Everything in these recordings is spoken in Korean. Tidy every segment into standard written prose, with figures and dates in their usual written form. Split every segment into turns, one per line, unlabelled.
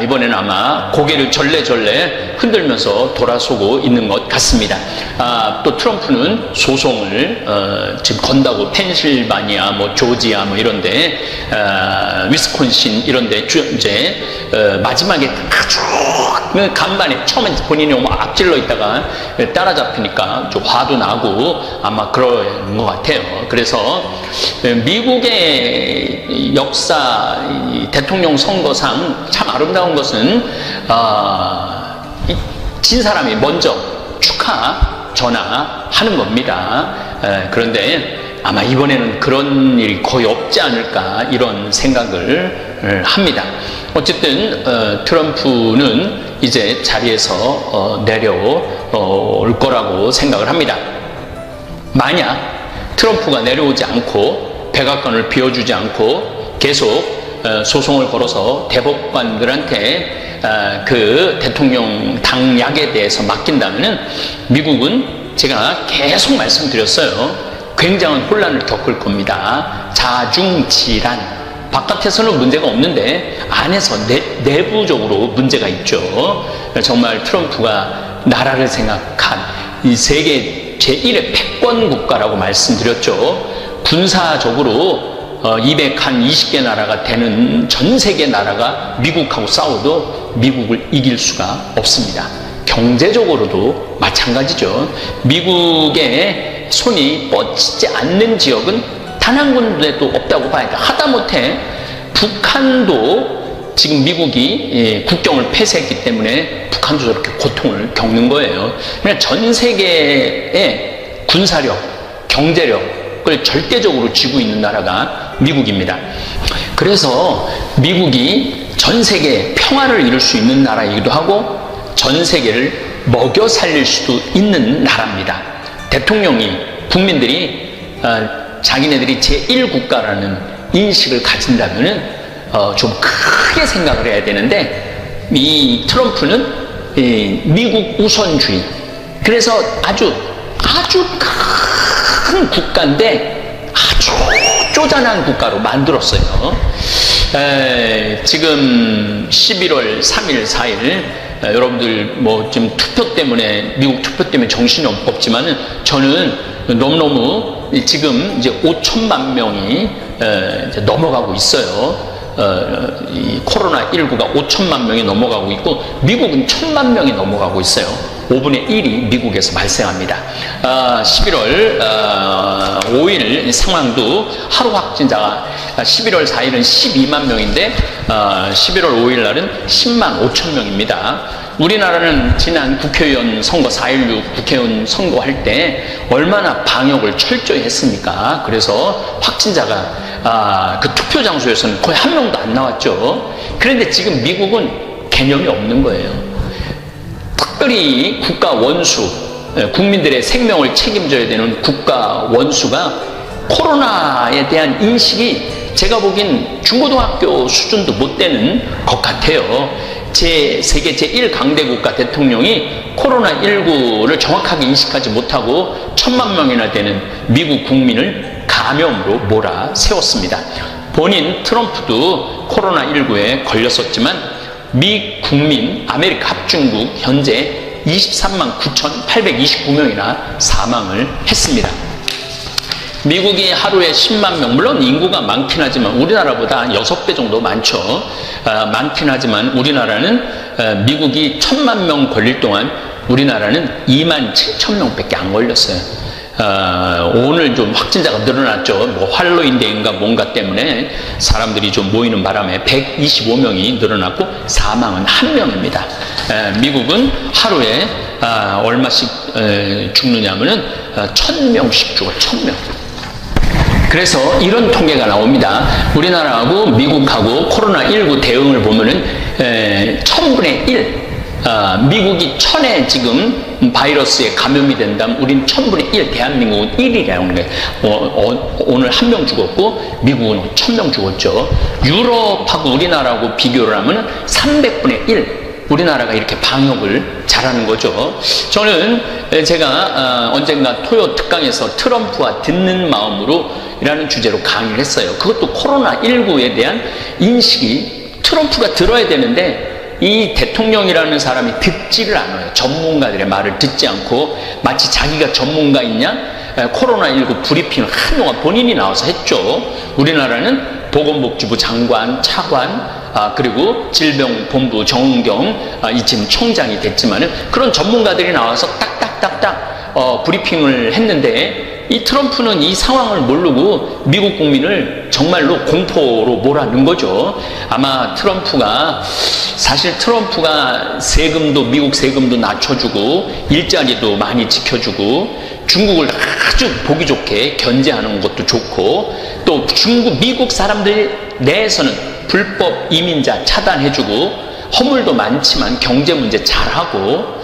이번에는 아마 고개를 절레절레 흔들면서 돌아서고 있는 것 같습니다. 또 트럼프는 소송을 지금 건다고 펜실바니아, 조지아 이런데, 위스콘신 이런데 이제 마지막에 아주 간만에 처음에 본인이 너무 앞질러 있다가 따라잡히니까 좀 화도 나고 아마 그런 것 같아요. 그래서 미국의 역사 대통령 선거상 참 아름다운 것은 진 사람이 먼저 축하 전화하는 겁니다. 그런데 아마 이번에는 그런 일이 거의 없지 않을까 이런 생각을 합니다. 어쨌든 트럼프는 이제 자리에서 내려올 거라고 생각을 합니다. 만약 트럼프가 내려오지 않고 백악관을 비워주지 않고 계속 소송을 걸어서 대법관들한테 그 대통령 당약에 대해서 맡긴다면은 미국은 제가 계속 말씀드렸어요. 굉장한 혼란을 겪을 겁니다. 자중질환. 바깥에서는 문제가 없는데 안에서 내부적으로 문제가 있죠. 정말 트럼프가 나라를 생각한 이 세계 제1의 패권 국가라고 말씀드렸죠. 군사적으로 220개 나라가 되는 전 세계 나라가 미국하고 싸워도 미국을 이길 수가 없습니다. 경제적으로도 마찬가지죠. 미국의 손이 뻗치지 않는 지역은 단 한 군데도 없다고 봐야 돼. 하다못해 북한도 지금 미국이 국경을 폐쇄했기 때문에 북한도 저렇게 고통을 겪는 거예요. 그러니까 전 세계의 군사력, 경제력을 절대적으로 쥐고 있는 나라가 미국입니다. 그래서 미국이 전 세계에 평화를 이룰 수 있는 나라이기도 하고 전 세계를 먹여 살릴 수도 있는 나라입니다. 대통령이 국민들이 자기네들이 제1국가라는 인식을 가진다면은 좀 크게 생각을 해야 되는데 이 트럼프는 미국 우선주의. 그래서 아주 큰 국가인데 아주 쪼잔한 국가로 만들었어요. 지금 11월 3일, 4일 여러분들 지금 투표 때문에 미국 투표 때문에 정신이 없지만은 저는 너무너무 지금 이제 5천만 명이 이제 넘어가고 있어요. 이 코로나19가 5천만 명이 넘어가고 있고 미국은 1,000만 명이 넘어가고 있어요. 5분의 1이 미국에서 발생합니다. 11월 5일 상황도 하루 확진자가 11월 4일은 12만 명인데 11월 5일 날은 10만 5천 명입니다. 우리나라는 지난 국회의원 선거 4.16 국회의원 선거할 때 얼마나 방역을 철저히 했습니까? 그래서 확진자가 그 투표 장소에서는 거의 한 명도 안 나왔죠. 그런데 지금 미국은 개념이 없는 거예요. 특별히 국가 원수, 국민들의 생명을 책임져야 되는 국가 원수가 코로나에 대한 인식이 제가 보기엔 중고등학교 수준도 못 되는 것 같아요. 세계 제1강대국가 대통령이 코로나19를 정확하게 인식하지 못하고 1,000만 명이나 되는 미국 국민을 감염으로 몰아세웠습니다. 본인 트럼프도 코로나19에 걸렸었지만 미 국민 아메리카 합중국 현재 23만 9,829명이나 사망을 했습니다. 미국이 하루에 10만 명, 물론 인구가 많긴 하지만 우리나라보다 한 6배 정도 많죠. 많긴 하지만 우리나라는 미국이 1,000만 명 걸릴 동안 우리나라는 2만 7천 명밖에 안 걸렸어요. 오늘 좀 확진자가 늘어났죠. 할로윈데이인가 뭔가 때문에 사람들이 좀 모이는 바람에 125명이 늘어났고 사망은 1명입니다. 미국은 하루에 얼마씩 죽느냐면은 1,000명씩 죽어. 1,000명. 그래서 이런 통계가 나옵니다. 우리나라하고 미국하고 코로나19 대응을 보면은 1000분의 1. 미국이 1000에 지금 바이러스에 감염이 된다면 우린 1000분의 1, 대한민국은 1이라는 거예요. 오늘 1명 죽었고 미국은 1000명 죽었죠. 유럽하고 우리나라하고 비교를 하면 300분의 1. 우리나라가 이렇게 방역을 잘하는 거죠. 저는 제가 언젠가 토요 특강에서 트럼프와 듣는 마음으로 이라는 주제로 강의를 했어요. 그것도 코로나19에 대한 인식이 트럼프가 들어야 되는데 이 대통령이라는 사람이 듣지를 않아요. 전문가들의 말을 듣지 않고 마치 자기가 전문가이냐? 코로나19 브리핑을 한동안 본인이 나와서 했죠. 우리나라는 보건복지부 장관, 차관, 그리고 질병본부 정은경 이쯤 총장이 됐지만은 그런 전문가들이 나와서 딱딱딱딱 브리핑을 했는데 이 트럼프는 이 상황을 모르고 미국 국민을 정말로 공포로 몰아넣은 거죠. 아마 사실 트럼프가 미국 세금도 낮춰주고 일자리도 많이 지켜주고 중국을 아주 보기 좋게 견제하는 것도 좋고 또 미국 사람들 내에서는 불법 이민자 차단해주고 허물도 많지만 경제 문제 잘하고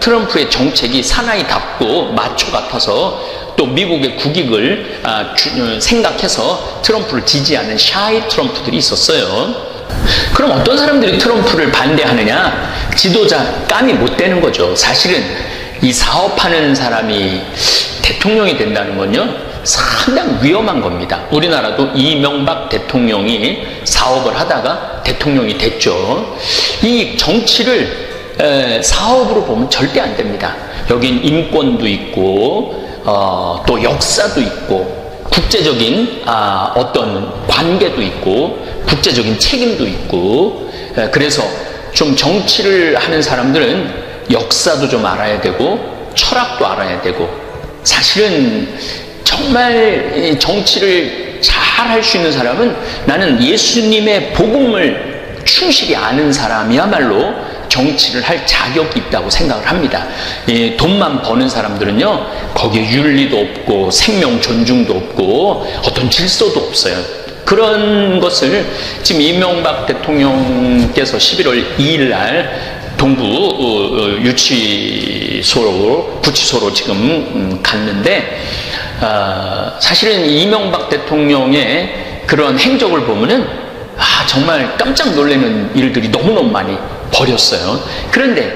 트럼프의 정책이 사나이답고 마초 같아서 또 미국의 국익을 생각해서 트럼프를 지지하는 샤이 트럼프들이 있었어요. 그럼 어떤 사람들이 트럼프를 반대하느냐? 지도자 감이 못 되는 거죠. 사실은 이 사업하는 사람이 대통령이 된다는 건요 상당히 위험한 겁니다. 우리나라도 이명박 대통령이 사업을 하다가 대통령이 됐죠. 이 정치를 사업으로 보면 절대 안 됩니다. 여긴 인권도 있고 또 역사도 있고 국제적인 어떤 관계도 있고 국제적인 책임도 있고 그래서 좀 정치를 하는 사람들은 역사도 좀 알아야 되고 철학도 알아야 되고 사실은 정말 정치를 잘 할 수 있는 사람은 나는 예수님의 복음을 충실히 아는 사람이야말로 정치를 할 자격이 있다고 생각을 합니다. 돈만 버는 사람들은요 거기에 윤리도 없고 생명 존중도 없고 어떤 질서도 없어요. 그런 것을 지금 이명박 대통령께서 11월 2일 날 동부 구치소로 지금 갔는데 사실은 이명박 대통령의 그런 행적을 보면은 정말 깜짝 놀라는 일들이 너무너무 많이 벌였어요. 그런데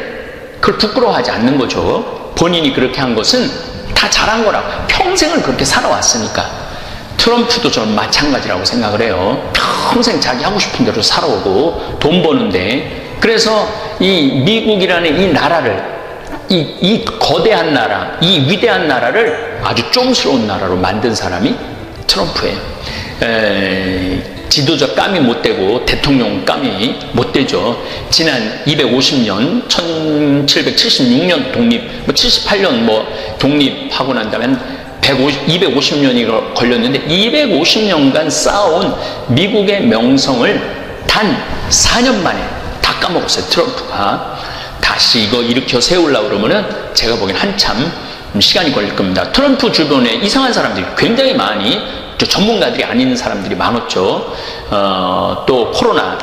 그걸 부끄러워하지 않는 거죠. 본인이 그렇게 한 것은 다 잘한 거라고. 평생을 그렇게 살아왔으니까. 트럼프도 저는 마찬가지라고 생각을 해요. 평생 자기 하고 싶은 대로 살아오고 돈 버는데 그래서 이 미국이라는 이 나라를 이 거대한 나라, 이 위대한 나라를 아주 쫌스러운 나라로 만든 사람이 트럼프예요. 지도자 감이 못 되고 대통령 감이 못 되죠. 지난 250년, 1776년 독립, 78년 독립하고 난 다음에 250년이 걸렸는데 250년간 쌓아온 미국의 명성을 단 4년 만에 다 까먹었어요. 트럼프가. 다시 이거 일으켜 세우려고 그러면은 제가 보기엔 한참 시간이 걸릴 겁니다. 트럼프 주변에 이상한 사람들이 굉장히 많이 전문가들이 아닌 사람들이 많았죠. 또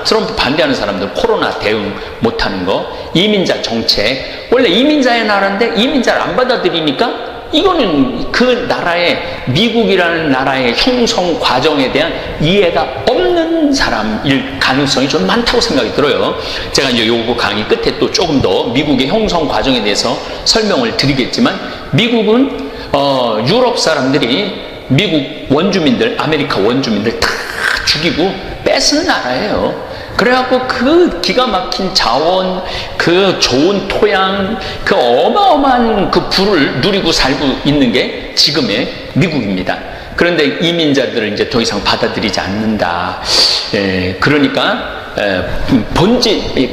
트럼프 반대하는 사람들 코로나 대응 못하는 거, 이민자 정책. 원래 이민자의 나라인데 이민자를 안 받아들이니까 이거는 그 나라의 미국이라는 나라의 형성 과정에 대한 이해가 없는 사람일 가능성이 좀 많다고 생각이 들어요. 제가 이제 요거 강의 끝에 또 조금 더 미국의 형성 과정에 대해서 설명을 드리겠지만 미국은 유럽 사람들이 미국 원주민들, 아메리카 원주민들 다 죽이고 뺏은 나라예요. 그래갖고 그 기가 막힌 자원, 그 좋은 토양, 그 어마어마한 그 부를 누리고 살고 있는 게 지금의 미국입니다. 그런데 이민자들을 이제 더 이상 받아들이지 않는다. 그러니까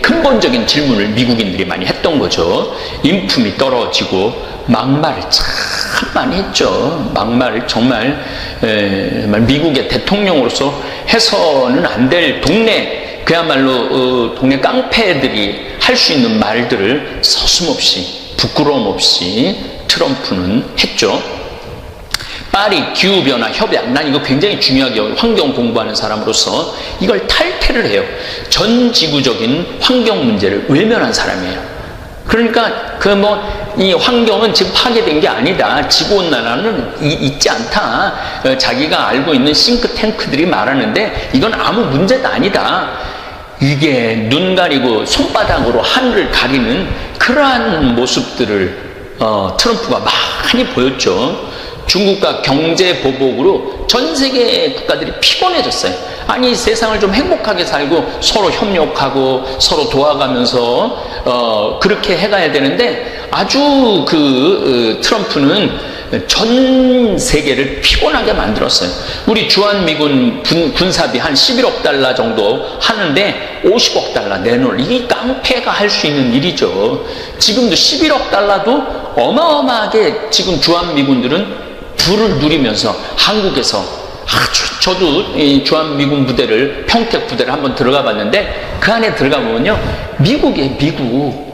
근본적인 질문을 미국인들이 많이 했던 거죠. 인품이 떨어지고 막말을 참 많이 했죠. 막말을 정말 미국의 대통령으로서 해서는 안 될 그야말로 동네 깡패들이 할 수 있는 말들을 서슴없이 부끄러움 없이 트럼프는 했죠. 파리 기후변화 협약, 난 이거 굉장히 중요하게 환경 공부하는 사람으로서 이걸 탈퇴를 해요. 전 지구적인 환경 문제를 외면한 사람이에요. 그러니까 이 환경은 지금 파괴된 게 아니다. 지구온난화는 있지 않다. 자기가 알고 있는 싱크탱크들이 말하는데 이건 아무 문제도 아니다. 이게 눈 가리고 손바닥으로 하늘을 가리는 그러한 모습들을 트럼프가 많이 보였죠. 중국과 경제 보복으로 전 세계 국가들이 피곤해졌어요. 아니, 세상을 좀 행복하게 살고 서로 협력하고 서로 도와가면서 그렇게 해가야 되는데, 아주 트럼프는 전 세계를 피곤하게 만들었어요. 우리 주한미군 군사비 한 11억 달러 정도 하는데 50억 달러 내놓을, 이 깡패가 할 수 있는 일이죠. 지금도 11억 달러도 어마어마하게 지금 주한미군들은 부를 누리면서 한국에서 아주, 저도 이 주한미군 부대를, 평택 부대를 한번 들어가 봤는데, 그 안에 들어가 보면요, 미국이에요, 미국.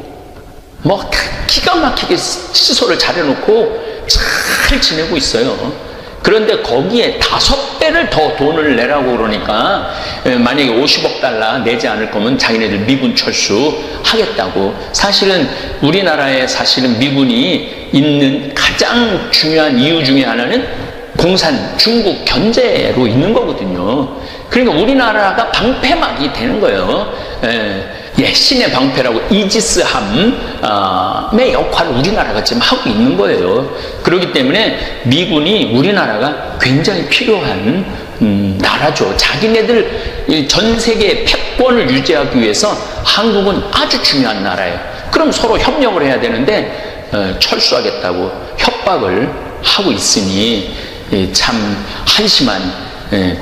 뭐 기가 막히게 시설을 잘 해놓고 잘 지내고 있어요. 그런데 거기에 5배를 더 돈을 내라고 그러니까, 만약에 50억 달러 내지 않을 거면 자기네들 미군 철수하겠다고. 사실은 우리나라에 사실은 미군이 있는 가장 중요한 이유 중에 하나는 공산 중국 견제로 있는 거거든요. 그러니까 우리나라가 방패막이 되는 거예요. 신의 방패라고 이지스함의 역할을 우리나라가 지금 하고 있는 거예요. 그렇기 때문에 미군이 우리나라가 굉장히 필요한 나라죠. 자기네들 전 세계 패권을 유지하기 위해서 한국은 아주 중요한 나라예요. 그럼 서로 협력을 해야 되는데 철수하겠다고 협박을 하고 있으니 참 한심한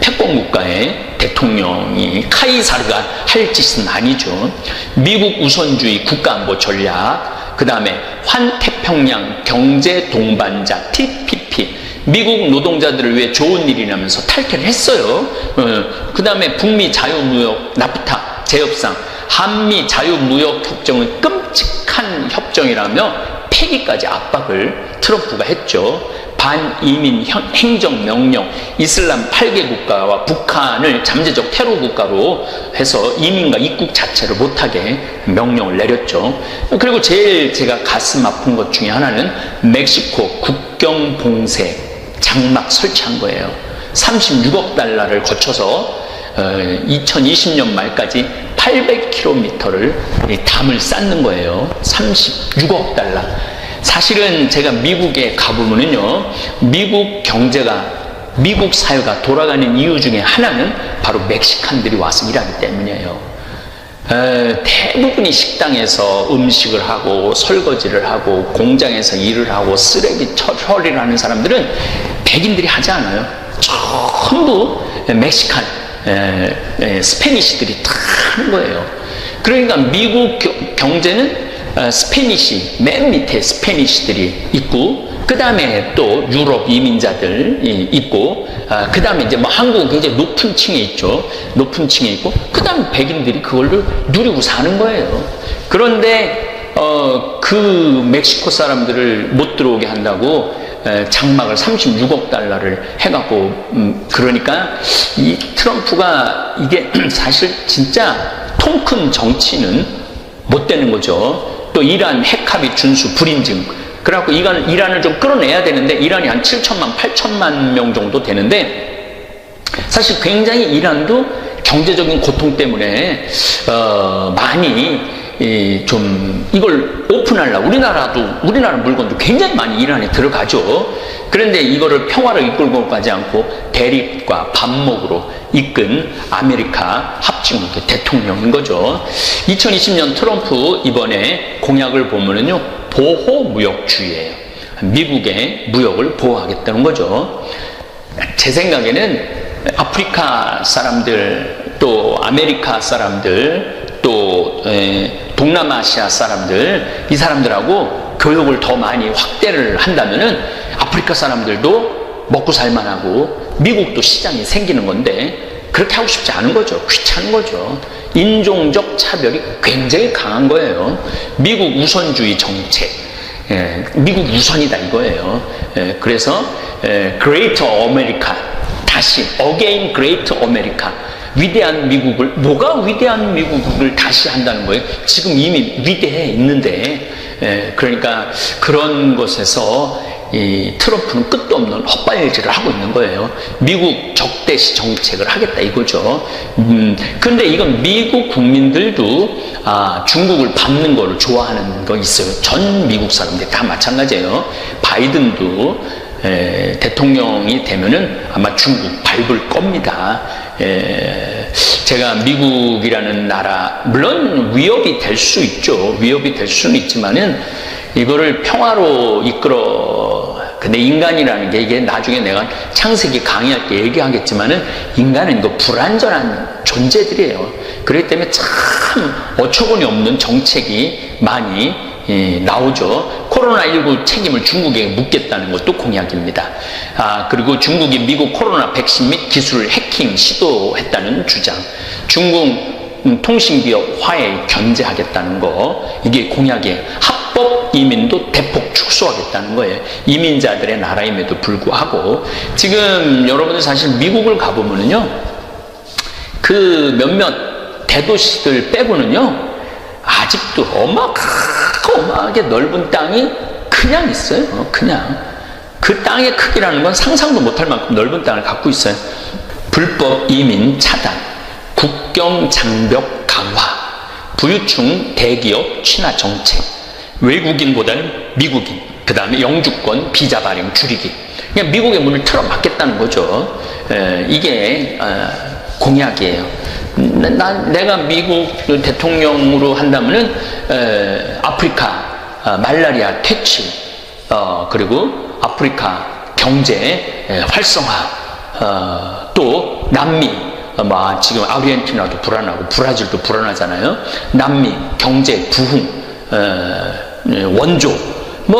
패권 국가의 대통령이, 카이사르가 할 짓은 아니죠. 미국 우선주의 국가안보 전략, 그 다음에 환태평양 경제 동반자 TPP, 미국 노동자들을 위해 좋은 일이라면서 탈퇴를 했어요. 그 다음에 북미 자유무역 나프타 재협상, 한미 자유무역협정은 끔찍한 협정이라며 폐기까지 압박을 트럼프가 했죠. 반이민 행정명령, 이슬람 8개 국가와 북한을 잠재적 테러 국가로 해서 이민과 입국 자체를 못하게 명령을 내렸죠. 그리고 제일 제가 가슴 아픈 것 중에 하나는 멕시코 국경 봉쇄 장막 설치한 거예요. 36억 달러를 거쳐서 2020년 말까지 800km를 담을 쌓는 거예요. 36억 달러. 사실은 제가 미국에 가보면요, 미국 경제가, 미국 사회가 돌아가는 이유 중에 하나는 바로 멕시칸들이 와서 일하기 때문이에요. 대부분이 식당에서 음식을 하고 설거지를 하고 공장에서 일을 하고 쓰레기 처리를 하는 사람들은 백인들이 하지 않아요. 전부 멕시칸, 스페니시들이 다 하는 거예요. 그러니까 미국 경제는 스페니시, 맨 밑에 스페니시들이 있고, 그 다음에 또 유럽 이민자들이 있고, 그 다음에 이제 뭐 한국은 굉장히 높은 층에 있죠. 높은 층에 있고, 그 다음에 백인들이 그걸 누리고 사는 거예요. 그런데, 그 멕시코 사람들을 못 들어오게 한다고 장막을 36억 달러를 해갖고, 그러니까 이 트럼프가 이게 사실 진짜 통 큰 정치는 못 되는 거죠. 또 이란 핵합의 준수 불인증. 그래갖고 이란을 좀 끌어내야 되는데, 이란이 한 7천만, 8천만 명 정도 되는데, 사실 굉장히 이란도 경제적인 고통 때문에, 많이, 좀, 이걸 오픈하려고, 우리나라 물건도 굉장히 많이 이란에 들어가죠. 그런데 이거를 평화를 이끌고 가지 않고 대립과 반목으로 이끈 아메리카 합중 대통령인 거죠. 2020년 트럼프 이번에 공약을 보면은요, 보호무역주의예요. 미국의 무역을 보호하겠다는 거죠. 제 생각에는 아프리카 사람들, 또 아메리카 사람들, 또 동남아시아 사람들, 이 사람들하고 교육을 더 많이 확대를 한다면은 아프리카 사람들도 먹고 살만하고 미국도 시장이 생기는 건데, 그렇게 하고 싶지 않은 거죠. 귀찮은 거죠. 인종적 차별이 굉장히 강한 거예요. 미국 우선주의 정책, 미국 우선이다 이거예요. 그래서 Greater America, 다시 Again Greater America, 위대한 미국을, 뭐가 위대한 미국을 다시 한다는 거예요? 지금 이미 위대해 있는데, 그러니까 그런 것에서 이 트럼프는 끝도 없는 헛발질을 하고 있는 거예요. 미국 적대시 정책을 하겠다 이거죠. 근데 이건 미국 국민들도 중국을 밟는 거를 좋아하는 거 있어요. 전 미국 사람들이 다 마찬가지예요. 바이든도 대통령이 되면은 아마 중국 밟을 겁니다. 제가 미국이라는 나라, 물론 위협이 될 수 있죠. 위협이 될 수는 있지만은 이거를 평화로 근데 인간이라는 게 이게 나중에 내가 창세기 강의할 때 얘기하겠지만은 인간은 이거 불완전한 존재들이에요. 그렇기 때문에 참 어처구니 없는 정책이 많이 나오죠. 코로나19 책임을 중국에게 묻겠다는 것도 공약입니다. 그리고 중국이 미국 코로나 백신 및 기술을 해킹 시도했다는 주장. 중국 통신기업 화웨이 견제하겠다는 거, 이게 공약이에요. 합법 이민도 대폭 축소하겠다는 거예요. 이민자들의 나라임에도 불구하고 지금 여러분들 사실 미국을 가보면은요, 그 몇몇 대도시들 빼고는요 아직도 어마어마하게 넓은 땅이 그냥 있어요. 그냥 그 땅의 크기라는 건 상상도 못할 만큼 넓은 땅을 갖고 있어요. 불법 이민 차단, 국경 장벽 강화, 부유층 대기업 친화 정책, 외국인보다는 미국인, 그 다음에 영주권 비자 발행 줄이기. 그냥 미국의 문을 틀어막겠다는 거죠. 이게 공약이에요. 내가 미국 대통령으로 한다면은 아프리카 말라리아 퇴치, 그리고 아프리카 경제 활성화, 또 남미, 지금 아르헨티나도 불안하고 브라질도 불안하잖아요. 남미 경제 부흥, 원조,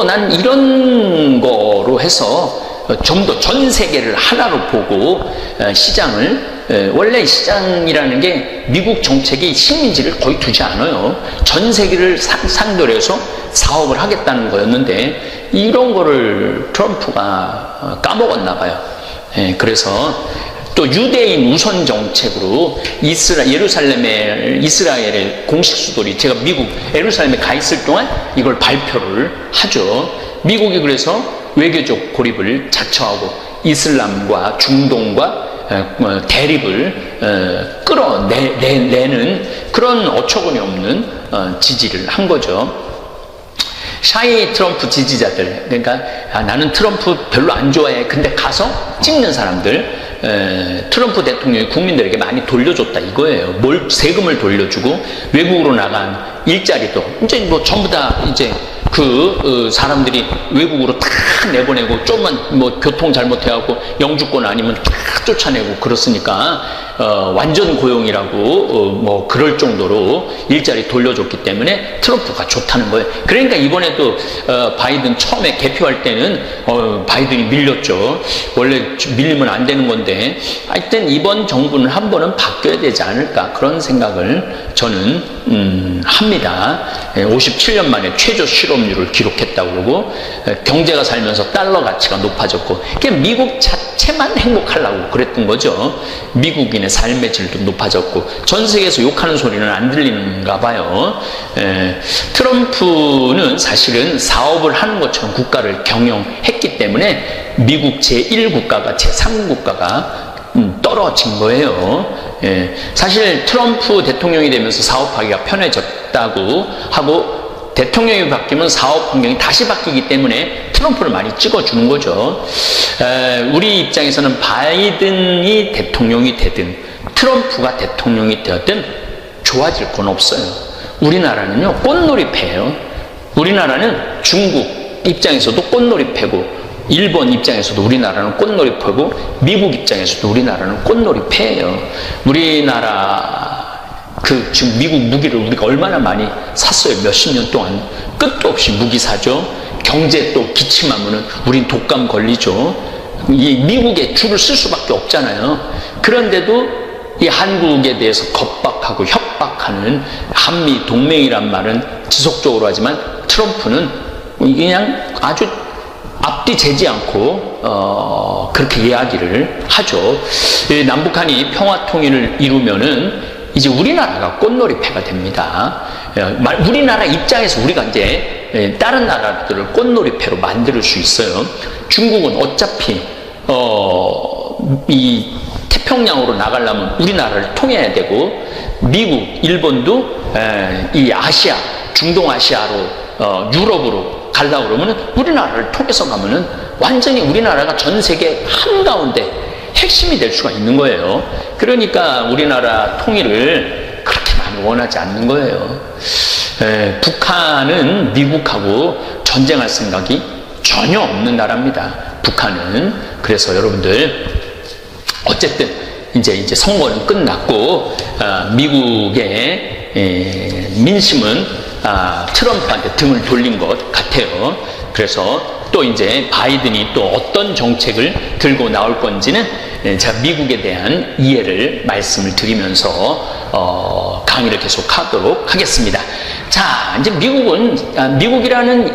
난 이런 거로 해서 좀 더 전 세계를 하나로 보고 시장을, 원래 시장이라는 게 미국 정책이 식민지를 거의 두지 않아요. 전 세계를 상대로 해서 사업을 하겠다는 거였는데 이런 거를 트럼프가 까먹었나 봐요. 그래서 또 유대인 우선 정책으로 이스라엘의 공식 수도리, 제가 미국 예루살렘에 가 있을 동안 이걸 발표를 하죠. 미국이 그래서 외교적 고립을 자처하고 이슬람과 중동과 대립을 끌어내는 그런 어처구니 없는 지지를 한 거죠. 샤이 트럼프 지지자들, 그러니까 나는 트럼프 별로 안 좋아해, 근데 가서 찍는 사람들, 트럼프 대통령이 국민들에게 많이 돌려줬다 이거예요. 세금을 돌려주고 외국으로 나간 일자리도 이제 전부 다 이제 사람들이 외국으로 다 내보내고, 좀만 교통 잘못해갖고 영주권 아니면 다 쫓아내고 그렇으니까 완전 고용이라고 그럴 정도로 일자리 돌려줬기 때문에 트럼프가 좋다는 거예요. 그러니까 이번에도 바이든 처음에 개표할 때는 바이든이 밀렸죠. 원래 밀리면 안 되는 건데, 하여튼 이번 정부는 한 번은 바뀌어야 되지 않을까, 그런 생각을 저는 합니다. 57년 만에 최저 실업률을 기록했다고 그러고, 경제가 살면서 달러 가치가 높아졌고, 미국 자체만 행복하려고 그랬던 거죠. 미국인의 삶의 질도 높아졌고, 전 세계에서 욕하는 소리는 안 들리는가 봐요. 트럼프는 사실은 사업을 하는 것처럼 국가를 경영했기 때문에 미국 제1국가가 제3국가가 떨어진 거예요. 사실 트럼프 대통령이 되면서 사업하기가 편해졌다고 하고, 대통령이 바뀌면 사업 환경이 다시 바뀌기 때문에 트럼프를 많이 찍어주는 거죠. 우리 입장에서는 바이든이 대통령이 되든 트럼프가 대통령이 되었든 좋아질 건 없어요. 우리나라는요, 꽃놀이패예요. 우리나라는 중국 입장에서도 꽃놀이패고, 일본 입장에서도 우리나라는 꽃놀이패고, 미국 입장에서도 우리나라는 꽃놀이패예요. 우리나라 지금 미국 무기를 우리가 얼마나 많이 샀어요. 몇십 년 동안 끝도 없이 무기 사죠. 경제 또 기침하면은 우린 독감 걸리죠. 이 미국에 줄을 쓸 수밖에 없잖아요. 그런데도 이 한국에 대해서 겁박하고 협박하는 한미 동맹이란 말은 지속적으로 하지만, 트럼프는 그냥 아주 앞뒤 재지 않고 그렇게 이야기를 하죠. 남북한이 평화 통일을 이루면은 이제 우리나라가 꽃놀이패가 됩니다. 우리나라 입장에서 우리가 이제 다른 나라들을 꽃놀이패로 만들 수 있어요. 중국은 어차피 이 태평양으로 나가려면 우리나라를 통해야 되고, 미국, 일본도 이 아시아, 중동아시아로 유럽으로 가려고 그러면 우리나라를 통해서 가면은 완전히 우리나라가 전 세계 한가운데 핵심이 될 수가 있는 거예요. 그러니까 우리나라 통일을 그렇게 많이 원하지 않는 거예요. 북한은 미국하고 전쟁할 생각이 전혀 없는 나라입니다. 북한은. 그래서 여러분들 어쨌든 이제 선거는 끝났고 미국의 민심은 트럼프한테 등을 돌린 것 같아요. 그래서 또 이제 바이든이 또 어떤 정책을 들고 나올 건지는 제가 미국에 대한 이해를 말씀을 드리면서 강의를 계속 하도록 하겠습니다. 자, 이제 미국이라는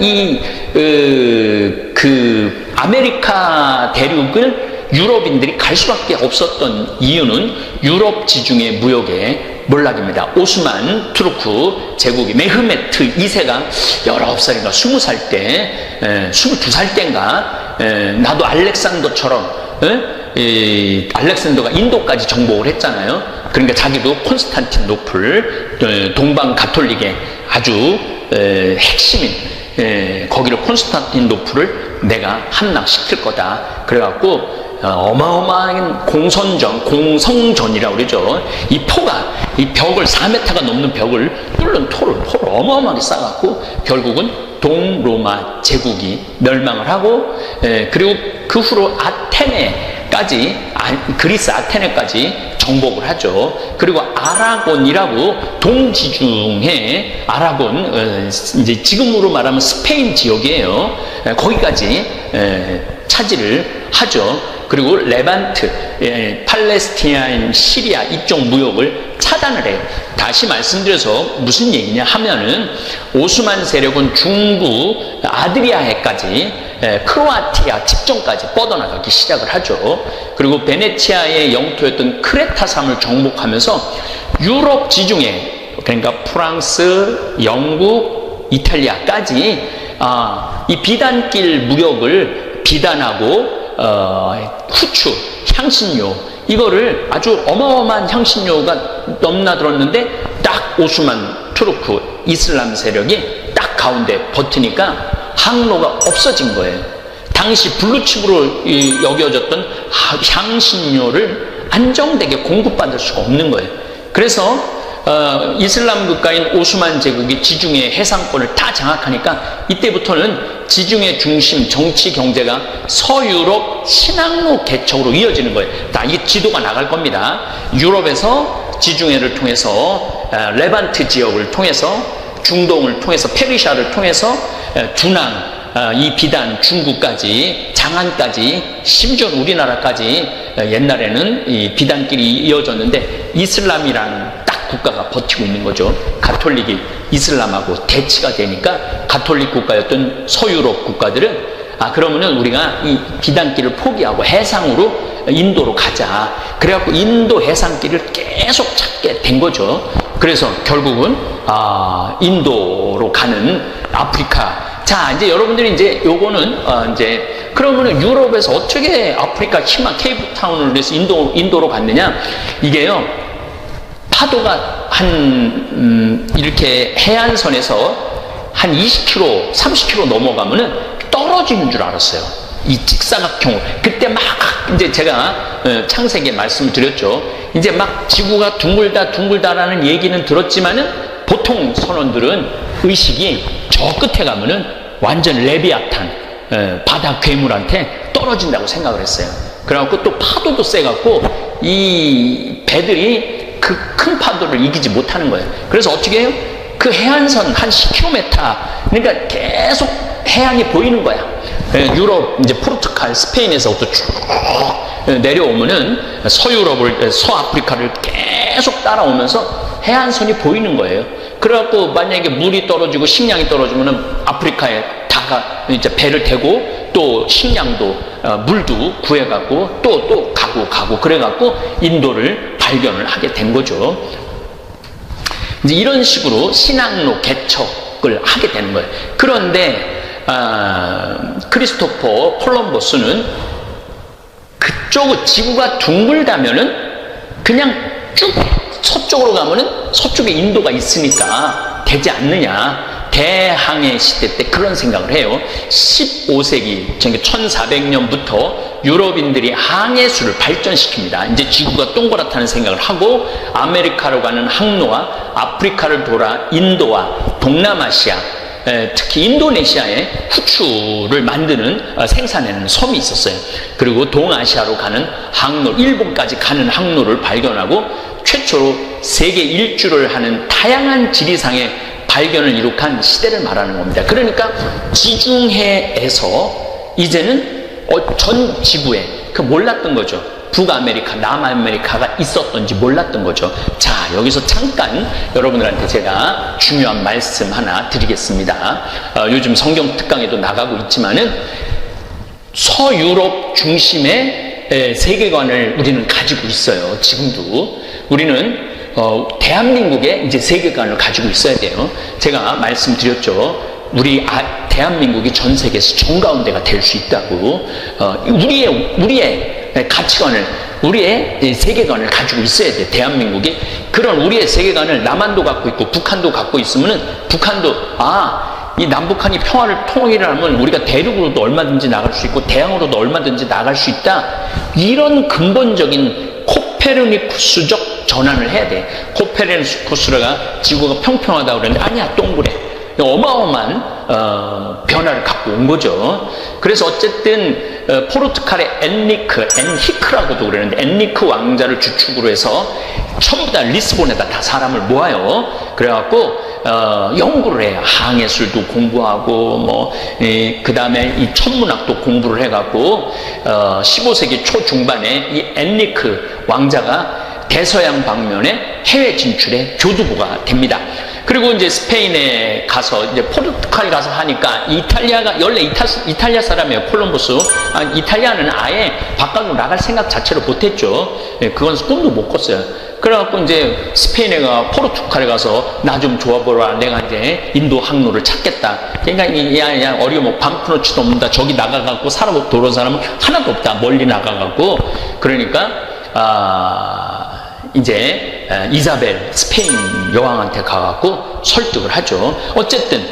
그 아메리카 대륙을 유럽인들이 갈 수밖에 없었던 이유는 유럽 지중해 무역의 몰락입니다. 오스만 투르크 제국이 메흐메트 2세가 19살인가 20살 때 22살 때인가 나도 알렉산더처럼 알렉산더가 인도까지 정복을 했잖아요. 그러니까 자기도 콘스탄티노플 동방 가톨릭의 아주 핵심인 거기를 콘스탄티노플을 내가 함락시킬 거다. 그래갖고 어마어마한 공성전이라고 그러죠. 이 벽을 4m가 넘는 벽을 뚫는 토를 어마어마하게 쌓아갖고 결국은 동로마 제국이 멸망을 하고 그리고 그 후로 그리스 아테네까지 정복을 하죠. 그리고 아라곤이라고 동지중해 아라곤 이제 지금으로 말하면 스페인 지역이에요. 거기까지 차지를 하죠. 그리고 레반트, 팔레스티나인, 시리아 이쪽 무역을 차단을 해요. 다시 말씀드려서 무슨 얘기냐 하면은 오스만 세력은 중부 아드리아해까지 크로아티아 직전까지 뻗어나가기 시작을 하죠. 그리고 베네치아의 영토였던 크레타 섬을 정복하면서 유럽 지중해, 그러니까 프랑스, 영국, 이탈리아까지 이 비단길 무역을 비단하고 후추, 향신료 이거를 아주 어마어마한 향신료가 넘나들었는데 딱 오스만 투르크 이슬람 세력이 딱 가운데 버티니까 항로가 없어진 거예요. 당시 블루칩으로 여겨졌던 향신료를 안정되게 공급받을 수가 없는 거예요. 그래서 이슬람 국가인 오스만 제국이 지중해 해상권을 다 장악하니까 이때부터는 지중해 중심 정치 경제가 서유럽 신항로 개척으로 이어지는 거예요. 다 이 지도가 나갈 겁니다. 유럽에서 지중해를 통해서 레반트 지역을 통해서 중동을 통해서 페르시아를 통해서 두낭 이 비단 중국까지 장안까지 심지어 우리나라까지 옛날에는 이 비단길이 이어졌는데 이슬람이라는 국가가 버티고 있는 거죠. 가톨릭이 이슬람하고 대치가 되니까 가톨릭 국가였던 서유럽 국가들은 그러면은 우리가 이 비단길을 포기하고 해상으로 인도로 가자. 그래갖고 인도 해상길을 계속 찾게 된 거죠. 그래서 결국은 인도로 가는 아프리카. 자, 이제 여러분들이 이제 요거는 이제 그러면은 유럽에서 어떻게 아프리카 희망 케이프타운을 위해서 인도로 갔느냐? 이게요. 파도가 이렇게 해안선에서 한 20km, 30km 넘어가면은 떨어지는 줄 알았어요. 이 직사각형으로. 그때 막, 이제 제가 창세기에 말씀을 드렸죠. 이제 막 지구가 둥글다라는 얘기는 들었지만은 보통 선원들은 의식이 저 끝에 가면은 완전 레비아탄, 바다 괴물한테 떨어진다고 생각을 했어요. 그래갖고 또 파도도 세갖고 이 배들이 그 큰 파도를 이기지 못하는 거예요. 그래서 어떻게 해요? 그 해안선 한 10km, 그러니까 계속 해안이 보이는 거야. 유럽, 이제 포르투갈, 스페인에서부터 쭉 내려오면은 서아프리카를 계속 따라오면서 해안선이 보이는 거예요. 그래갖고 만약에 물이 떨어지고 식량이 떨어지면은 아프리카에 이제 배를 대고 또 식량도 물도 구해갖고 또 가고 그래갖고 인도를 발견을 하게 된 거죠. 이제 이런 식으로 신항로 개척을 하게 되는 거예요. 그런데 크리스토퍼 콜럼버스는 그쪽 지구가 둥글다면은 그냥 쭉 서쪽으로 가면은 서쪽에 인도가 있으니까 되지 않느냐. 대항해 시대 때 그런 생각을 해요. 15세기, 그러니까 1400년부터 유럽인들이 항해수를 발전시킵니다. 이제 지구가 동그랗다는 생각을 하고 아메리카로 가는 항로와 아프리카를 돌아 인도와 동남아시아, 특히 인도네시아에 후추를 만드는 생산하는 섬이 있었어요. 그리고 동아시아로 가는 항로, 일본까지 가는 항로를 발견하고 최초로 세계 일주를 하는 다양한 지리상의 발견을 이룩한 시대를 말하는 겁니다. 그러니까 지중해에서 이제는 전 지구에 몰랐던 거죠. 북아메리카, 남아메리카가 있었던지 몰랐던 거죠. 자, 여기서 잠깐 여러분들한테 제가 중요한 말씀 하나 드리겠습니다. 요즘 성경 특강에도 나가고 있지만은 서유럽 중심의 세계관을 우리는 가지고 있어요. 지금도 우리는 대한민국의 이제 세계관을 가지고 있어야 돼요. 제가 말씀드렸죠. 우리 대한민국이 전 세계에서 정가운데가 될 수 있다고. 우리의 가치관을, 우리의 세계관을 가지고 있어야 돼. 대한민국이 그런 우리의 세계관을 남한도 갖고 있고 북한도 갖고 있으면은 북한도 이 남북한이 평화를 통일을 하면 우리가 대륙으로도 얼마든지 나갈 수 있고 대양으로도 얼마든지 나갈 수 있다. 이런 근본적인 코페르니쿠스적 전환을 해야 돼. 코페르니쿠스가 지구가 평평하다고 그랬는데 아니야, 동그래. 어마어마한 변화를 갖고 온 거죠. 그래서 어쨌든 포르투갈의 엔리크라고도 그러는데 엔리크 왕자를 주축으로 해서 전부 다 리스본에다 다 사람을 모아요. 그래갖고 연구를 해요. 항해술도 공부하고 그 다음에 이 천문학도 공부를 해갖고 15세기 초중반에 이 엔리크 왕자가 대서양 방면에 해외 진출의 교두보가 됩니다. 그리고 이제 스페인에 가서 이제 포르투갈 가서 하니까 이탈리아가 원래 이탈리아 사람이에요. 콜럼버스. 이탈리아는 아예 바깥으로 나갈 생각 자체를 못했죠. 그건 꿈도 못 꿨어요. 그래갖고 이제 스페인에 가 포르투갈에 가서 나 좀 좋아보라. 내가 이제 인도 항로를 찾겠다. 그러니까 야 어려워 반푼어치도 없는다. 저기 나가갖고 살아보고 돌아온 사람은 하나도 없다. 멀리 나가갖고 그러니까 이제 이사벨 스페인 여왕한테 가갖고 설득을 하죠. 어쨌든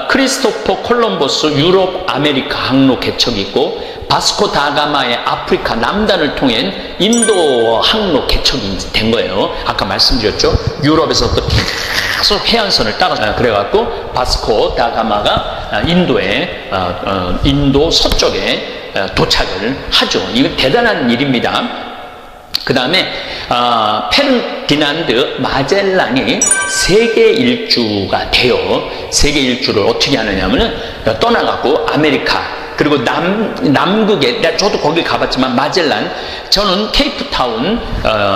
크리스토퍼 콜럼버스 유럽 아메리카 항로 개척이 있고 바스코 다가마의 아프리카 남단을 통한 인도 항로 개척이 된 거예요. 아까 말씀드렸죠. 유럽에서부터 계속 해안선을 따라 그래갖고 바스코 다가마가 인도의 인도 서쪽에 도착을 하죠. 이거 대단한 일입니다. 그 다음에 페르디난드 마젤란이 세계 일주가 돼요. 세계 일주를 어떻게 하느냐면은 떠나갖고 아메리카 그리고 남극에 저도 거기 가봤지만 마젤란 저는 케이프타운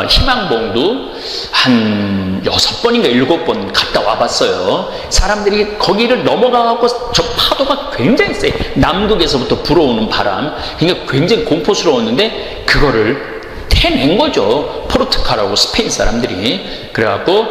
희망봉도 한 6번인가 7번 갔다 와봤어요. 사람들이 거기를 넘어가갖고 저 파도가 굉장히 세요. 남극에서부터 불어오는 바람 그러니까 굉장히 공포스러웠는데 그거를 해낸 거죠. 포르투갈하고 스페인 사람들이. 그래갖고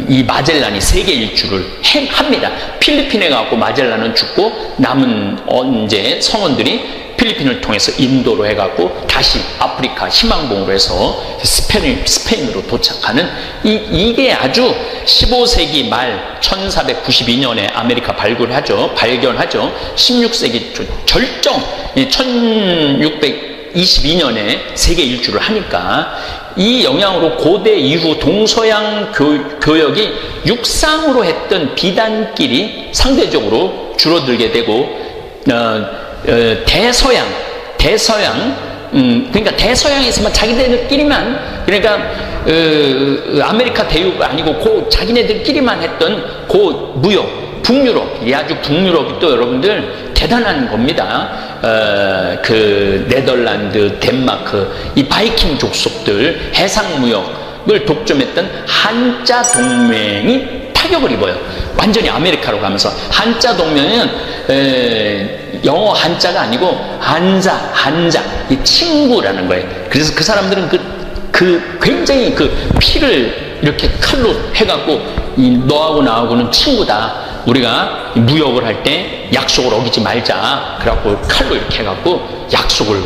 이 마젤란이 세계 일주를 합니다. 필리핀에 가고 마젤란은 죽고 남은 이제 성원들이 필리핀을 통해서 인도로 해갖고 다시 아프리카 희망봉으로 해서 스페인으로 도착하는 이게 아주 15세기 말 1492년에 아메리카 발견하죠. 16세기 절정 1622년에 세계 일주를 하니까 이 영향으로 고대 이후 동서양 교역이 육상으로 했던 비단길이 상대적으로 줄어들게 되고 대서양 그러니까 대서양에서만 자기네들끼리만 그러니까 아메리카 대륙 아니고 자기네들끼리만 했던 무역 북유럽 이 아주 북유럽이 또 여러분들 대단한 겁니다. 그 네덜란드, 덴마크 이 바이킹 족속들 해상무역을 독점했던 한자 동맹이 타격을 입어요. 완전히 아메리카로 가면서 한자 동맹은 영어 한자가 아니고 한자 이 친구라는 거예요. 그래서 그 사람들은 굉장히 피를 이렇게 칼로 해갖고 너하고 나하고는 친구다. 우리가 무역을 할 때 약속을 어기지 말자. 그래갖고 칼로 이렇게 해갖고 약속을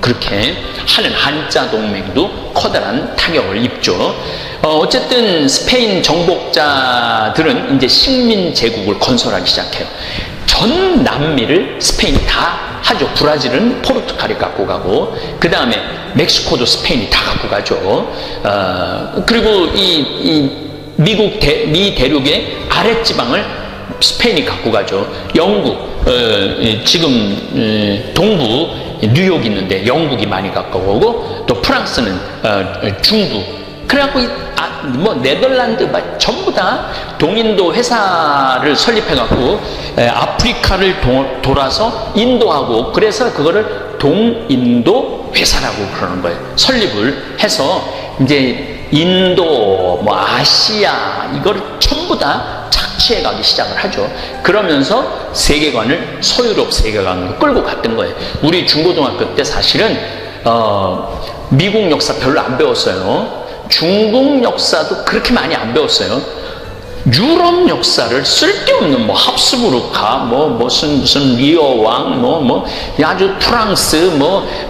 그렇게 하는 한자 동맹도 커다란 타격을 입죠. 어쨌든 스페인 정복자들은 이제 식민 제국을 건설하기 시작해요. 전 남미를 스페인이 다 하죠. 브라질은 포르투갈이 갖고 가고, 그 다음에 멕시코도 스페인이 다 갖고 가죠. 그리고 미 대륙의 아랫지방을 스페인이 갖고 가죠. 영국, 지금 동부 뉴욕 있는데 영국이 많이 갖고 오고, 또 프랑스는 중부. 그래갖고 네덜란드 전부 다 동인도 회사를 설립해갖고 아프리카를 돌아서 인도하고, 그래서 그거를 동인도 회사라고 그러는 거예요. 설립을 해서 이제 인도, 아시아 이걸 전부 다 착취해 가기 시작을 하죠. 그러면서 세계관을 서유럽 세계관으로 끌고 갔던 거예요. 우리 중고등학교 때 사실은 미국 역사 별로 안 배웠어요. 중국 역사도 그렇게 많이 안 배웠어요. 유럽 역사를 쓸데없는 합스부르크, 무슨 리어 왕, 아주 프랑스,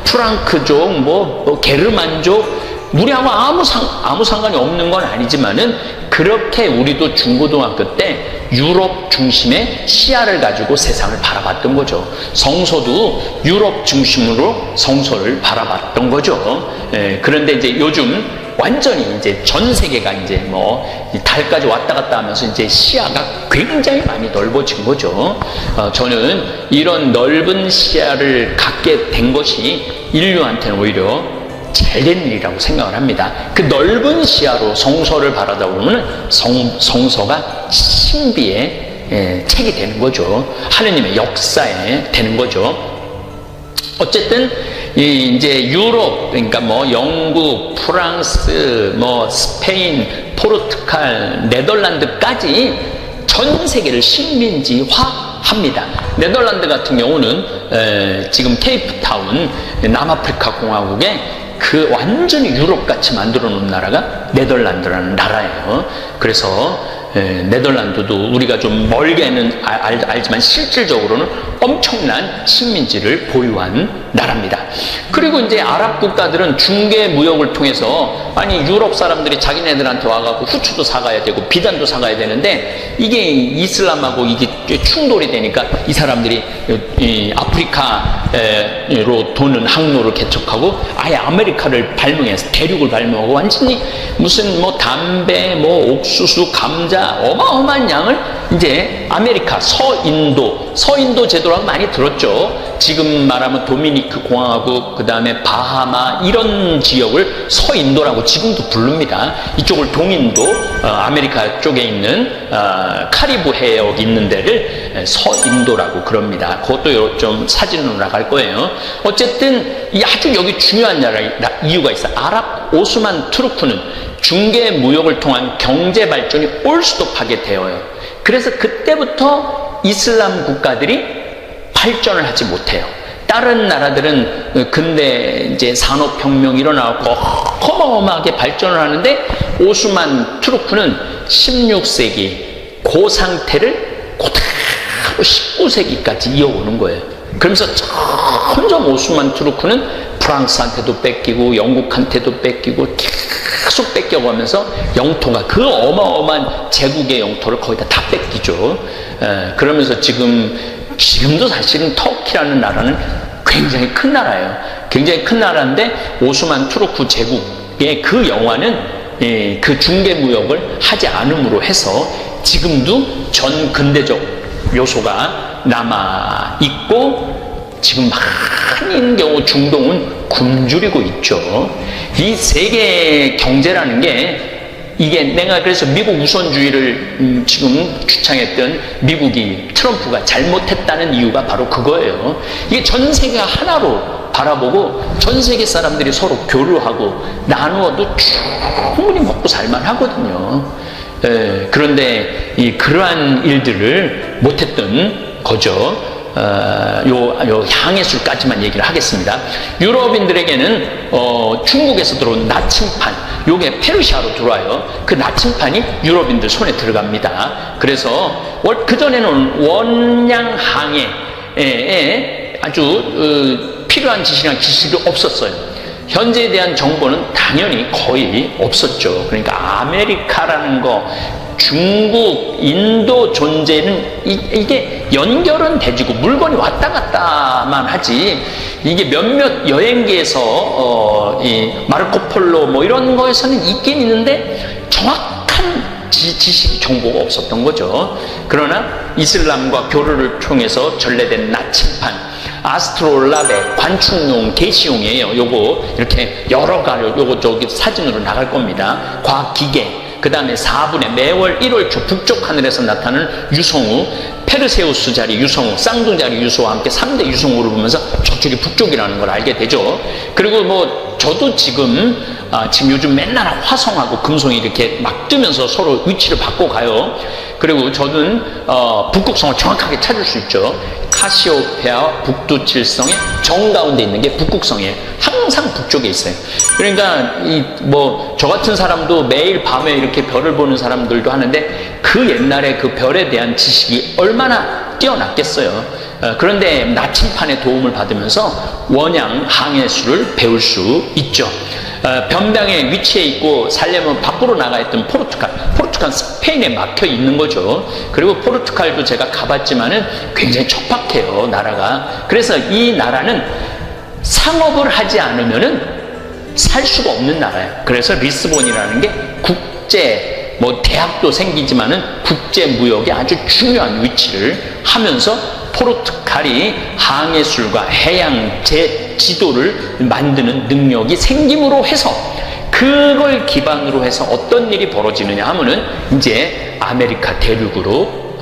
프랑크족, 게르만족, 우리하고 아무 상관이 없는 건 아니지만은, 그렇게 우리도 중고등학교 때 유럽 중심의 시야를 가지고 세상을 바라봤던 거죠. 성서도 유럽 중심으로 성서를 바라봤던 거죠. 그런데 이제 요즘 완전히 이제 전 세계가 이제 달까지 왔다 갔다 하면서 이제 시야가 굉장히 많이 넓어진 거죠. 저는 이런 넓은 시야를 갖게 된 것이 인류한테는 오히려 잘된 일이라고 생각을 합니다. 그 넓은 시야로 성서를 바라다 보면 성서가 신비의 책이 되는 거죠. 하느님의 역사에 되는 거죠. 어쨌든 이제 유럽, 그러니까 영국, 프랑스, 스페인, 포르투갈, 네덜란드까지 전 세계를 식민지화합니다. 네덜란드 같은 경우는 지금 케이프타운 남아프리카 공화국에 그 완전히 유럽같이 만들어 놓은 나라가 네덜란드라는 나라예요. 그래서 네덜란드도 우리가 좀 멀게는 알지만 실질적으로는 엄청난 식민지를 보유한 나라입니다. 그리고 이제 아랍 국가들은 중개 무역을 통해서, 아니 유럽 사람들이 자기네들한테 와갖고 후추도 사가야 되고 비단도 사가야 되는데, 이게 이슬람하고 이게 충돌이 되니까 이 사람들이 아프리카로 도는 항로를 개척하고 아예 아메리카를 발명해서 대륙을 발명하고, 완전히 무슨 담배, 옥수수, 감자 어마어마한 양을 이제 아메리카, 서인도 제도라고 많이 들었죠. 지금 말하면 도미니크 공화국, 그 다음에 바하마, 이런 지역을 서인도라고 지금도 부릅니다. 이쪽을 동인도, 아메리카 쪽에 있는 카리브 해역 있는 데를 서인도라고 그럽니다. 그것도 좀 사진으로 나갈 거예요. 어쨌든 아주 여기 중요한 이유가 있어요. 아랍 오스만 투르크는 중개 무역을 통한 경제 발전이 올스톱하게 되어요. 그래서 그때부터 이슬람 국가들이 발전을 하지 못해요. 다른 나라들은 근대 이제 산업혁명 일어나고 어마어마하게 발전을 하는데, 오스만 투르크는 16세기 그 상태를 그대로 19세기까지 이어오는 거예요. 그러면서 점점 오스만 투르크는 프랑스한테도 뺏기고 영국한테도 뺏기고 계속 뺏겨가면서 영토가, 그 어마어마한 제국의 영토를 거의 다 뺏기죠. 그러면서 지금도 사실은 터키라는 나라는 굉장히 큰 나라예요. 굉장히 큰 나라인데 오스만 투르크 제국의 그 영화는 그 중개무역을 하지 않음으로 해서 지금도 전 근대적 요소가 남아있고, 지금 많은 경우 중동은 굶주리고 있죠. 이 세계 경제라는 게, 이게 내가 그래서 미국 우선주의를 지금 주창했던 미국이, 트럼프가 잘못했다는 이유가 바로 그거예요. 이게 전 세계가 하나로 바라보고 전 세계 사람들이 서로 교류하고 나누어도 충분히 먹고 살만 하거든요. 그런데 그러한 일들을 못했던 거죠. 향해술까지만 얘기를 하겠습니다. 유럽인들에게는 중국에서 들어온 나침판, 요게 페르시아로 들어와요. 그 나침판이 유럽인들 손에 들어갑니다. 그래서 그전에는 원양항해에 아주 필요한 지시나 기술이 없었어요. 현재에 대한 정보는 당연히 거의 없었죠. 그러니까 아메리카라는 거, 중국, 인도 존재는 이게 연결은 되지고 물건이 왔다 갔다만 하지, 이게 몇몇 여행기에서 이 마르코폴로 뭐 이런 거에서는 있긴 있는데 정확한 지식 정보가 없었던 거죠. 그러나 이슬람과 교류를 통해서 전래된 나침판, 아스트롤라베, 관측용, 계시용이에요. 요거 이렇게 여러 가지, 요거 저기 사진으로 나갈 겁니다. 과학기계, 그 다음에 4분의 매월 1월 초 북쪽 하늘에서 나타나는 유성우, 페르세우스 자리 유성우, 쌍둥이 자리 유성우와 함께 3대 유성우를 보면서 저쪽이 북쪽이라는 걸 알게 되죠. 그리고 뭐 저도 지금 요즘 맨날 화성하고 금성이 이렇게 막 뜨면서 서로 위치를 바꿔 가요. 그리고 저는 북극성을 정확하게 찾을 수 있죠. 카시오페아 북두칠성의 정가운데 있는 게 북극성이에요. 항상 북쪽에 있어요. 그러니까 저 같은 사람도 매일 밤에 이렇게 별을 보는 사람들도 하는데 그 옛날에 그 별에 대한 지식이 얼마나 뛰어났겠어요. 그런데 나침판의 도움을 받으면서 원양 항해술을 배울 수 있죠. 변방에 위치해 있고 살려면 밖으로 나가 있던 포르투갈 스페인에 막혀 있는 거죠. 그리고 포르투갈도 제가 가봤지만은 굉장히 척박해요, 나라가. 그래서 이 나라는 상업을 하지 않으면은 살 수가 없는 나라예요. 그래서 리스본이라는 게 국제 대학도 생기지만은 국제 무역에 아주 중요한 위치를 하면서 포르투갈이 항해술과 해양 지도를 만드는 능력이 생김으로 해서 그걸 기반으로 해서 어떤 일이 벌어지느냐 하면은 이제 아메리카 대륙으로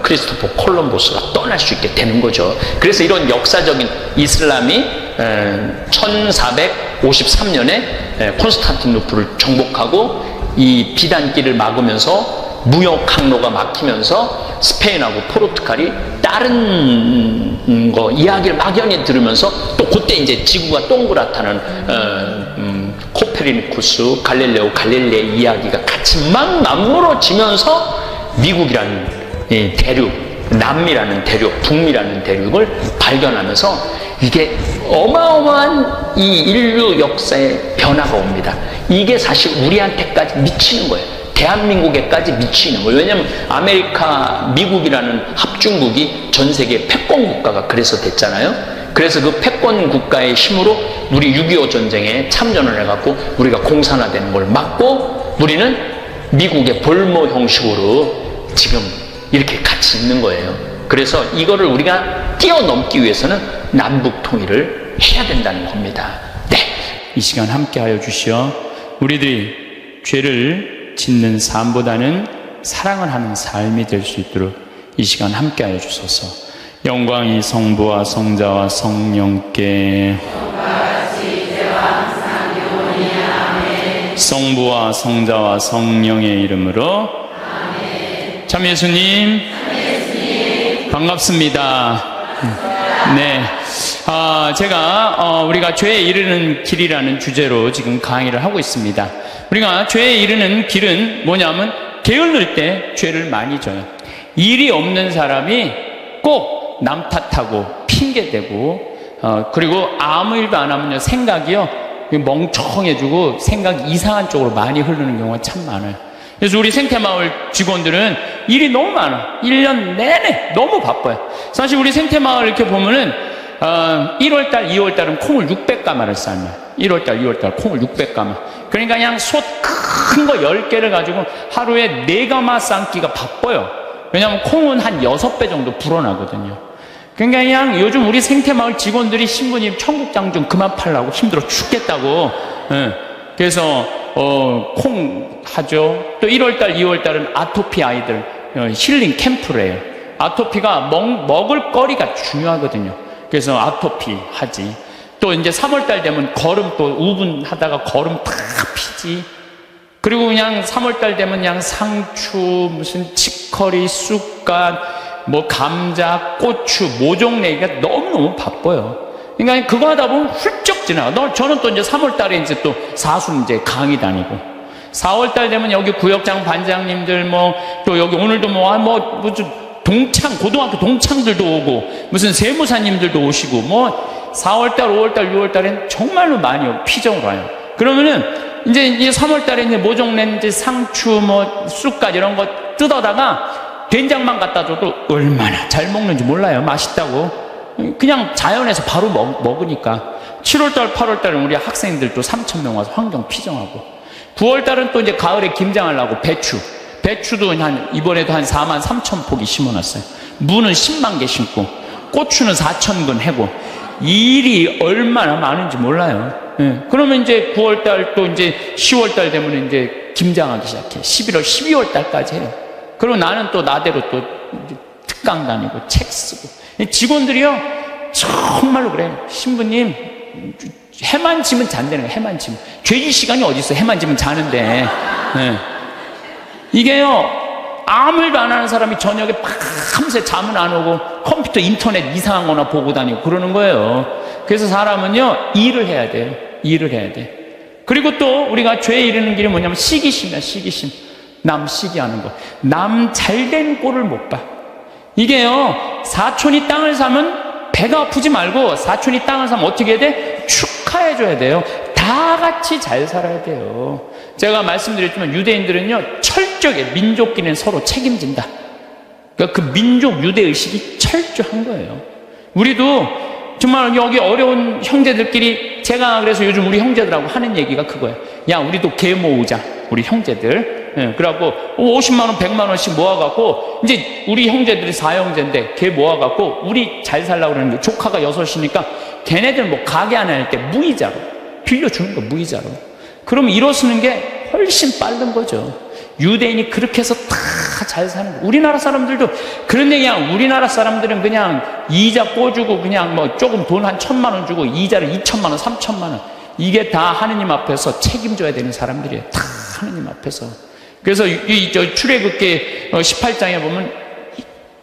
크리스토퍼 콜럼버스가 떠날 수 있게 되는 거죠. 그래서 이런 역사적인 이슬람이 1453년에 콘스탄티노플을 정복하고 이 비단길을 막으면서 무역 항로가 막히면서 스페인하고 포르투갈이 다른 이야기를 막연히 들으면서 또 그때 이제 지구가 동그랗다는 코페르니쿠스, 갈릴레이 이야기가 같이 막 맞물어지면서 미국이라는 대륙, 남미라는 대륙, 북미라는 대륙을 발견하면서 이게 어마어마한 이 인류 역사의 변화가 옵니다. 이게 사실 우리한테까지 미치는 거예요. 대한민국에까지 미치는 거예요. 왜냐하면 아메리카, 미국이라는 합중국이 전 세계 패권 국가가 그래서 됐잖아요. 그래서 그 패권 국가의 힘으로 우리 6.25 전쟁에 참전을 해갖고 우리가 공산화되는 걸 막고 우리는 미국의 볼모 형식으로 지금 이렇게 같이 있는 거예요. 그래서 이거를 우리가 뛰어넘기 위해서는 남북 통일을 해야 된다는 겁니다. 네, 이 시간 함께 하여 주시어 우리들이 죄를 짓는 삶보다는 사랑을 하는 삶이 될 수 있도록 이 시간 함께 하여 주소서. 영광이 성부와 성자와 성령께 성부와 성자와 성령의 이름으로 아멘. 참 예수님 반갑습니다. 네, 제가 우리가 죄에 이르는 길이라는 주제로 지금 강의를 하고 있습니다. 우리가 죄에 이르는 길은 뭐냐면 게을를 때 죄를 많이 져요. 일이 없는 사람이 꼭 남 탓하고 핑계대고 그리고 아무 일도 안 하면요 생각이요 멍청해지고 생각이 이상한 쪽으로 많이 흐르는 경우가 참 많아요. 그래서 우리 생태마을 직원들은 일이 너무 많아. 1년 내내 너무 바빠요. 사실 우리 생태마을 이렇게 보면은 1월달, 2월달은 콩을 600가마를 삶아요. 1월달, 2월달 콩을 600가마. 그러니까 그냥 솥 큰 거 10개를 가지고 하루에 4가마 삶기가 바빠요. 왜냐하면 콩은 한 6배 정도 불어나거든요. 그러니까 그냥 요즘 우리 생태마을 직원들이 신부님 청국장 좀 그만 팔라고 힘들어 죽겠다고. 그래서 콩 하죠. 또 1월달, 2월달은 아토피 아이들 힐링 캠프를 해요. 아토피가 먹을 거리가 중요하거든요. 그래서 아토피 하지. 또 이제 3월달 되면 거름 또 우분하다가 거름 다 피지. 그리고 그냥 3월달 되면 그냥 상추, 무슨 치커리, 쑥갓, 감자, 고추, 모종 내기가 너무너무 바빠요. 그러니까 그거 하다 보면 훌쩍 지나가. 저는 또 이제 3월달에 이제 또 사수 이제 강의 다니고. 4월달 되면 여기 구역장 반장님들 또 여기 오늘도
고등학교 동창들도 오고, 무슨 세무사님들도 오시고, 뭐, 4월달, 5월달, 6월달엔 정말로 많이 피정으로 와요. 그러면은, 이제 3월달에 이제 모종낸 이제 상추, 뭐, 쑥갓 이런 거 뜯어다가 된장만 갖다 줘도 얼마나 잘 먹는지 몰라요. 맛있다고. 그냥 자연에서 바로 먹으니까. 7월달, 8월달은 우리 학생들도 3,000명 와서 환경 피정하고. 9월달은 또 이제 가을에 김장하려고 배추도 이번에도 한 43,000포기 심어놨어요. 무는 10만 개 심고, 고추는 4,000근 해고, 일이 얼마나 많은지 몰라요. 예. 그러면 이제 9월달 또 이제 10월달 되면 이제 김장하기 시작해. 11월, 12월달까지 해요. 그리고 나는 또 나대로 또 특강 다니고 책 쓰고. 직원들이요, 정말로 그래요. 신부님, 해만 지면 잔다는 거예요. 해만 지면. 죄질 시간이 어디 있어? 해만 지면 자는데. 예. 이게요, 아무 일도 안 하는 사람이 저녁에 밤새 잠은 안 오고 컴퓨터 인터넷 이상한 거나 보고 다니고 그러는 거예요. 그래서 사람은요, 일을 해야 돼요. 일을 해야 돼. 그리고 또 우리가 죄에 이르는 길이 뭐냐면 시기심이야. 시기심. 남 시기하는 거. 남 잘된 꼴을 못 봐. 이게요, 사촌이 땅을 사면 배가 아프지 말고, 사촌이 땅을 사면 어떻게 해야 돼? 축하해 줘야 돼요. 다 같이 잘 살아야 돼요. 제가 말씀드렸지만 유대인들은요, 철저하게 민족끼리는 서로 책임진다. 그러니까 그 민족 유대의식이 철저한 거예요. 우리도 정말 여기 어려운 형제들끼리, 제가 그래서 요즘 우리 형제들하고 하는 얘기가 그거예요. 야, 우리도 개 모으자. 우리 형제들. 예, 그래갖고 50만원 100만원씩 모아갖고, 이제 우리 형제들이 4형제인데 개 모아갖고 우리 잘 살라고 그러는 게, 조카가 6이니까 걔네들 뭐 가게 하나 할 때 무이자로 빌려주는 거, 무이자로. 그럼 이뤄 쓰는 게 훨씬 빠른 거죠. 유대인이 그렇게 해서 다 잘 사는 거. 우리나라 사람들도 그런데, 그냥 우리나라 사람들은 그냥 이자 꿔주고 그냥 뭐 조금 돈 한 1,000만원 주고 이자를 2,000만원 3,000만원, 이게 다 하느님 앞에서 책임져야 되는 사람들이에요. 다 하느님 앞에서. 그래서 저 출애굽기 18장에 보면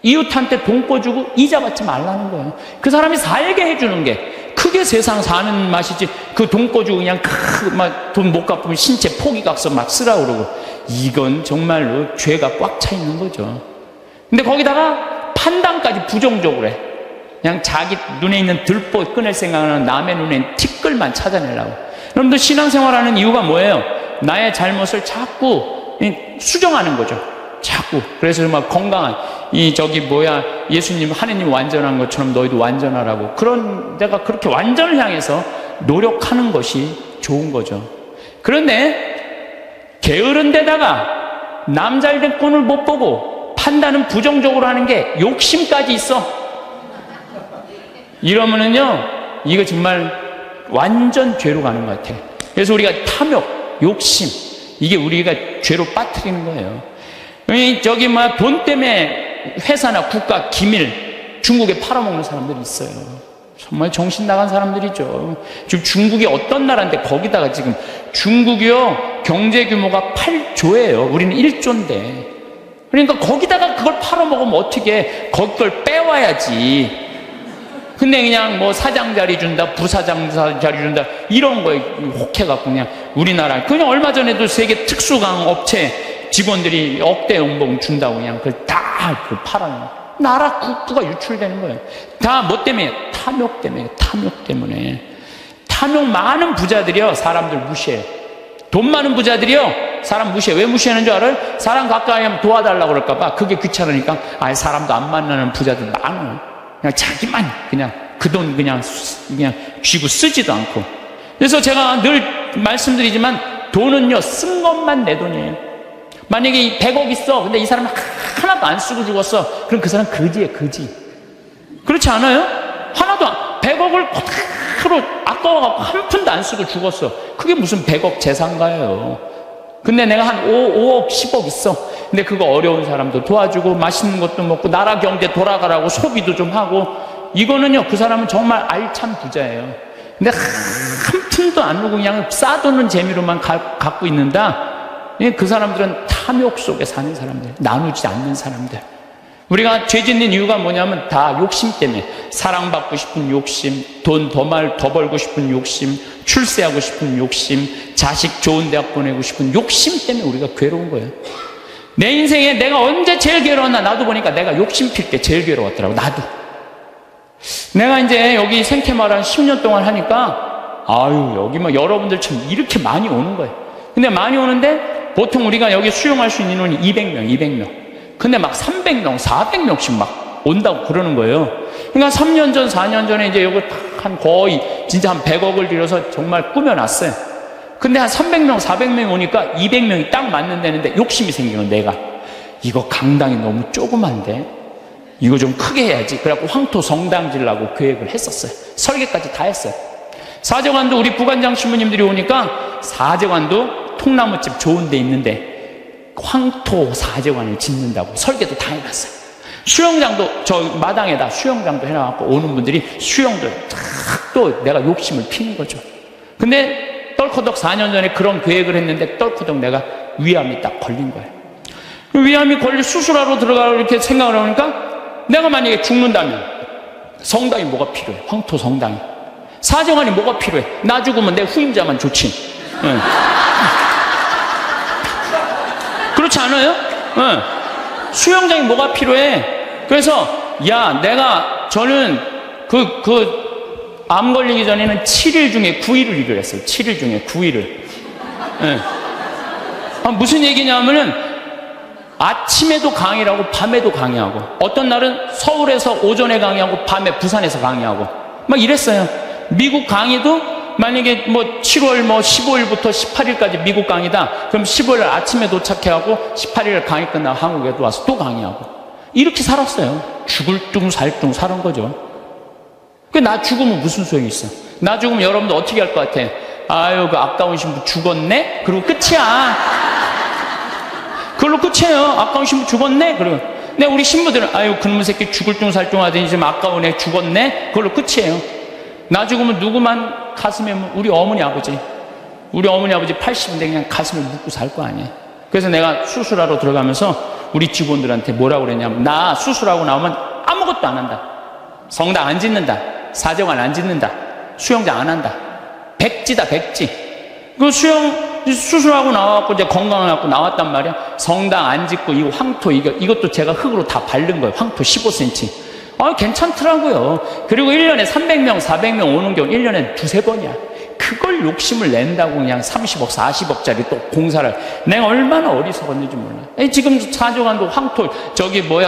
이웃한테 돈 꿔주고 이자 받지 말라는 거예요. 그 사람이 살게 해주는 게 그게 세상 사는 맛이지. 그 돈 꿔주고 그냥 막 돈 못 갚으면 신체 포기각서 막 쓰라 그러고, 이건 정말로 죄가 꽉 차 있는 거죠. 근데 거기다가 판단까지 부정적으로 해. 그냥 자기 눈에 있는 들보 끊을 생각하는, 남의 눈엔 티끌만 찾아내려고. 여러분들 신앙생활하는 이유가 뭐예요? 나의 잘못을 자꾸 수정하는 거죠. 자꾸. 그래서 막 건강한, 예수님, 하느님 완전한 것처럼 너희도 완전하라고. 그런, 내가 그렇게 완전을 향해서 노력하는 것이 좋은 거죠. 그런데, 게으른 데다가 남 잘된 꼴을 못 보고 판단은 부정적으로 하는 게 욕심까지 있어. 이러면은요, 이거 정말 완전 죄로 가는 것 같아요. 그래서 우리가 탐욕, 욕심, 이게 우리가 죄로 빠뜨리는 거예요. 돈 때문에 회사나 국가 기밀 중국에 팔아먹는 사람들이 있어요. 정말 정신 나간 사람들이죠. 지금 중국이 어떤 나라인데, 거기다가 지금 중국이요, 경제 규모가 8조예요. 우리는 1조인데. 그러니까 거기다가 그걸 팔아먹으면 어떻게 해? 거기 걸 빼와야지. 근데 그냥 뭐 사장 자리 준다, 부사장 자리 준다, 이런 거에 혹해갖고 그냥 우리나라, 그냥 얼마 전에도 세계 특수강 업체 직원들이 억대 연봉 준다고 그냥 그걸 다 팔아요. 나라 국부가 유출되는 거예요. 다 뭐 때문에? 탐욕 때문에. 탐욕 때문에. 탐욕 많은 부자들이요, 사람들 무시해요. 돈 많은 부자들이요, 사람 무시해. 왜 무시하는 줄 알아요? 사람 가까이 하면 도와달라고 그럴까봐. 그게 귀찮으니까. 사람도 안 만나는 부자들 많아요. 그냥 자기만 그냥 그 돈 그냥 쥐고 쓰지도 않고. 그래서 제가 늘 말씀드리지만, 돈은요, 쓴 것만 내 돈이에요. 만약에 100억 있어. 근데 이 사람은 하나도 안 쓰고 죽었어. 그럼 그 사람 거지예요, 거지. 그렇지 않아요? 하나도 100억을 그대로 아까워갖고 한 푼도 안 쓰고 죽었어. 그게 무슨 100억 재산가예요. 근데 내가 한 5억, 10억 있어. 근데 그거 어려운 사람도 도와주고, 맛있는 것도 먹고, 나라 경제 돌아가라고 소비도 좀 하고, 이거는요, 그 사람은 정말 알찬 부자예요. 근데 한 푼도 안 주고 그냥 싸도는 재미로만 갖고 있는다. 그 사람들은 탐욕 속에 사는 사람들, 나누지 않는 사람들. 우리가 죄 짓는 이유가 뭐냐면 다 욕심 때문에. 사랑받고 싶은 욕심, 돈 더 벌고 싶은 욕심, 출세하고 싶은 욕심, 자식 좋은 대학 보내고 싶은 욕심 때문에 우리가 괴로운 거예요. 내 인생에 내가 언제 제일 괴로웠나, 나도 보니까 내가 욕심 필 때 제일 괴로웠더라고. 나도. 내가 이제 여기 생태마을 한 10년 동안 하니까 여기 뭐 여러분들처럼 이렇게 많이 오는 거예요. 근데 많이 오는데 보통 우리가 여기 수용할 수 있는 인원이 200명. 근데 막 300명, 400명씩 막 온다고 그러는 거예요. 그러니까 3년 전, 4년 전에 이제 여기 한 거의 진짜 한 100억을 들여서 정말 꾸며놨어요. 근데 한 300명, 400명 오니까 200명이 딱 맞는 데는데 욕심이 생긴 건 내가. 이거 강당이 너무 조그만데 이거 좀 크게 해야지. 그래갖고 황토 성당 지으려고 계획을 했었어요. 설계까지 다 했어요. 사제관도 우리 부관장 신부님들이 오니까 사제관도 통나무집 좋은 데 있는데 황토 사제관을 짓는다고 설계도 다 해놨어요. 수영장도 저 마당에다 수영장도 해놔갖고 오는 분들이 수영도 또 내가 욕심을 피는 거죠. 근데 떨커덕 4년 전에 그런 계획을 했는데 떨커덕 내가 위암이 딱 걸린 거예요. 위암이 걸려 수술하러 들어가고 이렇게 생각을 하니까 내가 만약에 죽는다면 성당이 뭐가 필요해? 황토 성당이. 사정관이 뭐가 필요해? 나 죽으면 내 후임자만 좋지. 응. 그렇지 않아요? 응. 수영장이 뭐가 필요해? 그래서 저는 암 걸리기 전에는 7일 중에 9일을 일을 했어요. 7일 중에 9일을. 응. 무슨 얘기냐면은 아침에도 강의를 하고 밤에도 강의하고 어떤 날은 서울에서 오전에 강의하고 밤에 부산에서 강의하고 막 이랬어요. 미국 강의도 만약에 뭐 7월 15일부터 18일까지 미국 강의다. 그럼 15일 아침에 도착해하고 18일 강의 끝나고 한국에도 와서 또 강의하고 이렇게 살았어요. 죽을 둥 살 둥 사는 거죠. 나 죽으면 무슨 소용이 있어? 나 죽으면 여러분들 어떻게 할 것 같아? 그 아까운 신부 죽었네? 그리고 끝이야. 그걸로 끝이에요. 아까운 신부 죽었네? 그리고 근데 우리 신부들은 그놈의 새끼 죽을 둥 살 둥 하더니 지금 아까운 애 죽었네? 그걸로 끝이에요. 나 죽으면 누구만 가슴에 우리 어머니 아버지 80인데 그냥 가슴에 묻고 살 거 아니에요. 그래서 내가 수술하러 들어가면서 우리 직원들한테 뭐라고 그랬냐면 나 수술하고 나오면 아무것도 안 한다. 성당 안 짓는다. 사정관 안 짓는다. 수영장 안 한다. 백지다 백지. 그 수술하고 나와갖고 이제 건강해갖고 나왔단 말이야. 성당 안 짓고 이거 황토 이것도 제가 흙으로 다 바른 거예요. 황토 15cm. 괜찮더라고요. 그리고 1년에 300명, 400명 오는 경우 1년에 두세 번이야. 그걸 욕심을 낸다고 그냥 30억, 40억짜리 또 공사를. 내가 얼마나 어리석었는지 몰라. 지금 사정관도 황토,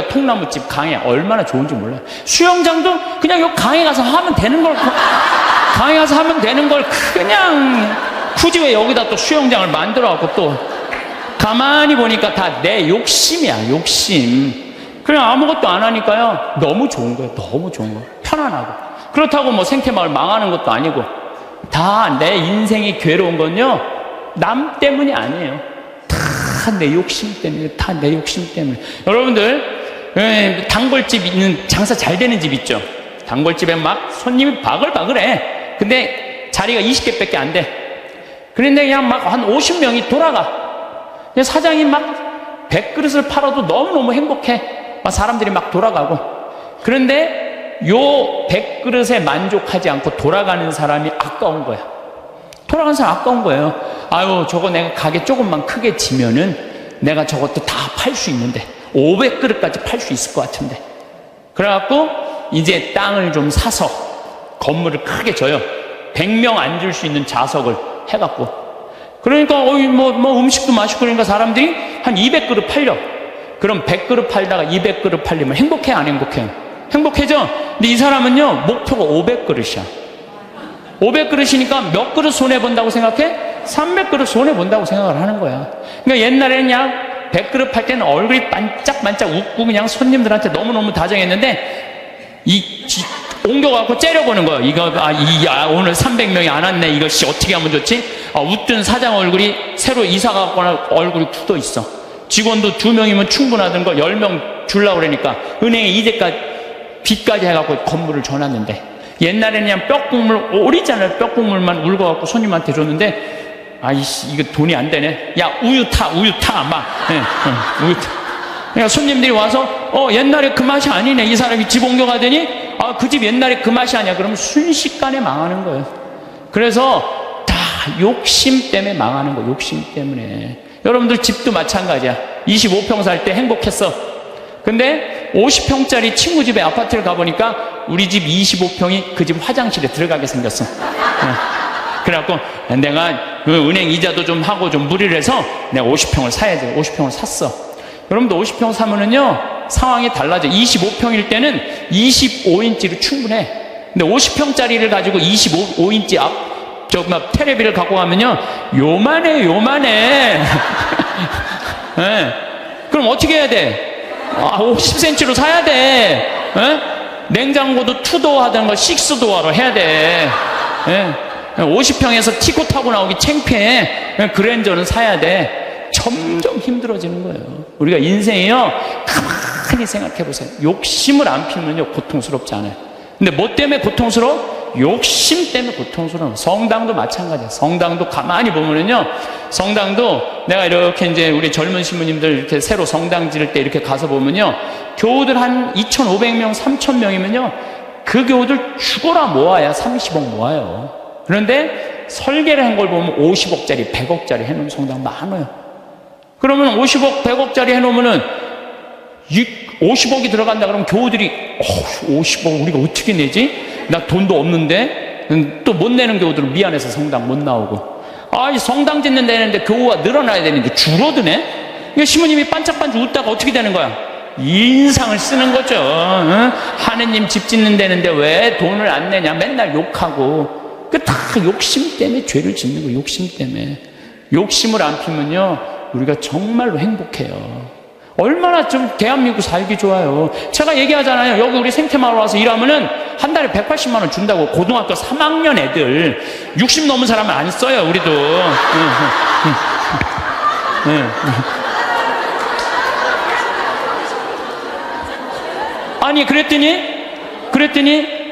통나무집 강에 얼마나 좋은지 몰라요. 수영장도 그냥 여기 강에 가서 하면 되는 걸, 그냥 굳이 왜 여기다 또 수영장을 만들어갖고 또 가만히 보니까 다 내 욕심이야, 욕심. 그냥 아무것도 안 하니까요. 너무 좋은 거예요. 너무 좋은 거예요. 편안하고. 그렇다고 뭐 생태마을 망하는 것도 아니고 다 내 인생이 괴로운 건요. 남 때문이 아니에요. 다 내 욕심 때문에. 다 내 욕심 때문에. 여러분들 단골집 있는 장사 잘 되는 집 있죠. 단골집에 막 손님이 바글바글해. 근데 자리가 20개밖에 안 돼. 그런데 그냥 막 한 50명이 돌아가. 근데 사장이 막 100그릇을 팔아도 너무너무 행복해. 막 사람들이 막 돌아가고. 그런데 요 100그릇에 만족하지 않고 돌아가는 사람이 아까운 거야. 돌아가는 사람 아까운 거예요. 저거 내가 가게 조금만 크게 지면은 내가 저것도 다 팔 수 있는데 500그릇까지 팔 수 있을 것 같은데. 그래갖고 이제 땅을 좀 사서 건물을 크게 져요. 100명 앉을 수 있는 좌석을 해갖고. 그러니까 음식도 맛있고 그러니까 사람들이 한 200그릇 팔려. 그럼 100그릇 팔다가 200그릇 팔리면 행복해 안 행복해요? 행복해져. 근데 이 사람은요 목표가 500그릇이야. 500그릇이니까 몇 그릇 손해본다고 생각해? 300그릇 손해본다고 생각을 하는 거야. 그러니까 옛날에는 그냥 100그릇 팔 때는 얼굴이 반짝반짝 웃고 그냥 손님들한테 너무너무 다정했는데 옮겨갖고 째려보는 거예요. 오늘 300명이 안 왔네. 이것이 어떻게 하면 좋지? 웃던 사장 얼굴이 새로 이사가고 얼굴이 굳어 있어. 직원도 2명이면 충분하던 거 10명 주려고 그러니까 은행에 이제까지 빚까지 해갖고 건물을 줘놨는데 옛날에는 그냥 뼈국물, 오리지널 뼈국물만 울고갖고 손님한테 줬는데 이거 돈이 안 되네. 야, 우유 타, 우유 타. 우유 타. 그러니까 손님들이 와서 옛날에 그 맛이 아니네. 이 사람이 집 옮겨가더니 그 집 옛날에 그 맛이 아니야. 그러면 순식간에 망하는 거예요. 그래서 다 욕심 때문에 망하는 거예요. 욕심 때문에. 여러분들 집도 마찬가지야. 25평 살 때 행복했어. 근데 50평짜리 친구 집에 아파트를 가보니까 우리 집 25평이 그 집 화장실에 들어가게 생겼어. 그래갖고 내가 은행 이자도 좀 하고 좀 무리를 해서 내가 50평을 사야지. 50평을 샀어. 여러분도 50평 사면은요, 상황이 달라져. 25평일 때는 25인치로 충분해. 근데 50평짜리를 가지고 25인치 테레비를 갖고 가면요, 요만해. 네. 그럼 어떻게 해야 돼? 50cm로 사야 돼. 네? 냉장고도 2도어 하던 거 6도어로 해야 돼. 네. 50평에서 티코 타고 나오기 창피해. 그랜저는 사야 돼. 점점 힘들어지는 거예요. 우리가 인생이요, 가만히 생각해 보세요. 욕심을 안 피우면요, 고통스럽지 않아요. 근데 뭐 때문에 고통스러워? 욕심 때문에 고통스러워. 성당도 마찬가지야. 성당도 가만히 보면은요, 성당도 내가 이렇게 이제 우리 젊은 신부님들 이렇게 새로 성당 지을 때 이렇게 가서 보면요, 교우들 한 2,500명, 3,000명이면요, 그 교우들 죽어라 모아야 30억 모아요. 그런데 설계를 한 걸 보면 50억짜리, 100억짜리 해놓은 성당 많아요. 그러면 50억, 100억짜리 해놓으면은 50억이 들어간다 그러면 교우들이 50억 우리가 어떻게 내지? 나 돈도 없는데. 또 못 내는 교우들은 미안해서 성당 못 나오고. 이 성당 짓는 데는데 교우가 늘어나야 되는데 줄어드네? 그러니까 시모님이 반짝반짝 웃다가 어떻게 되는 거야? 인상을 쓰는 거죠. 응? 하느님 집 짓는 데는데 왜 돈을 안 내냐? 맨날 욕하고. 그 다 욕심 때문에 죄를 짓는 거예요. 욕심 때문에. 욕심을 안 피면요, 우리가 정말로 행복해요. 얼마나 좀 대한민국 살기 좋아요. 제가 얘기하잖아요. 여기 우리 생태마을 와서 일하면은 한 달에 180만 원 준다고. 고등학교 3학년 애들 60 넘은 사람은 안 써요. 우리도. 아니 그랬더니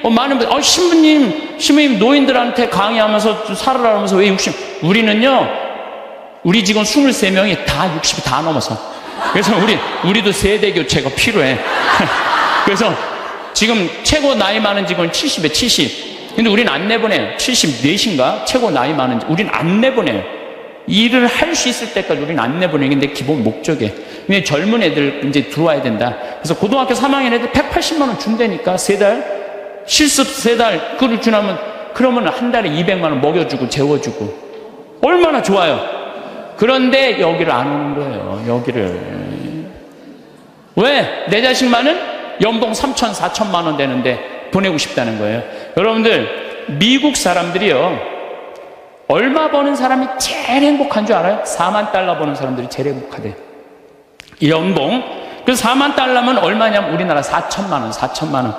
많은 분들, 신부님 노인들한테 강의하면서 살아라면서 왜 60? 우리는요, 우리 직원 23명이 다 60이 다 넘어서. 그래서 우리도 세대 교체가 필요해. 그래서 지금 최고 나이 많은 직원 70에 70. 근데 우린 안 내보내요. 74인가? 최고 나이 많은 직원. 우린 안 내보내요. 일을 할 수 있을 때까지 우린 안 내보내는 게 기본 목적이에요. 왜냐면 젊은 애들 이제 들어와야 된다. 그래서 고등학교 3학년 애들 180만 원 준다니까, 3달. 실습 3달, 그걸 주나면, 그러면 한 달에 200만 원 먹여주고 재워주고. 얼마나 좋아요. 그런데 여기를 안 오는 거예요. 여기를. 왜? 내 자식만은 연봉 3천, 4천만 원 되는데 보내고 싶다는 거예요. 여러분들, 미국 사람들이요, 얼마 버는 사람이 제일 행복한 줄 알아요? 4만 달러 버는 사람들이 제일 행복하대요. 이 연봉. 그래서 4만 달러면 얼마냐면 우리나라 4천만 원, 4천만 원.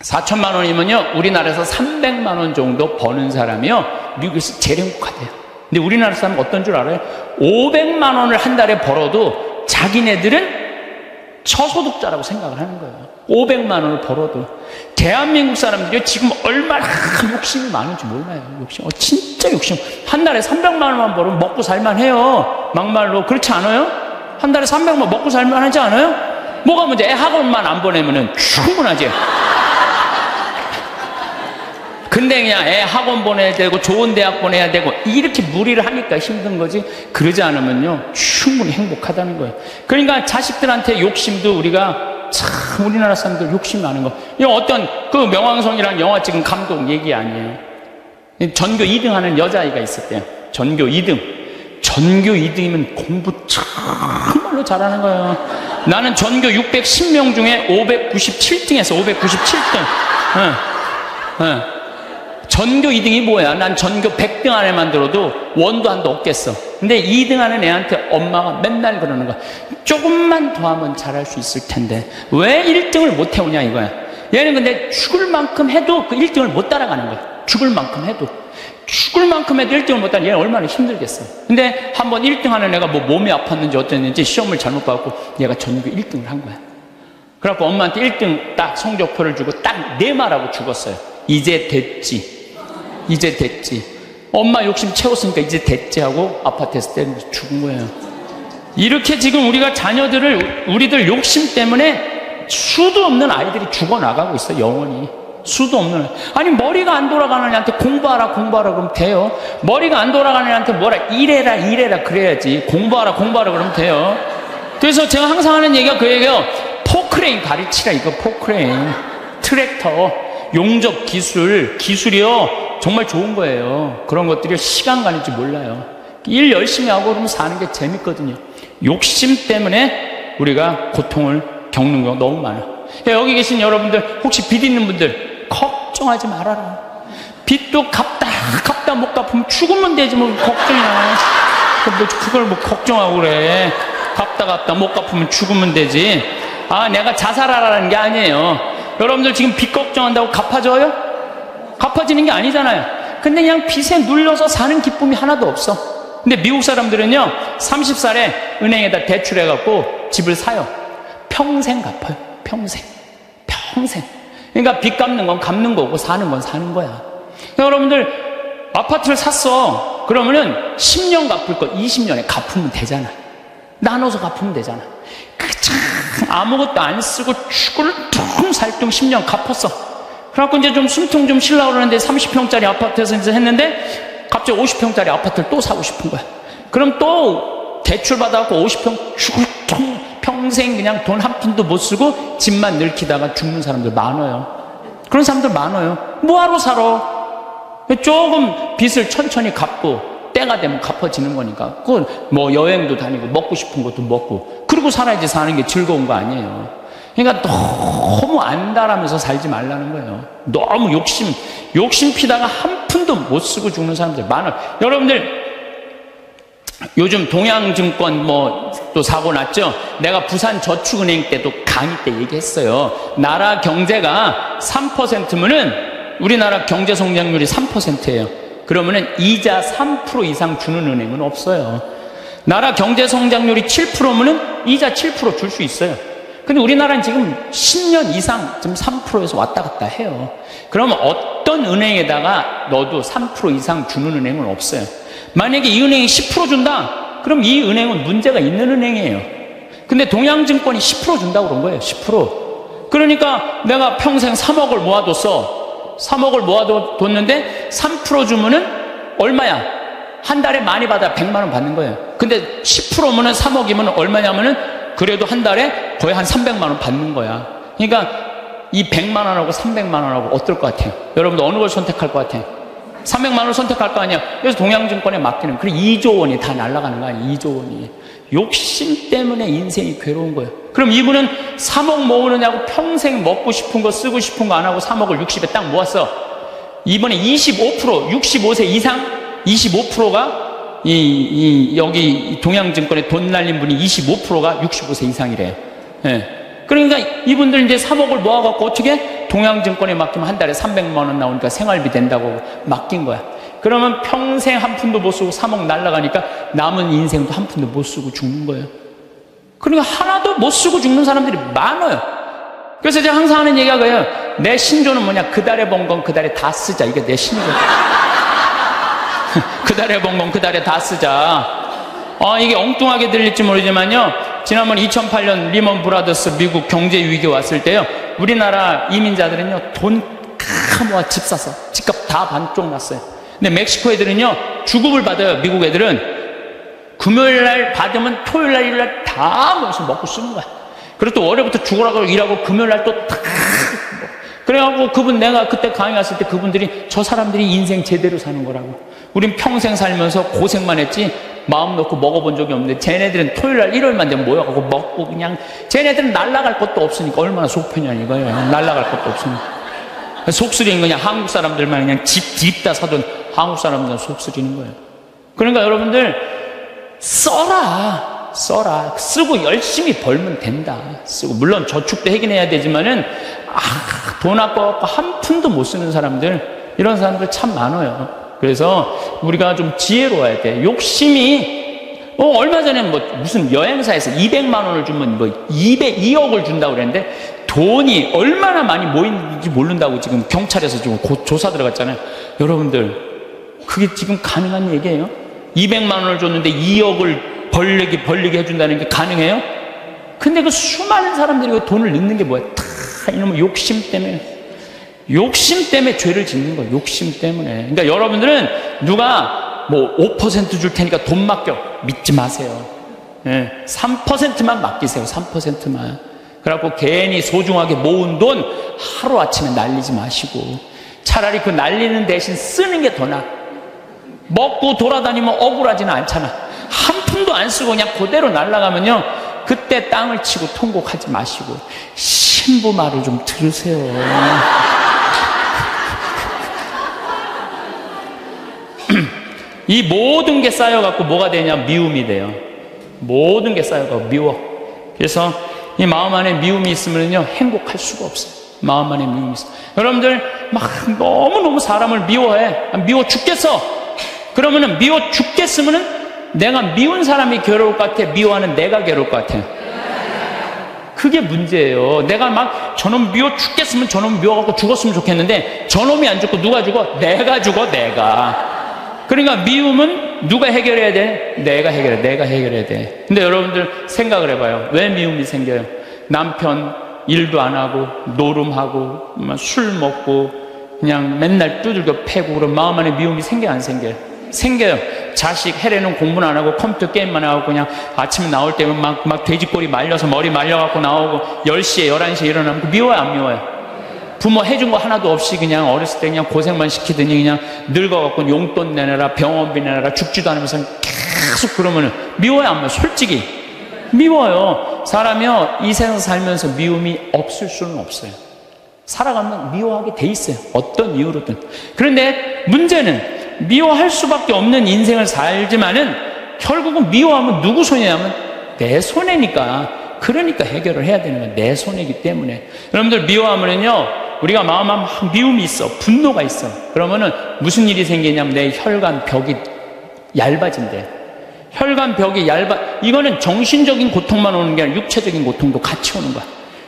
4천만 원이면요, 우리나라에서 300만 원 정도 버는 사람이요, 미국에서 제일 행복하대요. 근데 우리나라 사람은 어떤 줄 알아요? 500만 원을 한 달에 벌어도 자기네들은 저소득자라고 생각을 하는 거예요. 500만 원을 벌어도. 대한민국 사람들이 지금 얼마나 욕심이 많은지 몰라요. 욕심. 진짜 욕심. 한 달에 300만 원만 벌으면 먹고 살만 해요. 막말로. 그렇지 않아요? 한 달에 300만 먹고 살만 하지 않아요? 뭐가 문제? 애 학원만 안 보내면은 충분하지. 근데 그냥 애 학원 보내야 되고 좋은 대학 보내야 되고 이렇게 무리를 하니까 힘든 거지, 그러지 않으면요 충분히 행복하다는 거예요. 그러니까 자식들한테 욕심도 우리가 참, 우리나라 사람들 욕심 많은 거. 이거 어떤 그 명왕성이라는 영화 찍은 감독 얘기 아니에요. 전교 2등 하는 여자아이가 있었대요. 전교 2등. 전교 2등이면 공부 정말로 잘하는 거예요. 나는 전교 610명 중에 597등에서 597등. 전교 2등이 뭐야? 난 전교 100등 안에만 들어도 원도 한도 없겠어. 근데 2등 하는 애한테 엄마가 맨날 그러는 거야. 조금만 더 하면 잘할 수 있을 텐데 왜 1등을 못 해오냐 이거야. 얘는 근데 죽을 만큼 해도 그 1등을 못 따라가는 거야. 죽을 만큼 해도 1등을 못 따라. 얘는 얼마나 힘들겠어. 근데 한번 1등 하는 애가 뭐 몸이 아팠는지 어땠는지 시험을 잘못 봐갖고 얘가 전교 1등을 한 거야. 그래갖고 엄마한테 1등 딱 성적표를 주고 딱 네 말하고 죽었어요. 이제 됐지. 엄마 욕심 채웠으니까 이제 됐지 하고 아파트에서 때리면서 죽은 거예요. 이렇게 지금 우리가 자녀들을, 우리들 욕심 때문에 수도 없는 아이들이 죽어나가고 있어. 영원히. 수도 없는 애. 아니 머리가 안 돌아가는 애한테 공부하라 그러면 돼요. 머리가 안 돌아가는 애한테 뭐라 이래라 그래야지. 공부하라 그러면 돼요. 그래서 제가 항상 하는 얘기가 그 얘기예요. 포크레인 가르치라 이거. 포크레인, 트랙터, 용접 기술이요 정말 좋은 거예요. 그런 것들이 시간 가는 줄 몰라요. 일 열심히 하고 그러면 사는 게 재밌거든요. 욕심 때문에 우리가 고통을 겪는 경우가 너무 많아요. 여기 계신 여러분들, 혹시 빚 있는 분들 걱정하지 말아라. 빚도 갚다 못 갚으면 죽으면 되지 뭐 걱정이야. 그걸 뭐 걱정하고 그래. 갚다 못 갚으면 죽으면 되지. 내가 자살하라는 게 아니에요. 여러분들 지금 빚 걱정한다고 갚아져요? 갚아지는 게 아니잖아요. 근데 그냥 빚에 눌려서 사는 기쁨이 하나도 없어. 근데 미국 사람들은요 30살에 은행에다 대출해갖고 집을 사요. 평생 갚아요. 평생. 그러니까 빚 갚는 건 갚는 거고 사는 건 사는 거야. 그러니까 여러분들 아파트를 샀어. 그러면은 10년 갚을 거 20년에 갚으면 되잖아. 나눠서 갚으면 되잖아. 참 아무것도 안 쓰고 죽을 둥살둥 10년 갚았어. 그래갖고 이제 좀 숨통 좀 쉬려고 그러는데 30평짜리 아파트에서 이제 했는데 갑자기 50평짜리 아파트를 또 사고 싶은 거야. 그럼 또 대출 받아갖고 50평 죽을 평생 그냥 돈 한 푼도 못 쓰고 집만 늙히다가 죽는 사람들 많아요. 그런 사람들 많아요. 뭐하러 살아? 조금 빚을 천천히 갚고 때가 되면 갚아지는 거니까. 그건 뭐 여행도 다니고 먹고 싶은 것도 먹고 그러고 살아야지 사는 게 즐거운 거 아니에요. 그러니까 너무 안달하면서 살지 말라는 거예요. 너무 욕심 피다가 한 푼도 못 쓰고 죽는 사람들 많아요. 여러분들 요즘 동양증권 또 사고 났죠? 내가 부산저축은행 때도 강의 때 얘기했어요. 나라 경제가 3%면은 우리나라 경제 성장률이 3%예요. 그러면은 이자 3% 이상 주는 은행은 없어요. 나라 경제 성장률이 7%면은 이자 7% 줄 수 있어요. 근데 우리나라는 지금 10년 이상 지금 3%에서 왔다 갔다 해요. 그러면 어떤 은행에다가 넣어도 3% 이상 주는 은행은 없어요. 만약에 이 은행이 10% 준다? 그럼 이 은행은 문제가 있는 은행이에요. 근데 동양증권이 10% 준다고 그런 거예요. 10%. 그러니까 내가 평생 3억을 모아뒀어. 3억을 모아뒀는데 3% 주면은 얼마야? 한 달에 많이 받아 100만 원 받는 거예요. 근데 10%면은 3억이면 얼마냐면은 그래도 한 달에 거의 한 300만 원 받는 거야. 그러니까 이 100만 원하고 300만 원하고 어떨 것 같아요? 여러분들 어느 걸 선택할 것 같아요? 300만 원을 선택할 거 아니야. 그래서 동양증권에 맡기는, 그래 2조 원이 다 날아가는 거 아니야. 2조 원이. 욕심 때문에 인생이 괴로운 거예요. 그럼 이분은 3억 모으느냐고 평생 먹고 싶은 거 쓰고 싶은 거 안 하고 3억을 60에 딱 모았어. 이번에 25%, 65세 이상 25%가 여기 동양증권에 돈 날린 분이 25%가 65세 이상이래요. 예. 그러니까 이분들 이제 3억을 모아갖고 어떻게? 동양증권에 맡기면 한 달에 300만 원 나오니까 생활비 된다고 맡긴 거야. 그러면 평생 한 푼도 못 쓰고 3억 날라가니까 남은 인생도 한 푼도 못 쓰고 죽는 거예요. 그러니까 하나도 못 쓰고 죽는 사람들이 많아요. 그래서 제가 항상 하는 얘기가 그래요. 내 신조는 뭐냐? 그 달에 번 건 그 달에 다 쓰자. 이게 내 신조. 그 달에 번 건 그 달에 다 쓰자. 이게 엉뚱하게 들릴지 모르지만요. 지난번 2008년 리먼 브라더스 미국 경제 위기 왔을 때요. 우리나라 이민자들은요. 돈 다 모아 집 사서 집값 다 반쪽 났어요. 근데 멕시코 애들은요. 주급을 받아요. 미국 애들은 금요일 날 받으면 토요일 날 일요일 날 다 모아서 먹고 쓰는 거야. 그리고 또 월요일부터 죽으라고 일하고 금요일 날 또 다 그래갖고 내가 그때 강의 갔을 때 그분들이 저 사람들이 인생 제대로 사는 거라고. 우린 평생 살면서 고생만 했지 마음 놓고 먹어본 적이 없는데 쟤네들은 토요일날 일요일만 되면 모여가고 먹고 그냥 쟤네들은 날라갈 것도 없으니까 얼마나 속 편이야 이거예요. 날라갈 것도 없으니까. 속쓰리는 거냐. 한국 사람들만 그냥 집 다 사돈 한국 사람들은 속쓰리는 거예요. 그러니까 여러분들 써라. 쓰고 열심히 벌면 된다. 쓰고 물론 저축도 하긴 해야 되지만은 돈 아까워서 한 푼도 못 쓰는 사람들, 이런 사람들 참 많아요. 그래서 우리가 좀 지혜로워야 돼. 욕심이 얼마 전에 무슨 여행사에서 200만 원을 주면 2억을 준다고 그랬는데 돈이 얼마나 많이 모이는지 모른다고 지금 경찰에서 지금 조사 들어갔잖아요. 여러분들 그게 지금 가능한 얘기예요? 200만 원을 줬는데 2억을 벌리게 해준다는 게 가능해요? 근데 그 수많은 사람들이 그 돈을 넣는 게 뭐야? 다 이놈의 욕심 때문에. 욕심 때문에 죄를 짓는 거예요. 욕심 때문에. 그러니까 여러분들은 누가 뭐 5% 줄 테니까 돈 맡겨. 믿지 마세요. 3%만 맡기세요. 3%만. 그래갖고 괜히 소중하게 모은 돈 하루아침에 날리지 마시고 차라리 그 날리는 대신 쓰는 게 더 나아. 먹고 돌아다니면 억울하지는 않잖아. 한 푼도 안 쓰고 그냥 그대로 날아가면요, 그때 땅을 치고 통곡하지 마시고 신부 말을 좀 들으세요. 이 모든 게 쌓여갖고 뭐가 되냐? 미움이 돼요. 모든 게 쌓여갖고 미워. 그래서 이 마음 안에 미움이 있으면요, 행복할 수가 없어요. 마음 안에 미움이 있어요. 여러분들 막 너무너무 사람을 미워해. 미워 죽겠어. 그러면은 미워 죽겠으면은 내가 미운 사람이 괴로울 것 같아? 미워하는 내가 괴로울 것 같아요? 그게 문제예요. 내가 막 저놈 미워 죽겠으면 저놈 미워갖고 죽었으면 좋겠는데 저놈이 안 죽고 누가 죽어? 내가 죽어, 내가. 그러니까 미움은 누가 해결해야 돼? 내가 해결해. 내가 해결해야 돼. 근데 여러분들 생각을 해봐요. 왜 미움이 생겨요? 남편 일도 안 하고 노름하고 술 먹고 그냥 맨날 두들겨 패고 그런 마음 안에 미움이 생겨요, 안 생겨요? 생겨요. 자식 해례는 공부는 안 하고 컴퓨터 게임만 하고 그냥 아침에 나올 때면 막 돼지꼬리 말려서 머리 말려갖고 나오고 10시에 11시에 일어나면 미워요, 안 미워요? 부모 해준 거 하나도 없이 그냥 어렸을 때 그냥 고생만 시키더니 그냥 늙어갖고 용돈 내놔라, 병원비 내놔라, 죽지도 않으면서 계속 그러면은 미워요, 안 미워요? 솔직히 미워요. 사람이요, 이 세상 살면서 미움이 없을 수는 없어요. 살아가면 미워하게 돼 있어요. 어떤 이유로든. 그런데 문제는 미워할 수밖에 없는 인생을 살지만은 결국은 미워하면 누구 손해냐면 내 손해니까. 그러니까 해결을 해야 되는 거예요. 내 손해이기 때문에. 여러분들 미워하면은요, 우리가 마음 안에 막 미움이 있어, 분노가 있어. 그러면은 무슨 일이 생기냐면 내 혈관 벽이 얇아진대. 혈관 벽이 이거는 정신적인 고통만 오는 게 아니라 육체적인 고통도 같이 오는 거야.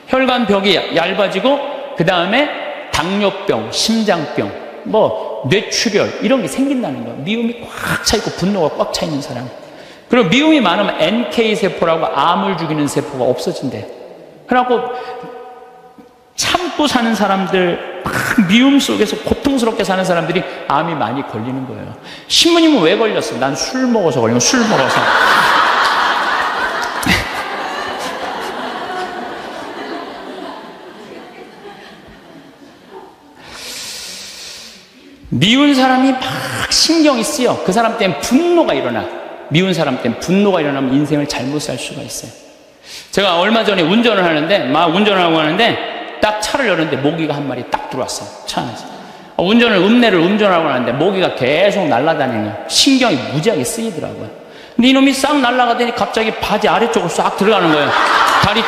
혈관 벽이 얇아지고 그 다음에 당뇨병, 심장병, 뭐 뇌출혈 이런 게 생긴다는 거야. 미움이 꽉 차 있고 분노가 꽉 차 있는 사람. 그리고 미움이 많으면 NK세포라고 암을 죽이는 세포가 없어진대. 그래갖고 참고 사는 사람들, 막 미움 속에서 고통스럽게 사는 사람들이 암이 많이 걸리는 거예요. 신부님은 왜 걸렸어? 난 술 먹어서 걸린 거야. 술 먹어서. 미운 사람이 막 신경이 쓰여. 그 사람 때문에 분노가 일어나. 미운 사람 때문에 분노가 일어나면 인생을 잘못 살 수가 있어요. 제가 얼마 전에 운전을 하는데, 막 운전을 하고 하는데 딱 차를 열었는데 모기가 한 마리 딱 들어왔어요. 차 안에서. 음내를 운전하고 하는데 모기가 계속 날아다니는 거예요. 신경이 무지하게 쓰이더라고요. 근데 이놈이 싹 날아가더니 갑자기 바지 아래쪽으로 싹 들어가는 거예요. 다리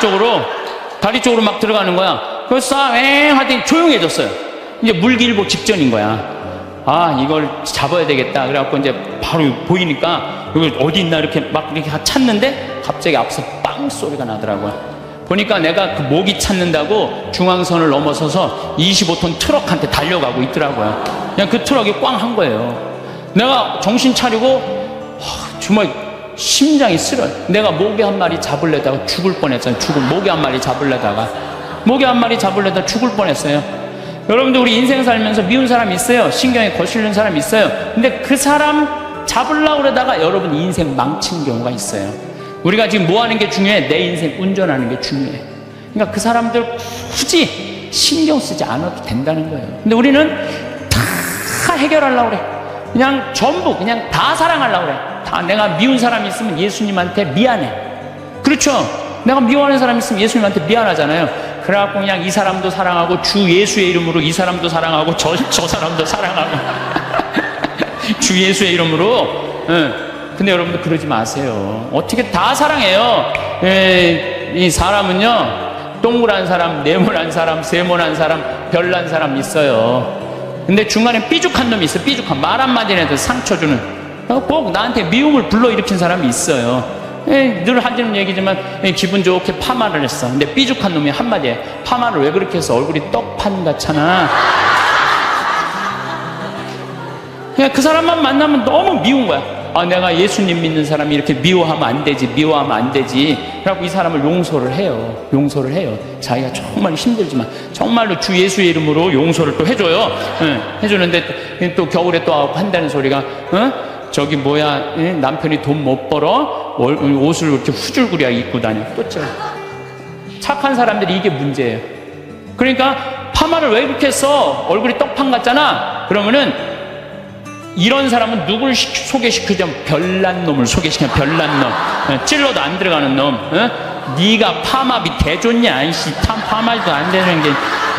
쪽으로 막 들어가는 거야. 그래서 싹 하더니 조용해졌어요. 이제 물기일보 직전인 거야. 아, 이걸 잡아야 되겠다. 그래갖고 이제 바로 보이니까 여기 어디 있나 이렇게 찾는데 갑자기 앞에서 빵 소리가 나더라고요. 보니까 내가 그 모기 찾는다고 중앙선을 넘어서서 25톤 트럭한테 달려가고 있더라고요. 그냥 그 트럭이 꽝 한 거예요. 내가 정신 차리고 정말 심장이 쓰려요. 내가 모기 한 마리 잡으려다가 죽을 뻔했어요. 모기 한 마리 잡으려다가 죽을 뻔했어요. 여러분들 우리 인생 살면서 미운 사람이 있어요. 신경에 거슬리는 사람이 있어요. 근데 그 사람 잡으려고 그러다가 여러분 인생 망친 경우가 있어요. 우리가 지금 뭐 하는 게 중요해? 내 인생 운전하는 게 중요해. 그러니까 그 사람들 굳이 신경 쓰지 않아도 된다는 거예요. 근데 우리는 다 해결하려고 그래. 그냥 전부 그냥 다 사랑하려고 그래. 다 내가 미운 사람이 있으면 예수님한테 미안해. 그렇죠? 내가 미워하는 사람이 있으면 예수님한테 미안하잖아요. 그래갖고 그냥 이 사람도 사랑하고 주 예수의 이름으로 이 사람도 사랑하고 저 사람도 사랑하고 주 예수의 이름으로. 근데 여러분들 그러지 마세요. 어떻게 다 사랑해요. 이 사람은요, 동그란 사람, 네모난 사람, 세모난 사람, 별난 사람 있어요. 근데 중간에 삐죽한 놈이 있어요. 삐죽한 말 한마디 해도 상처 주는, 꼭 나한테 미움을 불러일으킨 사람이 있어요. 늘 하는 얘기지만 기분 좋게 파마를 했어. 근데 삐죽한 놈이 한마디에 파마를 왜 그렇게 해서 얼굴이 떡판 같잖아. 그냥 그 사람만 만나면 너무 미운 거야. 내가 예수님 믿는 사람이 이렇게 미워하면 안 되지, 미워하면 안 되지. 그래갖고 이 사람을 용서를 해요. 자기가 정말 힘들지만 정말로 주 예수의 이름으로 용서를 또 해줘요. 해주는데 또 겨울에 또 한다는 소리가, 저기 뭐야, 남편이 돈 못 벌어 옷을 이렇게 후줄구리야 입고 다녀. 또 착한 사람들이 이게 문제예요. 그러니까 파마를 왜 그렇게 써? 얼굴이 떡판 같잖아. 그러면은 이런 사람은 누굴 소개시키자면 별난 놈을 소개시켜. 별난 놈, 찔러도 안 들어가는 놈. 네가 파마비 대줬냐? 이씨, 파마도 안 되는 게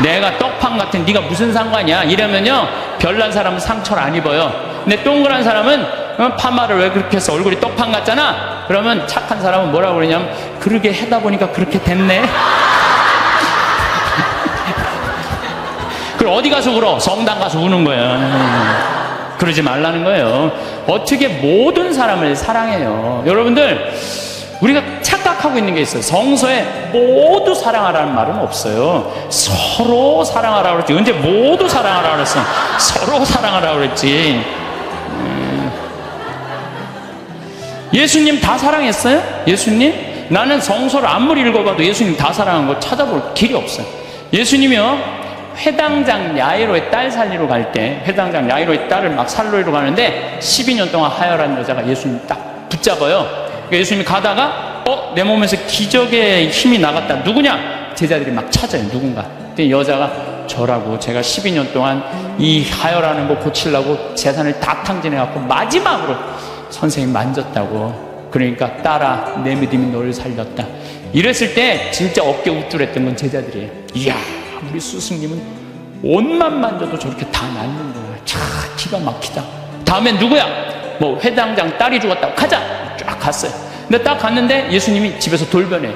내가 떡판 같은 네가 무슨 상관이야? 이러면요, 별난 사람은 상처를 안 입어요. 근데 동그란 사람은 파마를 왜 그렇게 해서 얼굴이 떡판 같잖아. 그러면 착한 사람은 뭐라고 그러냐면, 그러게 하다 보니까 그렇게 됐네. 그럼 어디 가서 울어? 성당 가서 우는 거야. 그러지 말라는 거예요. 어떻게 모든 사람을 사랑해요? 여러분들, 우리가 착각하고 있는 게 있어요. 성서에 모두 사랑하라는 말은 없어요. 서로 사랑하라고 그랬지. 언제 모두 사랑하라고 그랬어? 서로 사랑하라고 그랬지. 예수님 다 사랑했어요? 예수님? 나는 성서를 아무리 읽어봐도 예수님 다 사랑한 거 찾아볼 길이 없어요. 예수님이요, 회당장 야이로의 딸 살리러 갈 때, 회당장 야이로의 딸을 막 살리러 가는데 12년 동안 하혈한 여자가 예수님 딱 붙잡아요. 그러니까 예수님이 가다가 내 몸에서 기적의 힘이 나갔다. 누구냐? 제자들이 막 찾아요. 누군가. 근데 여자가, 저라고, 제가 12년 동안 이 하혈하는 거 고치려고 재산을 다 탕진해갖고 마지막으로 선생님 만졌다고. 그러니까 딸아, 내 믿음이 너를 살렸다. 이랬을 때 진짜 어깨 우쭐했던 건 제자들이에요. 이야, 우리 스승님은 옷만 만져도 저렇게 다 낫는 거야. 참 기가 막히다. 다음엔 누구야? 뭐 회당장 딸이 죽었다고. 가자. 쫙 갔어요. 근데 딱 갔는데 예수님이 집에서 돌변해.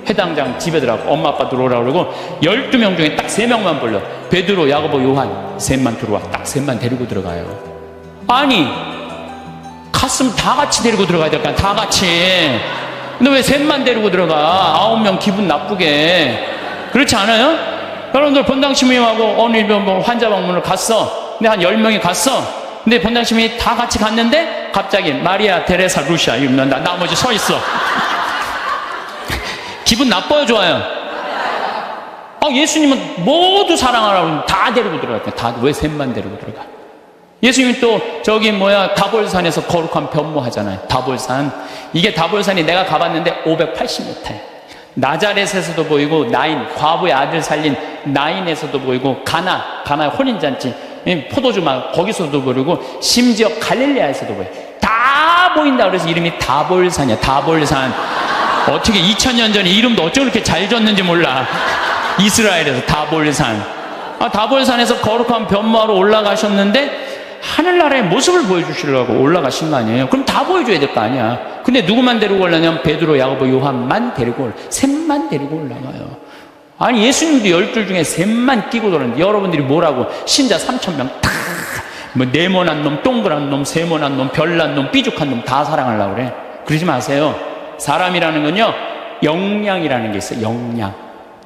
회당장 집에 들어가고 엄마 아빠 들어오라고 그러고 12명 중에 딱 3명만 불러. 베드로, 야고보, 요한 셋만 들어와. 딱 셋만 데리고 들어가요. 아니, 갔으면 다 같이 데리고 들어가야 될까? 다 같이. 근데 왜 셋만 데리고 들어가? 9명 기분 나쁘게. 그렇지 않아요? 여러분들, 본당시민하고 오늘 뭐 환자 방문을 갔어. 근데 한 10명이 갔어. 근데 본당시민이 다 같이 갔는데 갑자기 마리아, 테레사, 루시아 이러면 나머지 서 있어. 기분 나빠요, 좋아요? 예수님은 모두 사랑하라고 다 데리고 들어갔대. 다. 왜 셋만 데리고 들어가? 예수님이 또 저기 다볼산에서 거룩한 변모하잖아요. 다볼산. 이게 다볼산이 내가 가봤는데 580m예요. 나자렛에서도 보이고, 나인, 과부의 아들 살린 나인에서도 보이고, 가나 혼인잔치, 포도주막 거기서도 보이고, 심지어 갈릴레아에서도 보여요. 다 보인다. 그래서 이름이 다볼산이야. 다볼산. 어떻게 2000년 전에 이름도 어쩜 그렇게 잘 졌는지 몰라. 이스라엘에서 다볼산. 다볼산에서 거룩한 변모하러 올라가셨는데 하늘나라의 모습을 보여주시려고 올라가신 거 아니에요? 그럼 다 보여줘야 될 거 아니야. 근데 누구만 데리고 올라냐면 베드로, 야고보, 요한만 데리고 셋만 데리고 올라가요. 아니, 예수님도 12 중에 셋만 끼고 돌았는데 여러분들이 뭐라고? 신자 3000명 다 네모난 놈, 동그란 놈, 세모난 놈, 별난 놈, 삐죽한 놈 다 사랑하려고 그래. 그러지 마세요. 사람이라는 건요, 역량이라는 게 있어요. 역량.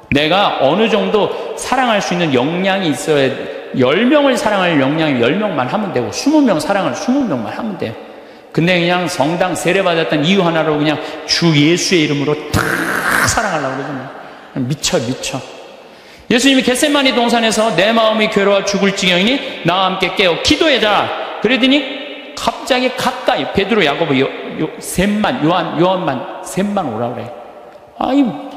내가 어느 정도 사랑할 수 있는 역량이 있어야, 10명을 사랑할 역량이 10명만 하면 되고 20명 사랑을 20명만 하면 돼요. 근데 그냥 성당 세례받았던 이유 하나로 그냥 주 예수의 이름으로 다 사랑하려고 그러잖아요. 미쳐. 예수님이 겟세마니 동산에서 내 마음이 괴로워 죽을 지경이니 나와 함께 깨어 기도해라. 그러더니 갑자기 가까이 베드로, 야고보, 셋만, 요한만 셋만 오라고 그래.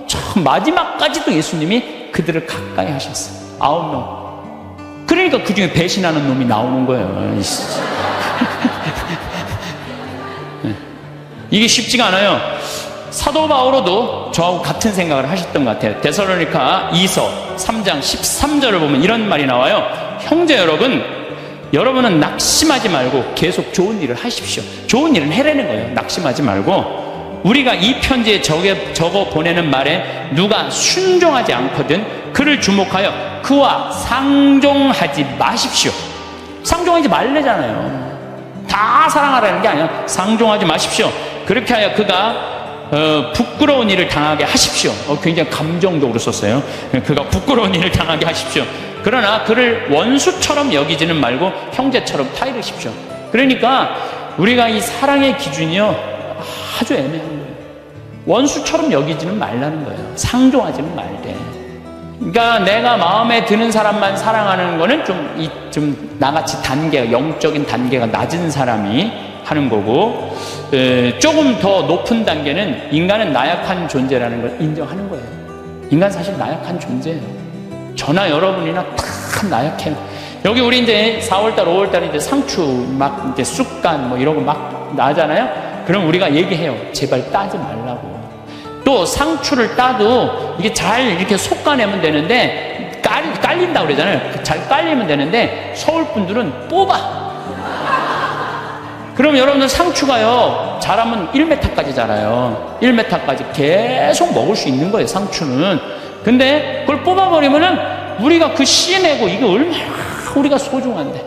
참 마지막까지도 예수님이 그들을 가까이 하셨어요. 9명. 그러니까 그 중에 배신하는 놈이 나오는 거예요. 이게 쉽지가 않아요. 사도 바오로도 저하고 같은 생각을 하셨던 것 같아요. 데살로니가 2서 3장 13절을 보면 이런 말이 나와요. 형제 여러분, 여러분은 낙심하지 말고 계속 좋은 일을 하십시오. 좋은 일은 해내는 거예요. 낙심하지 말고. 우리가 이 편지에 적어 보내는 말에 누가 순종하지 않거든 그를 주목하여 그와 상종하지 마십시오. 상종하지 말래잖아요. 다 사랑하라는 게 아니야. 상종하지 마십시오. 그렇게 하여 그가 부끄러운 일을 당하게 하십시오. 굉장히 감정적으로 썼어요. 그가 부끄러운 일을 당하게 하십시오. 그러나 그를 원수처럼 여기지는 말고 형제처럼 타이르십시오. 그러니까 우리가 이 사랑의 기준이요 아주 애매한 거예요. 원수처럼 여기지는 말라는 거예요. 상종하지는 말되. 그러니까 내가 마음에 드는 사람만 사랑하는 거는 좀 나같이 영적인 단계가 낮은 사람이 하는 거고, 조금 더 높은 단계는 인간은 나약한 존재라는 걸 인정하는 거예요. 인간 사실 나약한 존재예요. 저나 여러분이나 다 나약해요. 여기 우리 이제 4월달, 5월달 이제 상추 막 이제 쑥간 뭐 이런 거 막 나잖아요. 그럼 우리가 얘기해요. 제발 따지 말라고. 또 상추를 따도 이게 잘 이렇게 솎아내면 되는데 깔린다고 그러잖아요. 잘 깔리면 되는데 서울 분들은 뽑아. 그럼 여러분들 상추가요 자라면 1m까지 자라요. 1m까지 계속 먹을 수 있는 거예요, 상추는. 근데 그걸 뽑아버리면은 우리가 그 씨 내고 이게 얼마나 우리가 소중한데,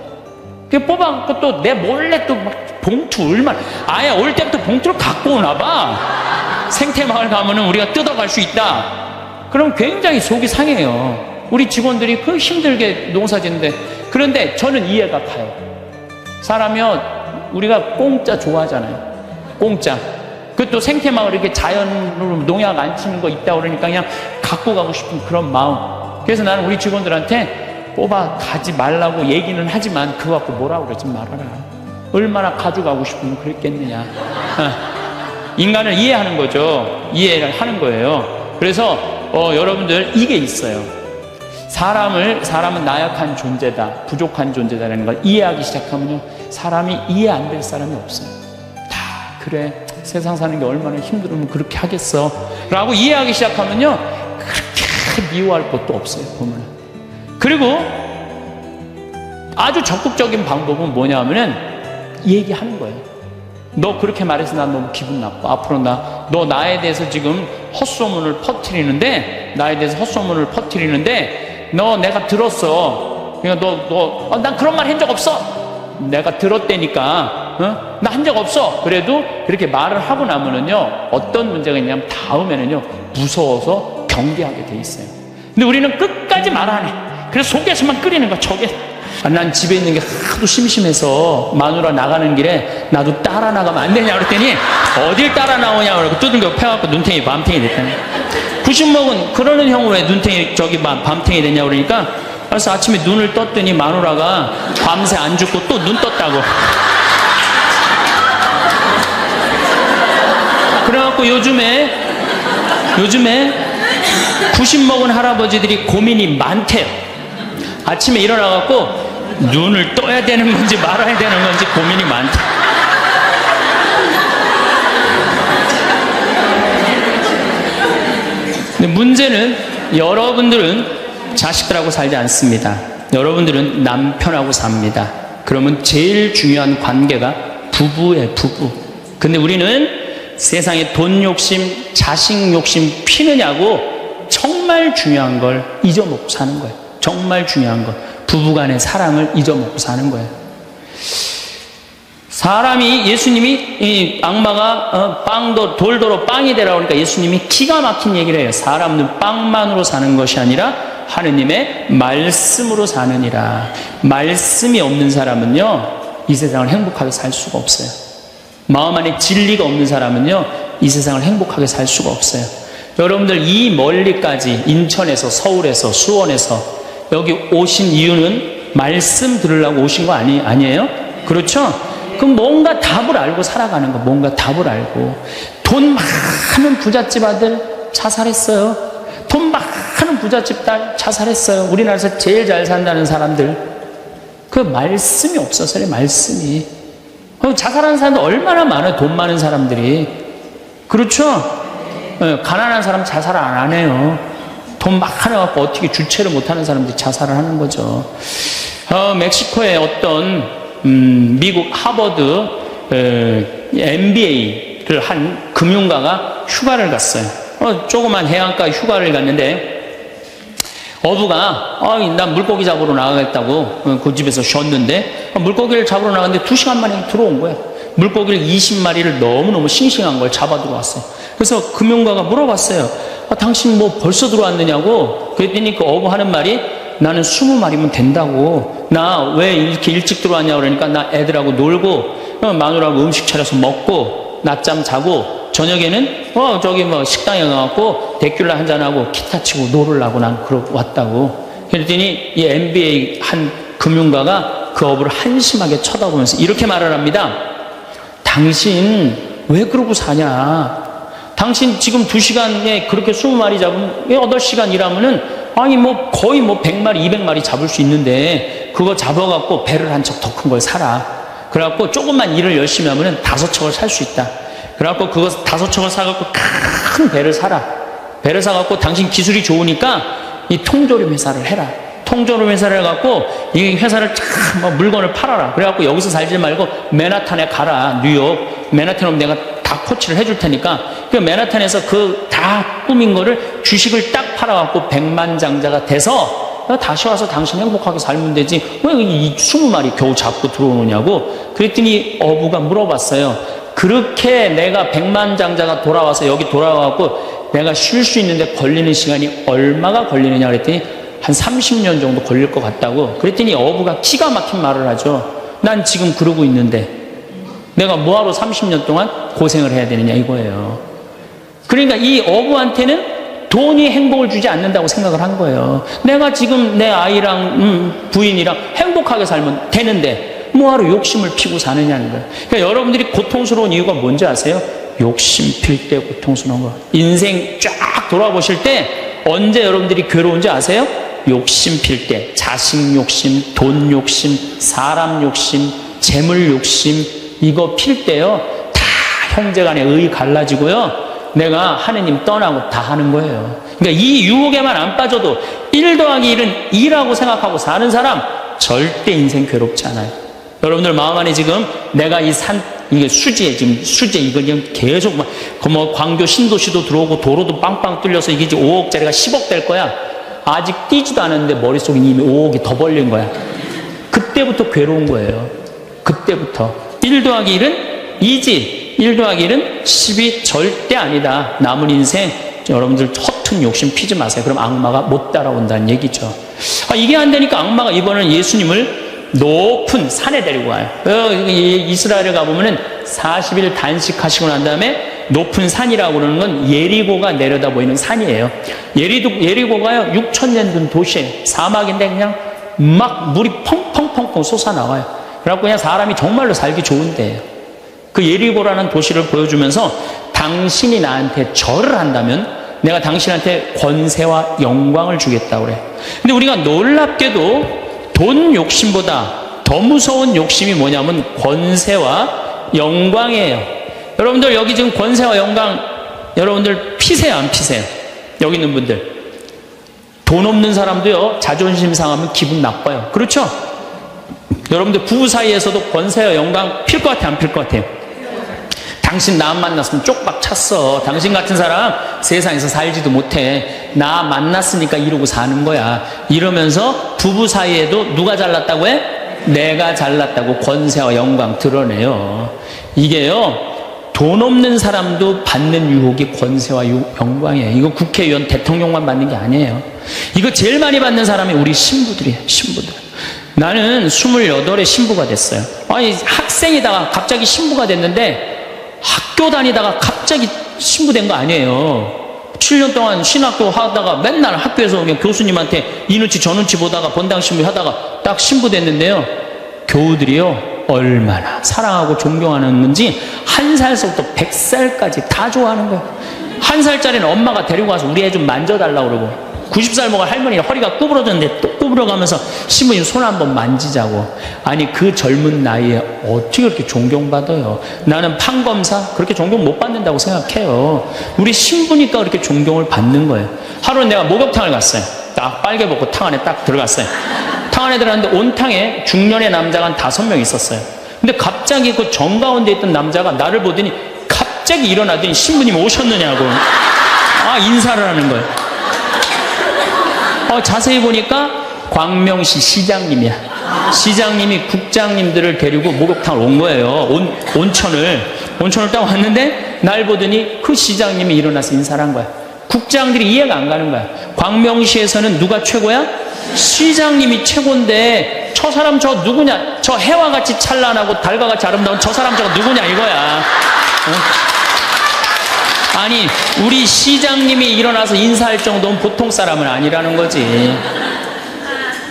그 뽑아갖고 또 내 몰래 또 막 봉투 얼마나, 아예 올 때부터 봉투를 갖고 오나 봐. 생태마을 가면은 우리가 뜯어갈 수 있다. 그럼 굉장히 속이 상해요. 우리 직원들이 그 힘들게 농사 짓는데. 그런데 저는 이해가 가요. 사람이요 우리가 공짜 좋아하잖아요. 공짜. 그것도 생태마을 이렇게 자연으로 농약 안 치는 거 있다 그러니까 그냥 갖고 가고 싶은 그런 마음. 그래서 나는 우리 직원들한테 뽑아 가지 말라고 얘기는 하지만 그거 갖고 뭐라고 그러지 말아라. 얼마나 가져가고 싶으면 그랬겠느냐. 인간을 이해하는 거죠. 이해를 하는 거예요. 그래서 여러분들 이게 있어요. 사람은 나약한 존재다, 부족한 존재다라는 걸 이해하기 시작하면요 사람이 이해 안 될 사람이 없어요. 다 그래, 세상 사는 게 얼마나 힘들으면 그렇게 하겠어 라고 이해하기 시작하면요 그렇게 미워할 것도 없어요, 보면. 그리고 아주 적극적인 방법은 뭐냐 하면은 얘기하는 거예요. 너 그렇게 말해서 난 너무 기분 나빠. 앞으로 너 나에 대해서 지금 헛소문을 퍼뜨리는데, 너 내가 들었어. 그러니까 난 그런 말 한 적 없어. 내가 들었다니까. 나 한 적 없어. 그래도 그렇게 말을 하고 나면은요 어떤 문제가 있냐면 다음에는요 무서워서 경계하게 돼 있어요. 근데 우리는 끝까지 말 안 해. 그래서 속에서만 끓이는 거야. 저게 난 집에 있는 게 하도 심심해서 마누라 나가는 길에 나도 따라 나가면 안 되냐 그랬더니 어딜 따라 나오냐 그러고 두들겨 패갖고 눈탱이 밤탱이 됐다니. 90먹은 그러는 형 왜 눈탱이 밤탱이 됐냐 그러니까, 그래서 아침에 눈을 떴더니 마누라가 밤새 안 죽고 또 눈 떴다고. 그래갖고 요즘에 90먹은 할아버지들이 고민이 많대요. 아침에 일어나갖고 눈을 떠야 되는 건지 말아야 되는 건지 고민이 많대. 근데 문제는 여러분들은 자식들하고 살지 않습니다. 여러분들은 남편하고 삽니다. 그러면 제일 중요한 관계가 부부예요, 부부. 근데 우리는 세상에 돈 욕심, 자식 욕심 피느냐고 정말 중요한 걸 잊어먹고 사는 거예요. 정말 중요한 것. 부부간의 사랑을 잊어먹고 사는 거예요. 사람이, 예수님이 이 악마가 돌도로 빵이 되라고 하니까 예수님이 기가 막힌 얘기를 해요. 사람은 빵만으로 사는 것이 아니라 하느님의 말씀으로 사느니라. 말씀이 없는 사람은요 이 세상을 행복하게 살 수가 없어요. 마음 안에 진리가 없는 사람은요 이 세상을 행복하게 살 수가 없어요. 여러분들 이 멀리까지 인천에서, 서울에서, 수원에서 여기 오신 이유는 말씀 들으려고 오신 거 아니에요? 그렇죠? 그럼 뭔가 답을 알고 살아가는 거, 뭔가 답을 알고. 돈 많은 부잣집 아들 자살했어요. 돈 많은 부잣집 딸 자살했어요. 우리나라에서 제일 잘 산다는 사람들. 그 말씀이 없어서요, 말씀이. 자살하는 사람들 얼마나 많아요, 돈 많은 사람들이. 그렇죠? 가난한 사람 자살 안 해요. 돈 많아갖고 어떻게 주체를 못하는 사람들이 자살을 하는 거죠. 멕시코의 어떤 미국 하버드 MBA를 한 금융가가 휴가를 갔어요. 조그만 해안가 휴가를 갔는데 어부가 난 물고기 잡으러 나가겠다고 그 집에서 쉬었는데 물고기를 잡으러 나갔는데 2시간 만에 들어온 거예요. 물고기를 20마리를 너무너무 싱싱한 걸 잡아 들어왔어요. 그래서 금융가가 물어봤어요. 당신 뭐 벌써 들어왔느냐고. 그랬더니 그 어부 하는 말이 나는 20마리면 된다고. 나 왜 이렇게 일찍 들어왔냐고 그러니까 나 애들하고 놀고 마누라하고 음식 차려서 먹고 낮잠 자고 저녁에는 저기 뭐 식당에 가갖고 데큘라 한잔하고 기타 치고 놀으려고 난 그러고 왔다고. 그랬더니 이 MBA 한 금융가가 그 어부를 한심하게 쳐다보면서 이렇게 말을 합니다. 당신 왜 그러고 사냐? 당신 지금 2시간에 그렇게 20마리 잡으면 8시간 일하면은 아니 뭐 거의 뭐 100마리 200마리 잡을 수 있는데 그거 잡아갖고 배를 한 척 더 큰 걸 사라. 그래갖고 조금만 일을 열심히 하면은 5척을 살 수 있다. 그래갖고 그거 5척을 사갖고 큰 배를 사라. 배를 사갖고 당신 기술이 좋으니까 이 통조림 회사를 해라. 통조림 회사를 해갖고 이 회사를 참 물건을 팔아라. 그래갖고 여기서 살지 말고 맨하탄에 가라. 뉴욕. 맨하탄 오면 내가 다 코치를 해줄 테니까 그 맨하탄에서 그 다 꾸민 거를 주식을 딱 팔아갖고 백만장자가 돼서 다시 와서 당신 행복하게 살면 되지 왜 이 20마리 겨우 잡고 들어오느냐고. 그랬더니 어부가 물어봤어요. 그렇게 내가 백만장자가 돌아와서 여기 돌아와갖고 내가 쉴 수 있는데 걸리는 시간이 얼마가 걸리느냐 그랬더니 한 30년 정도 걸릴 것 같다고. 그랬더니 어부가 기가 막힌 말을 하죠. 난 지금 그러고 있는데 내가 뭐하러 30년 동안 고생을 해야 되느냐 이거예요. 그러니까 이 어부한테는 돈이 행복을 주지 않는다고 생각을 한 거예요. 내가 지금 내 아이랑 부인이랑 행복하게 살면 되는데 뭐하러 욕심을 피고 사느냐는 거예요. 그러니까 여러분들이 고통스러운 이유가 뭔지 아세요? 욕심 필 때 고통스러운 거. 인생 쫙 돌아보실 때 언제 여러분들이 괴로운지 아세요? 욕심 필 때. 자식 욕심, 돈 욕심, 사람 욕심, 재물 욕심 이거 필 때요. 다 형제간에 의 갈라지고요. 내가 하느님 떠나고 다 하는 거예요. 그러니까 이 유혹에만 안 빠져도 1 더하기 1은 2라고 생각하고 사는 사람 절대 인생 괴롭지 않아요. 여러분들 마음 안에 지금 내가 이게 수지에 지금 수지 이거 지금 계속 뭐 광교 신도시도 들어오고 도로도 빵빵 뚫려서 이게 이제 5억짜리가 10억 될 거야. 아직 뛰지도 않았는데 머릿속에 이미 5억이 더 벌린 거야. 그때부터 괴로운 거예요. 그때부터 1 더하기 1은 2지. 1 더하기 1은 10이 절대 아니다. 남은 인생 여러분들 허튼 욕심 피지 마세요. 그럼 악마가 못 따라온다는 얘기죠. 이게 안 되니까 악마가 이번에는 예수님을 높은 산에 데리고 와요. 이스라엘에 가보면은 40일 단식하시고 난 다음에 높은 산이라고 그러는 건 예리고가 내려다 보이는 산이에요. 예리고가요 6,000년 된 도시예요. 사막인데 그냥 막 물이 펑펑펑펑 솟아나와요. 그래갖고 그냥 사람이 정말로 살기 좋은 데예요. 그 예리고라는 도시를 보여주면서 당신이 나한테 절을 한다면 내가 당신한테 권세와 영광을 주겠다고 그래. 근데 우리가 놀랍게도 돈 욕심보다 더 무서운 욕심이 뭐냐면 권세와 영광이에요. 여러분들 여기 지금 권세와 영광 여러분들 피세요 안 피세요? 여기 있는 분들 돈 없는 사람도요 자존심 상하면 기분 나빠요. 그렇죠? 여러분들 부부 사이에서도 권세와 영광 필 것 같아 안 필 것 같아요? 당신 나 만났으면 쪽박 찼어. 당신 같은 사람 세상에서 살지도 못해. 나 만났으니까 이러고 사는 거야. 이러면서 부부 사이에도 누가 잘났다고 해? 내가 잘났다고 권세와 영광 드러내요. 이게요 돈 없는 사람도 받는 유혹이 권세와 영광이에요. 이거 국회의원 대통령만 받는 게 아니에요. 이거 제일 많이 받는 사람이 우리 신부들이에요. 신부들. 나는 28에 신부가 됐어요. 아니 학생이다가 갑자기 신부가 됐는데 학교 다니다가 갑자기 신부된 거 아니에요. 7년 동안 신학교 하다가 맨날 학교에서 그냥 교수님한테 이 눈치 저 눈치 보다가 본당 신부 하다가 딱 신부 됐는데요. 교우들이요 얼마나 사랑하고 존경하는 건지 1살서부터 100살까지 다 좋아하는 거예요. 1살짜리는 엄마가 데리고 와서 우리 애 좀 만져달라고 그러고 90살 먹은 할머니가 허리가 구부러졌는데 또 구부러가면서 신부님 손 한번 만지자고. 아니 그 젊은 나이에 어떻게 그렇게 존경받아요? 나는 판검사 그렇게 존경 못 받는다고 생각해요. 우리 신부니까 그렇게 존경을 받는 거예요. 하루는 내가 목욕탕을 갔어요. 딱 빨개 벗고 탕 안에 딱 들어갔어요. 탕 안에 들어갔는데 온탕에 중년의 남자가 한 5명 있었어요. 근데 갑자기 그 정가운데 있던 남자가 나를 보더니 갑자기 일어나더니 신부님 오셨느냐고 인사를 하는 거예요. 자세히 보니까 광명시 시장님이야. 시장님이 국장님들을 데리고 목욕탕을 온 거예요. 온천을 딱 왔는데 날 보더니 그 시장님이 일어나서 인사를 한 거야. 국장들이 이해가 안 가는 거야. 광명시에서는 누가 최고야? 시장님이 최고인데 했는데 저 사람 저 누구냐? 저 해와 같이 찬란하고 달과 같이 아름다운 저 사람 저거 누구냐 이거야. 아니 우리 시장님이 일어나서 인사할 정도는 보통 사람은 아니라는 거지.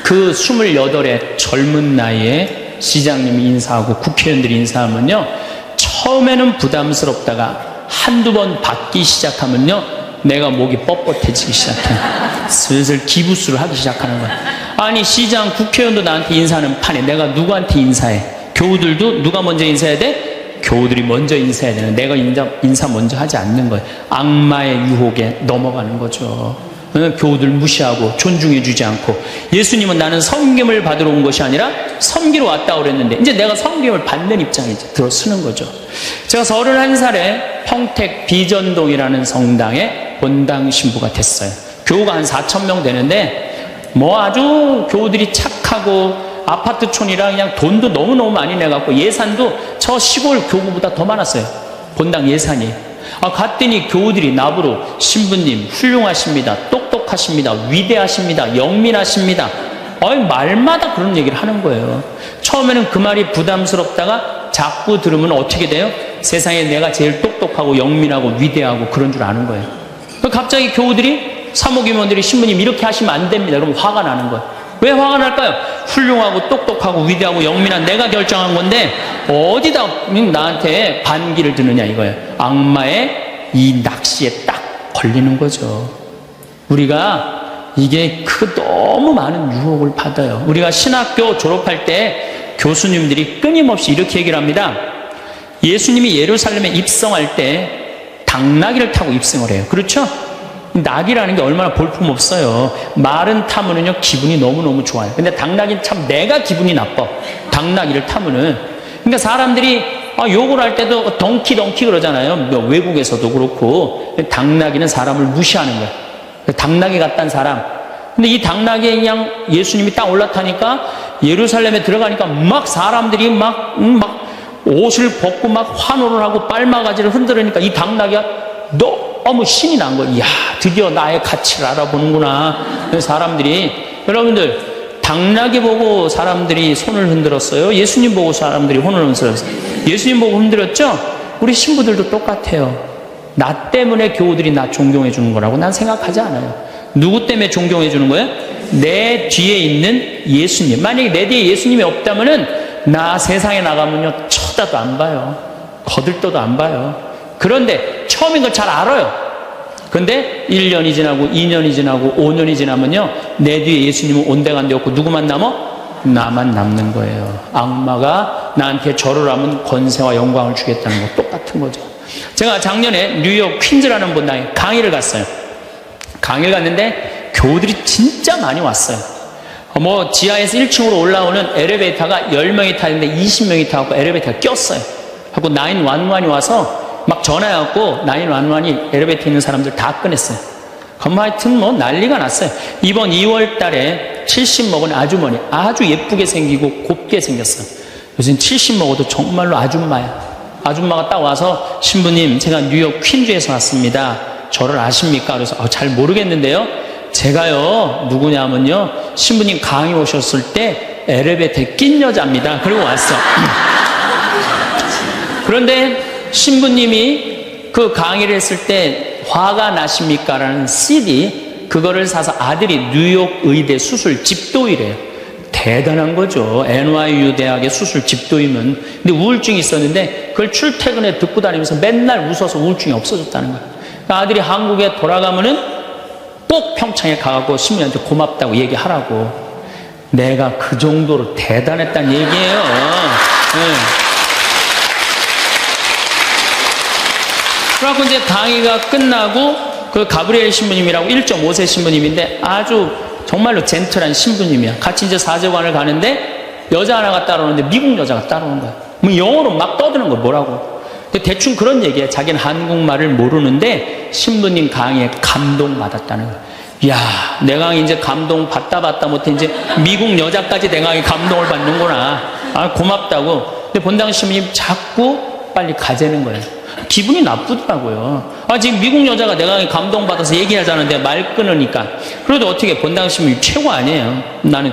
그 28의 젊은 나이에 시장님이 인사하고 국회의원들이 인사하면요, 처음에는 부담스럽다가 한두 번 받기 시작하면요, 내가 목이 뻣뻣해지기 시작해. 슬슬 기부스를 하기 시작하는 거야. 아니 시장 국회의원도 나한테 인사하는 판에 내가 누구한테 인사해? 교우들도 누가 먼저 인사해야 돼? 교우들이 먼저 인사해야 되는, 내가 인사 먼저 하지 않는 거예요. 악마의 유혹에 넘어가는 거죠. 교우들 무시하고 존중해 주지 않고. 예수님은 나는 섬김을 받으러 온 것이 아니라 섬기러 왔다 그랬는데 이제 내가 섬김을 받는 입장에 이제 들어서는 거죠. 제가 31살에 평택 비전동이라는 성당에 본당 신부가 됐어요. 교우가 한 4,000명 되는데 뭐 아주 교우들이 착하고 아파트촌이라 그냥 돈도 너무너무 많이 내갖고 예산도 저 시골 교구보다 더 많았어요. 본당 예산이. 갔더니 교우들이 나보러 신부님 훌륭하십니다, 똑똑하십니다, 위대하십니다, 영민하십니다. 말마다 그런 얘기를 하는 거예요. 처음에는 그 말이 부담스럽다가 자꾸 들으면 어떻게 돼요? 세상에 내가 제일 똑똑하고 영민하고 위대하고 그런 줄 아는 거예요. 갑자기 교우들이, 사모임원들이 신부님 이렇게 하시면 안 됩니다. 그럼 화가 나는 거예요. 왜 화가 날까요? 훌륭하고 똑똑하고 위대하고 영민한 내가 결정한 건데 어디다 나한테 반기를 드느냐 이거예요. 악마의 이 낚시에 딱 걸리는 거죠. 우리가 이게 너무 많은 유혹을 받아요. 우리가 신학교 졸업할 때 교수님들이 끊임없이 이렇게 얘기를 합니다. 예수님이 예루살렘에 입성할 때 당나귀를 타고 입성을 해요. 그렇죠? 낙이라는 게 얼마나 볼품없어요. 말은 타면은요 기분이 너무너무 좋아요. 근데 당나귀는 참 내가 기분이 나빠. 당나귀를 타면은. 그러니까 사람들이 욕을 할 때도 덩키 그러잖아요. 외국에서도 그렇고. 당나귀는 사람을 무시하는 거예요. 당나귀 같다는 사람. 근데 이 당나귀에 그냥 예수님이 딱 올라타니까 예루살렘에 들어가니까 막 사람들이 막 옷을 벗고 막 환호를 하고 빨마가지를 흔들으니까 이 당나귀가 너무 신이 난 거예요. 이야, 드디어 나의 가치를 알아보는구나. 사람들이. 여러분들, 당나귀 보고 사람들이 손을 흔들었어요? 예수님 보고 사람들이 손을 흔들었어요? 예수님 보고 흔들었죠? 우리 신부들도 똑같아요. 나 때문에 교우들이 나 존경해 주는 거라고 난 생각하지 않아요. 누구 때문에 존경해 주는 거예요? 내 뒤에 있는 예수님. 만약에 내 뒤에 예수님이 없다면은 나 세상에 나가면요 쳐다도 안 봐요. 거들떠도 안 봐요. 그런데 처음인 걸 잘 알아요. 근데 1년이 지나고 2년이 지나고 5년이 지나면요 내 뒤에 예수님은 온데간데 없고 누구만 남아? 나만 남는 거예요. 악마가 나한테 절을 하면 권세와 영광을 주겠다는 거 똑같은 거죠. 제가 작년에 뉴욕 퀸즈라는 본당에 강의를 갔어요. 강의를 갔는데 교우들이 진짜 많이 왔어요. 지하에서 1층으로 올라오는 엘리베이터가 10명이 타는데 20명이 타고 엘리베이터가 꼈어요. 하고 911이 와서 막 전화해갖고 911이 엘리베이터에 있는 사람들 다 꺼냈어요. 하여튼 난리가 났어요. 이번 2월 달에 70 먹은 아주머니, 아주 예쁘게 생기고 곱게 생겼어요. 요즘 70 먹어도 정말로 아줌마야. 아줌마가 딱 와서 신부님 제가 뉴욕 퀸즈에서 왔습니다. 저를 아십니까? 그래서 잘 모르겠는데요. 제가요 누구냐면요 신부님 강의 오셨을 때 엘리베이터에 낀 여자입니다. 그리고 왔어. 그런데 신부님이 그 강의를 했을 때 화가 나십니까? 라는 CD 그거를 사서 아들이 뉴욕 의대 수술 집도이래요. 대단한 거죠. NYU 대학의 수술 집도이면. 근데 우울증이 있었는데 그걸 출퇴근에 듣고 다니면서 맨날 웃어서 우울증이 없어졌다는 거예요. 그러니까 아들이 한국에 돌아가면은 꼭 평창에 가고 신부님한테 고맙다고 얘기하라고. 내가 그 정도로 대단했다는 얘기예요. 네. 그래갖고 이제 강의가 끝나고 그 가브리엘 신부님이라고 1.5세 신부님인데 아주 정말로 젠틀한 신부님이야. 같이 이제 사제관을 가는데 여자 하나가 따라오는데 미국 여자가 따라오는 거야. 영어로 막 떠드는 거 뭐라고. 대충 그런 얘기야. 자기는 한국말을 모르는데 신부님 강의에 감동받았다는 거야. 이야, 내 강의 이제 감동 받다 못해 이제 미국 여자까지 내 강의 감동을 받는구나. 고맙다고. 근데 본당 신부님 자꾸 빨리 가재는 거예요. 기분이 나쁘더라고요. 지금 미국 여자가 내 강의 감동받아서 얘기하자는데 말 끊으니까. 그래도 어떻게 본당 신부님 최고 아니에요. 나는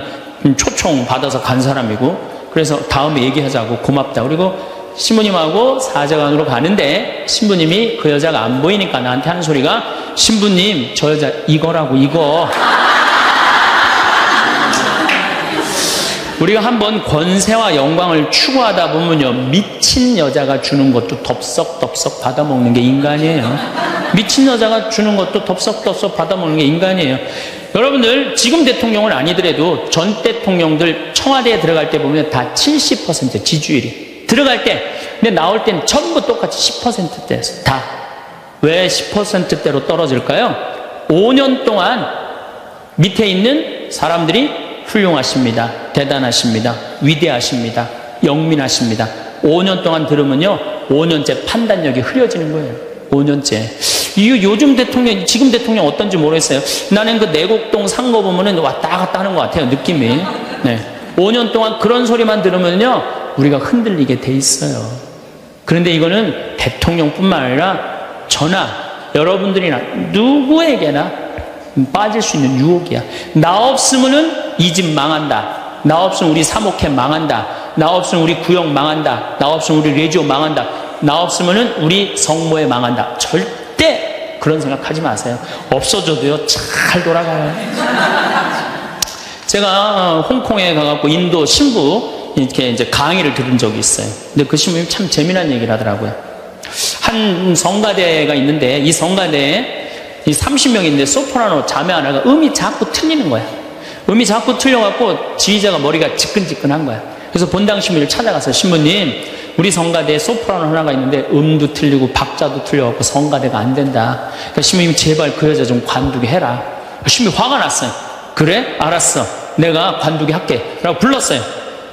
초청 받아서 간 사람이고, 그래서 다음에 얘기하자고 고맙다. 그리고 신부님하고 사제관으로 가는데 신부님이 그 여자가 안 보이니까 나한테 하는 소리가, 신부님 저 여자 이거라고, 이거. 우리가 한번 권세와 영광을 추구하다 보면요, 미친 여자가 주는 것도 덥석덥석 받아먹는 게 인간이에요. 미친 여자가 주는 것도 덥석덥석 받아먹는 게 인간이에요. 여러분들 지금 대통령은 아니더라도 전 대통령들 청와대에 들어갈 때 보면 다 70% 지지율이 들어갈 때, 근데 나올 땐 전부 똑같이 10%대였어요. 다. 왜 10%대로 떨어질까요? 5년 동안 밑에 있는 사람들이 훌륭하십니다, 대단하십니다, 위대하십니다, 영민하십니다. 5년 동안 들으면요, 5년째 판단력이 흐려지는 거예요. 5년째. 요즘 대통령, 지금 대통령 어떤지 모르겠어요. 나는 그 내곡동 산 거 보면은 왔다 갔다 하는 것 같아요, 느낌이. 네. 5년 동안 그런 소리만 들으면요, 우리가 흔들리게 돼 있어요. 그런데 이거는 대통령뿐만 아니라 저나 여러분들이나 누구에게나 빠질 수 있는 유혹이야. 나 없으면은 이 집 망한다. 나 없으면 우리 사목회 망한다. 나 없으면 우리 구역 망한다. 나 없으면 우리 레지오 망한다. 나 없으면은 우리 성모회 망한다. 절대 그런 생각하지 마세요. 없어져도요, 잘 돌아가요. 제가 홍콩에 가갖고 인도 신부 이렇게 이제 강의를 들은 적이 있어요. 근데 그 신부님이 참 재미난 얘기를 하더라고요. 한 성가대가 있는데 이 성가대에 이 30명인데 소프라노 자매 하나가 음이 자꾸 틀리는 거야. 음이 자꾸 틀려갖고 지휘자가 머리가 지끈지끈한 거야. 그래서 본당 신부를 찾아가서, 신부님, 우리 성가대에 소프라노 하나가 있는데 음도 틀리고 박자도 틀려갖고 성가대가 안 된다. 그러니까 신부님 제발 그 여자 좀 관두게 해라. 신부님 화가 났어요. 그래? 알았어. 내가 관두게 할게. 라고 불렀어요.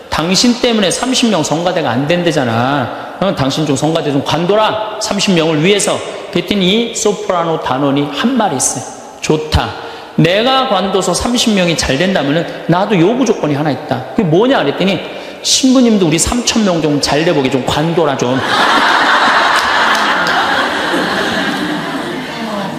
당신 때문에 30명 성가대가 안 된대잖아. 당신 좀 성가대 좀 관둬라. 30명을 위해서. 그랬더니 이 소프라노 단원이 한 말이 있어요. 좋다. 내가 관둬서 30명이 잘 된다면은 나도 요구 조건이 하나 있다. 그게 뭐냐 그랬더니, 신부님도 우리 3,000명 좀 잘 돼보게 좀 관둬라 좀.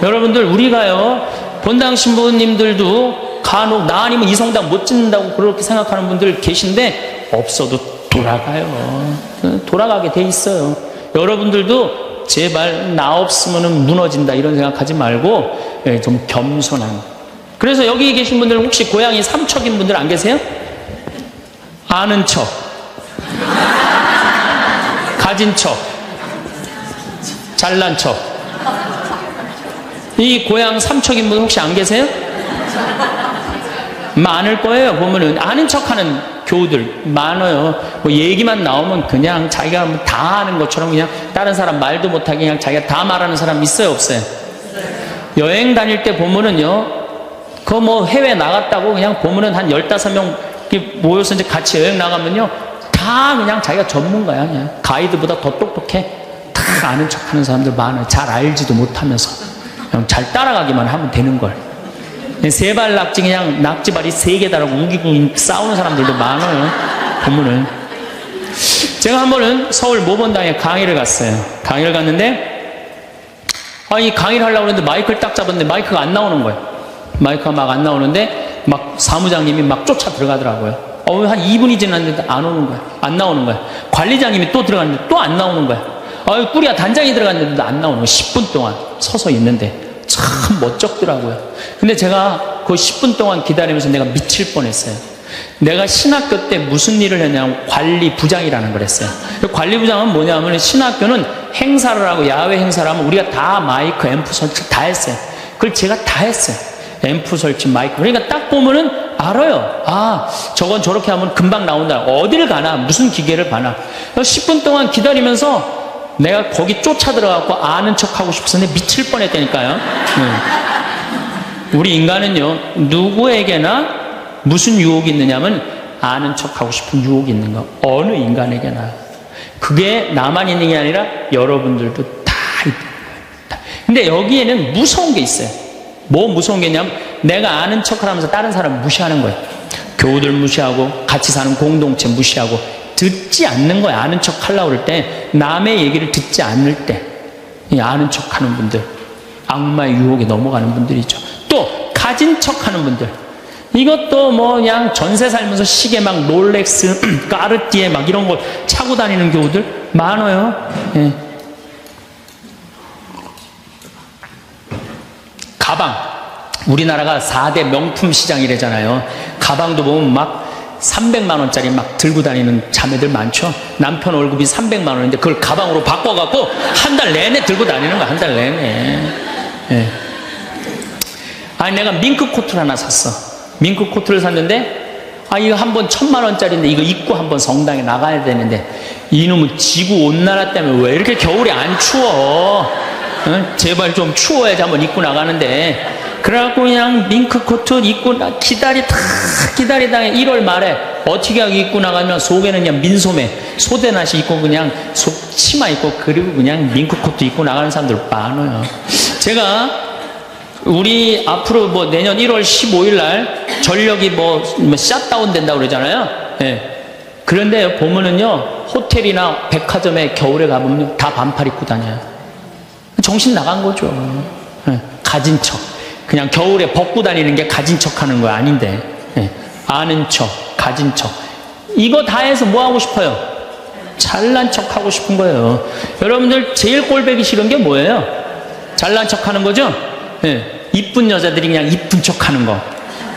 여러분들, 우리가요, 본당 신부님들도 간혹 나 아니면 이 성당 못 짓는다고 그렇게 생각하는 분들 계신데, 없어도 돌아가요. 돌아가게 돼 있어요. 여러분들도 제발 나 없으면 무너진다 이런 생각하지 말고 좀 겸손한. 그래서 여기 계신 분들 혹시 고향이 삼척인 분들 안 계세요? 아는 척, 가진 척, 잘난 척. 이 고향 삼척인 분 혹시 안 계세요? 많을 거예요. 보면은 아는 척하는 교우들 많아요. 뭐 얘기만 나오면 그냥 자기가 다 아는 것처럼 그냥 다른 사람 말도 못하게 그냥 자기가 다 말하는 사람 있어요, 없어요? 여행 다닐 때 보면은요, 그 뭐 해외 나갔다고 그냥 보면은 한 15명 모여서 이제 같이 여행 나가면요, 다 그냥 자기가 전문가야. 그냥 가이드보다 더 똑똑해. 다 아는 척 하는 사람들 많아요. 잘 알지도 못하면서 그냥 잘 따라가기만 하면 되는 걸. 세발 낙지 그냥 낙지발이 3개 다라고 우기고 싸우는 사람들도 많아요. 보면은. 제가 한 번은 서울 모본당에 강의를 갔어요. 강의를 갔는데, 이 강의를 하려고 했는데 마이크를 딱 잡았는데 마이크가 안 나오는 거예요. 마이크가 막 안 나오는데 막 사무장님이 막 쫓아 들어가더라고요. 한 2분이 지났는데 안 오는 거야. 안 나오는 거야. 관리장님이 또 들어갔는데 또 안 나오는 거야. 꾸리야 단장이 들어갔는데도 안 나오는 거야. 10분 동안 서서 있는데 참 멋쩍더라고요. 근데 제가 그 10분 동안 기다리면서 내가 미칠 뻔했어요. 내가 신학교 때 무슨 일을 했냐면 관리부장이라는 걸 했어요. 관리부장은 뭐냐면 신학교는 행사를 하고 야외 행사를 하면 우리가 다 마이크, 앰프 설치 다 했어요. 그걸 제가 다 했어요. 앰프 설치, 마이크. 그러니까 딱 보면은 알아요. 저건 저렇게 하면 금방 나온다. 어디를 가나, 무슨 기계를 가나. 10분 동안 기다리면서 내가 거기 쫓아 들어가고 아는 척 하고 싶었는데 미칠 뻔했다니까요. 우리 인간은요, 누구에게나 무슨 유혹이 있느냐면 아는 척 하고 싶은 유혹이 있는 거. 어느 인간에게나. 그게 나만 있는 게 아니라 여러분들도 다 있는 거예요. 근데 여기에는 무서운 게 있어요. 뭐 무서운 게 있냐면 내가 아는 척을 하면서 다른 사람 무시하는 거예요. 교우들 무시하고 같이 사는 공동체 무시하고 듣지 않는 거예요. 아는 척 하려고 그럴 때, 남의 얘기를 듣지 않을 때, 이 아는 척 하는 분들, 악마의 유혹에 넘어가는 분들이죠. 또 가진 척 하는 분들, 이것도 뭐 그냥 전세 살면서 시계 막 롤렉스, 까르띠에 막 이런 거 차고 다니는 교우들 많아요. 예. 가방. 우리나라가 4대 명품 시장이래잖아요. 가방도 보면 막 300만 원짜리 막 들고 다니는 자매들 많죠. 남편 월급이 300만 원인데 그걸 가방으로 바꿔갖고 한 달 내내 들고 다니는 거야. 한 달 내내. 예. 아니 내가 밍크 코트를 하나 샀어. 밍크 코트를 샀는데 이거 한 번 1000만 원짜리인데 이거 입고 한번 성당에 나가야 되는데 이놈은 지구 온난화 때문에 왜 이렇게 겨울에 안 추워? 제발 좀 추워야지 한번 입고 나가는데 그래갖고 그냥 밍크 코트 입고 기다리다가 1월 말에 어떻게 하고 입고 나가면 속에는 그냥 민소매 소대낫이 입고 그냥 치마 입고 그리고 그냥 밍크 코트 입고 나가는 사람들 많아요. 제가 우리 앞으로 뭐 내년 1월 15일 날 전력이 뭐 샷다운 된다고 그러잖아요. 예. 그런데 보면은요 호텔이나 백화점에 겨울에 가보면 다 반팔 입고 다녀요. 정신 나간 거죠. 예. 가진 척. 그냥 겨울에 벗고 다니는 게 가진 척 하는 거 아닌데. 예. 아는 척, 가진 척. 이거 다 해서 뭐 하고 싶어요? 잘난 척 하고 싶은 거예요. 여러분들 제일 꼴보기 싫은 게 뭐예요? 잘난 척 하는 거죠? 예. 이쁜 여자들이 그냥 이쁜 척 하는 거.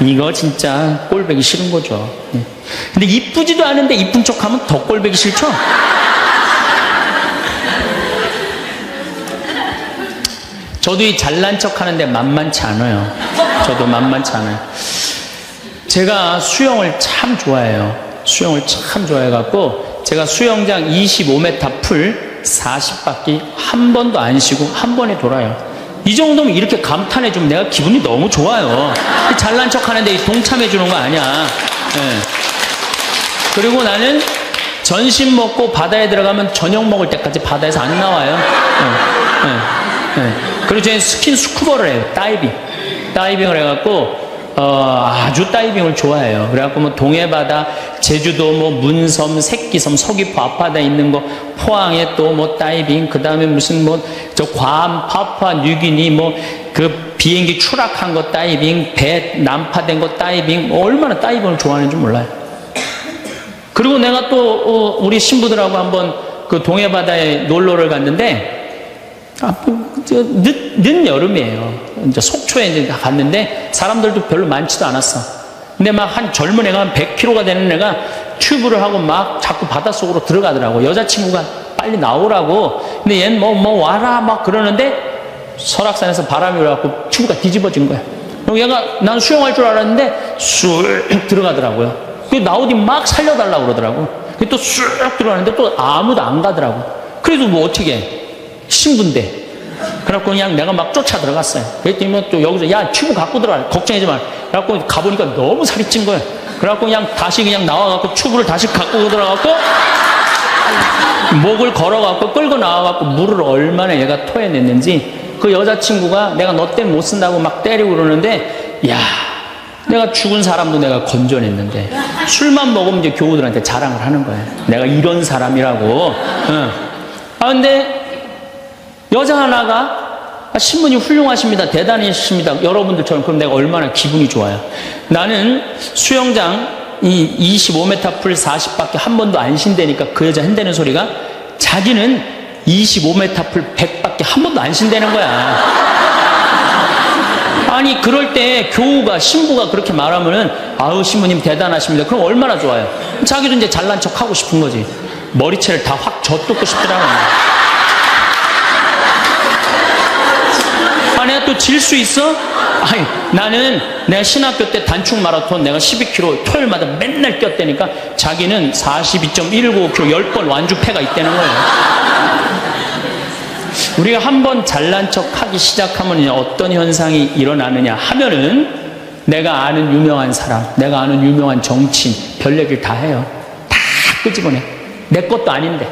이거 진짜 꼴보기 싫은 거죠. 예. 근데 이쁘지도 않은데 이쁜 척 하면 더 꼴보기 싫죠? 저도 이 잘난 척 하는데 만만치 않아요. 저도 만만치 않아요. 제가 수영을 참 좋아해요. 수영을 참 좋아해갖고 제가 수영장 25m 풀 40바퀴 한 번도 안 쉬고 한 번에 돌아요. 이 정도면 이렇게 감탄해주면 내가 기분이 너무 좋아요. 잘난 척 하는데 동참해주는 거 아니야. 네. 그리고 나는 전신 먹고 바다에 들어가면 저녁 먹을 때까지 바다에서 안 나와요. 네. 네. 네. 그리고 저는 스킨스쿠버를 해요. 다이빙을 해갖고 아주 다이빙을 좋아해요. 그래갖고 뭐 동해바다, 제주도, 뭐 문섬, 새끼섬, 서귀포 앞바다에 있는 거, 포항에 또 뭐 다이빙, 그 다음에 무슨 뭐 저 괌, 파푸아 뉴기니 뭐 그 비행기 추락한 거 다이빙, 배 난파된 거 다이빙, 얼마나 다이빙을 좋아하는지 몰라요. 그리고 내가 또 우리 신부들하고 한번 그 동해바다에 놀러를 갔는데 늦 여름이에요. 이제 속초에 이제 갔는데 사람들도 별로 많지도 않았어. 근데 막 한 젊은 애가 한 100kg가 되는 애가 튜브를 하고 막 자꾸 바닷속으로 들어가더라고. 여자친구가 빨리 나오라고. 근데 얘는 뭐 와라 막 그러는데 설악산에서 바람이 불어갖고 튜브가 뒤집어진 거야. 그리고 얘가 난 수영할 줄 알았는데 쑥 들어가더라고요. 그리고 나오디 막 살려달라고 그러더라고. 또 쑥 들어가는데 또 아무도 안 가더라고. 그래도 뭐 어떻게 해. 신부인데. 그래갖고 그냥 내가 막 쫓아 들어갔어요. 그랬더니 또 여기서 야 튜브 갖고 들어가 걱정하지 마. 그래갖고 가보니까 너무 살이 찐 거예요. 그래갖고 그냥 다시 그냥 나와갖고 튜브를 다시 갖고 들어가갖고 목을 걸어갖고 끌고 나와갖고 물을 얼마나 얘가 토해냈는지 그 여자친구가 내가 너 때문에 못 쓴다고 막 때리고 그러는데 야 내가 죽은 사람도 내가 건져냈는데 술만 먹으면 이제 교우들한테 자랑을 하는 거예요. 내가 이런 사람이라고. 응. 근데 여자 하나가 신부님 훌륭하십니다. 대단하십니다. 여러분들처럼. 그럼 내가 얼마나 기분이 좋아요. 나는 수영장 이 25m 풀 40밖에 한 번도 안 쉰다니까 그 여자 한다는 소리가 자기는 25m 풀 100밖에 한 번도 안 쉰다는 거야. 아니 그럴 때 교우가 신부가 그렇게 말하면은 아우 신부님 대단하십니다. 그럼 얼마나 좋아요. 자기도 이제 잘난 척 하고 싶은 거지. 머리채를 다 확 젖뜯고 싶더라고요. 내가 또 질 수 있어? 아니, 나는 내가 신학교 때 단축 마라톤 내가 12km 토요일마다 맨날 뛰었다니까 자기는 42.195km 10번 완주패가 있다는 거예요. 우리가 한번 잘난 척 하기 시작하면 어떤 현상이 일어나느냐 하면은 내가 아는 유명한 사람, 내가 아는 유명한 정치인 별 얘기를 다 해요. 다 끄집어내. 내 것도 아닌데.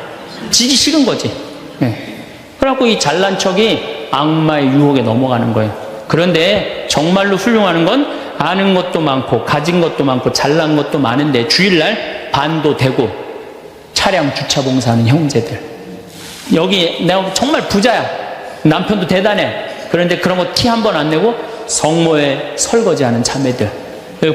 지기 싫은 거지. 네. 그래갖고 이 잘난 척이 악마의 유혹에 넘어가는 거예요. 그런데 정말로 훌륭한 건 아는 것도 많고 가진 것도 많고 잘난 것도 많은데 주일날 반도 되고 차량 주차 봉사하는 형제들. 여기 내가 정말 부자야. 남편도 대단해. 그런데 그런 거 티 한 번 안 내고 성모에 설거지하는 자매들.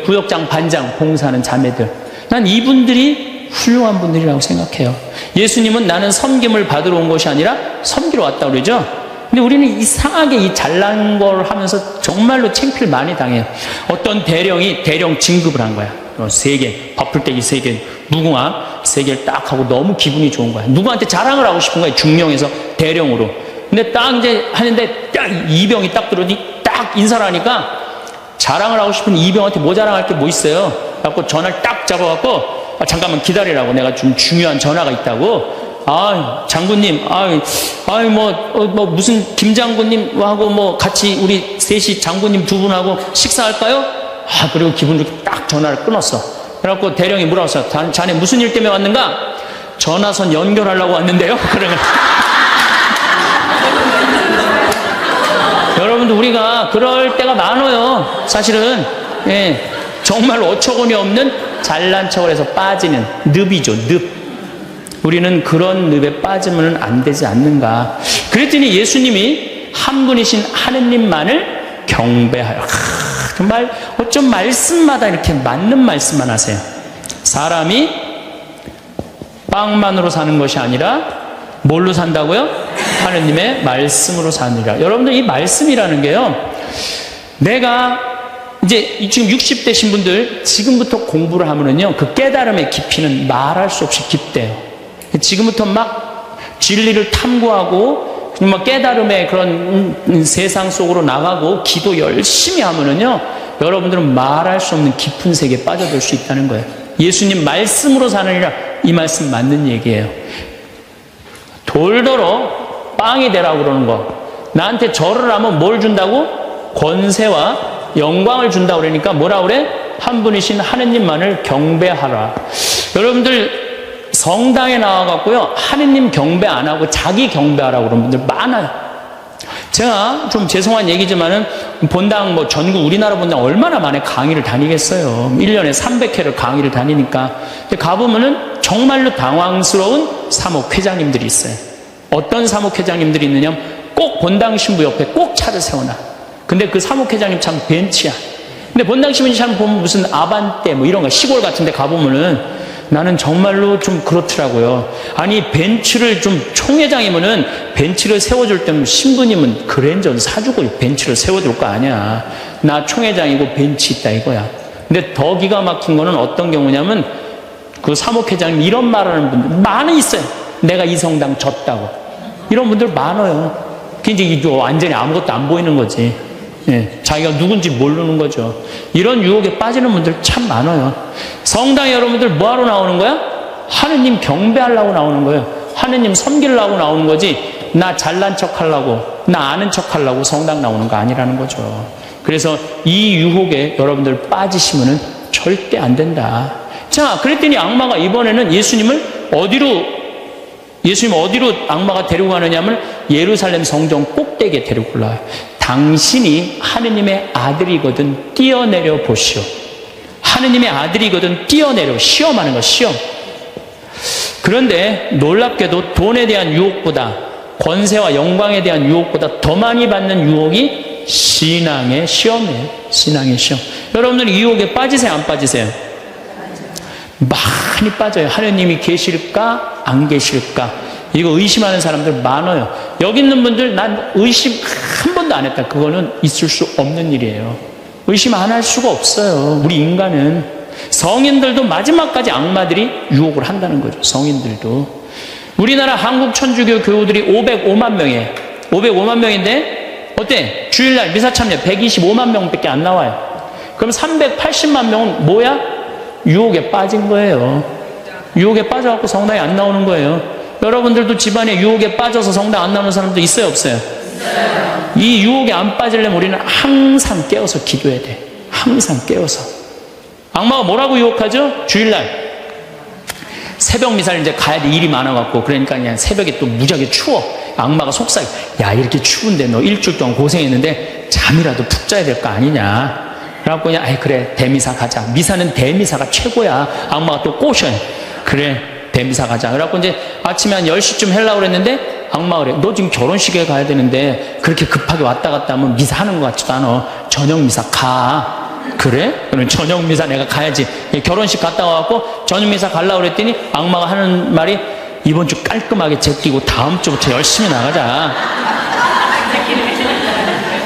구역장, 반장, 봉사하는 자매들. 난 이분들이 훌륭한 분들이라고 생각해요. 예수님은 나는 섬김을 받으러 온 것이 아니라 섬기러 왔다고 그러죠. 근데 우리는 이상하게 이 잘난 걸 하면서 정말로 창피를 많이 당해요. 어떤 대령이 대령 진급을 한 거야. 3개, 밥풀떼기 3개, 무궁화 3개를 딱 하고 너무 기분이 좋은 거야. 누구한테 자랑을 하고 싶은 거야. 중령에서 대령으로. 근데 딱 이제 하는데 딱 이병이 딱 들어오니 딱 인사를 하니까 자랑을 하고 싶은 이병한테 뭐 자랑할 게 뭐 있어요? 그래갖고 전화를 딱 잡아갖고 잠깐만 기다리라고, 내가 좀 중요한 전화가 있다고. 장군님, 무슨 김 장군님하고 뭐 같이 우리 셋이 장군님 2분하고 식사할까요? 그리고 기분 좋게 딱 전화를 끊었어. 그래갖고 대령이 물어봤어. 자네 무슨 일 때문에 왔는가? 전화선 연결하려고 왔는데요. 그러면 여러분들, 우리가 그럴 때가 많아요. 사실은 정말 어처구니 없는 잘난 척을 해서 빠지는 늪이죠. 늪. 우리는 그런 늪에 빠지면 안 되지 않는가. 그랬더니 예수님이 한 분이신 하느님만을 경배하여. 정말 어쩜 말씀마다 이렇게 맞는 말씀만 하세요. 사람이 빵만으로 사는 것이 아니라 뭘로 산다고요? 하느님의 말씀으로 사느니라. 여러분들, 이 말씀이라는 게요, 내가 이제 지금 60대신 분들 지금부터 공부를 하면은요, 그 깨달음의 깊이는 말할 수 없이 깊대요. 지금부터 막 진리를 탐구하고 막 깨달음의 그런 세상 속으로 나가고 기도 열심히 하면은요, 여러분들은 말할 수 없는 깊은 세계에 빠져들 수 있다는 거예요. 예수님 말씀으로 사느니라, 이 말씀 맞는 얘기예요. 돌더러 빵이 되라고 그러는 거. 나한테 절을 하면 뭘 준다고? 권세와 영광을 준다고 그러니까 뭐라 그래? 한 분이신 하느님만을 경배하라. 여러분들, 성당에 나와갖고요, 하느님 경배 안 하고 자기 경배하라고 그러는 분들 많아요. 제가 좀 죄송한 얘기지만은 본당 뭐 전국 우리나라 본당 얼마나 많이 강의를 다니겠어요. 1년에 300회를 강의를 다니니까. 근데 가보면은 정말로 당황스러운 사목회장님들이 있어요. 어떤 사목회장님들이 있느냐, 꼭 본당 신부 옆에 꼭 차를 세워놔. 근데 그 사목회장님 참 벤치야. 근데 본당 신부 참 보면 무슨 아반떼 뭐 이런 거 시골 같은 데 가보면은 나는 정말로 좀 그렇더라고요. 아니, 벤츠를 좀, 총회장이면은 벤츠를 세워줄 때면 신부님은 그랜저 사주고 벤츠를 세워줄 거 아니야. 나 총회장이고 벤츠 있다 이거야. 근데 더 기가 막힌 거는 어떤 경우냐면, 그 사목회장님 이런 말하는 분들 많이 있어요. 내가 이 성당 졌다고. 이런 분들 많아요. 그게 이제 완전히 아무것도 안 보이는 거지. 자기가 누군지 모르는 거죠. 이런 유혹에 빠지는 분들 참 많아요. 성당에 여러분들 뭐하러 나오는 거야? 하느님 경배하려고 나오는 거예요. 하느님 섬기려고 나오는 거지, 나 잘난 척 하려고, 나 아는 척 하려고 성당 나오는 거 아니라는 거죠. 그래서 이 유혹에 여러분들 빠지시면은 절대 안 된다. 자, 그랬더니 악마가 이번에는 예수님을 어디로 악마가 데리고 가느냐면 예루살렘 성전 꼭대기에 데리고 올라와요. 당신이 하느님의 아들이거든 뛰어내려 보시오. 하느님의 아들이거든 뛰어내려. 시험하는 거, 시험. 그런데 놀랍게도 돈에 대한 유혹보다, 권세와 영광에 대한 유혹보다 더 많이 받는 유혹이 신앙의 시험이에요. 신앙의 시험. 여러분들 이 유혹에 빠지세요, 안 빠지세요? 많이 빠져요. 하느님이 계실까 안 계실까, 이거 의심하는 사람들 많아요. 여기 있는 분들 난 의심 한 번도 안 했다. 그거는 있을 수 없는 일이에요. 의심 안 할 수가 없어요. 우리 인간은. 성인들도 마지막까지 악마들이 유혹을 한다는 거죠. 성인들도. 우리나라 한국 천주교 교우들이 505만 명이에요. 505만 명인데 어때? 주일날 미사 참여 125만 명밖에 안 나와요. 그럼 380만 명은 뭐야? 유혹에 빠진 거예요. 유혹에 빠져갖고 성당에 안 나오는 거예요. 여러분들도 집안에 유혹에 빠져서 성당 안 나오는 사람도 있어요, 없어요? 이 유혹에 안 빠지려면 우리는 항상 깨어서 기도해야 돼. 항상 깨어서. 악마가 뭐라고 유혹하죠? 주일날 새벽 미사를 이제 가야 돼. 일이 많아갖고. 그러니까 그냥 새벽에 또 무지하게 추워. 악마가 속삭여. 야, 이렇게 추운데 너 일주일 동안 고생했는데 잠이라도 푹 자야 될 거 아니냐. 그래갖고 그냥 그래, 대미사 가자. 미사는 대미사가 최고야. 악마가 또 꼬셔요. 그래, 대미사 가자. 그래갖고 이제 아침에 한 10시쯤 하려고 그랬는데 악마가 그래, 너 지금 결혼식에 가야 되는데 그렇게 급하게 왔다 갔다 하면 미사 하는 것 같지도 않아. 저녁 미사 가. 그래? 그럼 저녁 미사 내가 가야지. 결혼식 갔다 와갖고 저녁 미사 가려고 그랬더니 악마가 하는 말이 이번 주 깔끔하게 제끼고 다음 주부터 열심히 나가자.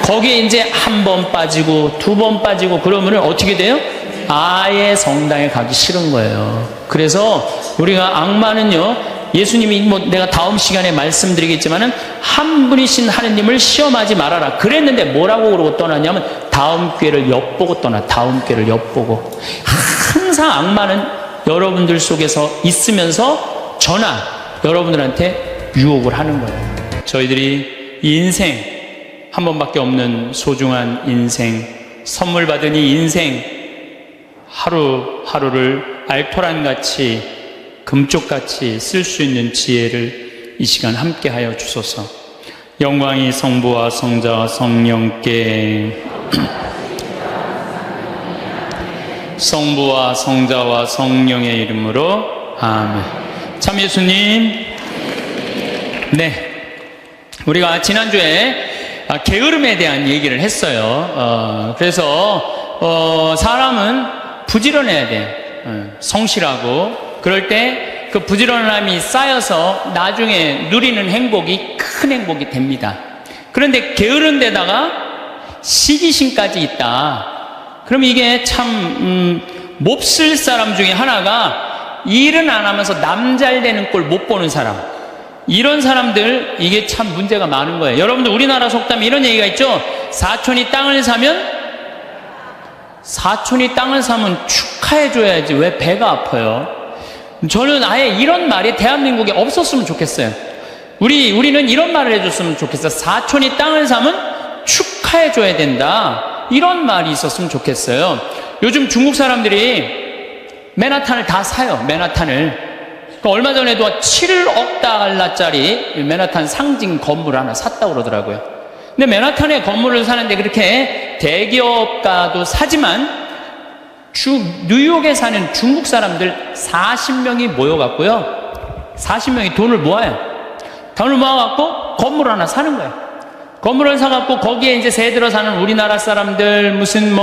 거기에 이제 한 번 빠지고 두 번 빠지고 그러면은 어떻게 돼요? 아예 성당에 가기 싫은 거예요. 그래서 우리가 악마는요, 예수님이 뭐 내가 다음 시간에 말씀드리겠지만은 한 분이신 하느님을 시험하지 말아라 그랬는데 뭐라고 그러고 떠났냐면 다음 기회를 엿보고 떠나. 다음 기회를 엿보고. 항상 악마는 여러분들 속에서 있으면서 저나 여러분들한테 유혹을 하는 거예요. 저희들이 이 인생 한 번밖에 없는 소중한 인생, 선물 받은 이 인생 하루하루를 알토란같이 금쪽같이 쓸 수 있는 지혜를 이 시간 함께하여 주소서. 영광이 성부와 성자와 성령께 성부와 성자와 성령의 이름으로 아멘. 참 예수님, 네, 우리가 지난주에 게으름에 대한 얘기를 했어요. 그래서 사람은 부지런해야 돼요. 성실하고. 그럴 때 그 부지런함이 쌓여서 나중에 누리는 행복이 큰 행복이 됩니다. 그런데 게으른 데다가 시기심까지 있다. 그럼 이게 참 몹쓸 사람 중에 하나가 일은 안 하면서 남 잘 되는 꼴 못 보는 사람. 이런 사람들, 이게 참 문제가 많은 거예요. 여러분들 우리나라 속담에 이런 얘기가 있죠. 사촌이 땅을 사면 축하해줘야지 왜 배가 아파요? 저는 아예 이런 말이 대한민국에 없었으면 좋겠어요. 우리는 이런 말을 해줬으면 좋겠어요. 사촌이 땅을 사면 축하해줘야 된다. 이런 말이 있었으면 좋겠어요. 요즘 중국 사람들이 맨하탄을 다 사요. 맨하탄을. 얼마 전에도 7억 달러짜리 맨하탄 상징 건물 하나 샀다고 그러더라고요. 근데 맨하탄에 건물을 사는데 그렇게 대기업가도 사지만 뉴욕에 사는 중국 사람들 40명이 모여갖고요. 40명이 돈을 모아요. 돈을 모아갖고 건물 하나 사는 거예요. 건물을 사갖고 거기에 이제 새 들어 사는 우리나라 사람들, 무슨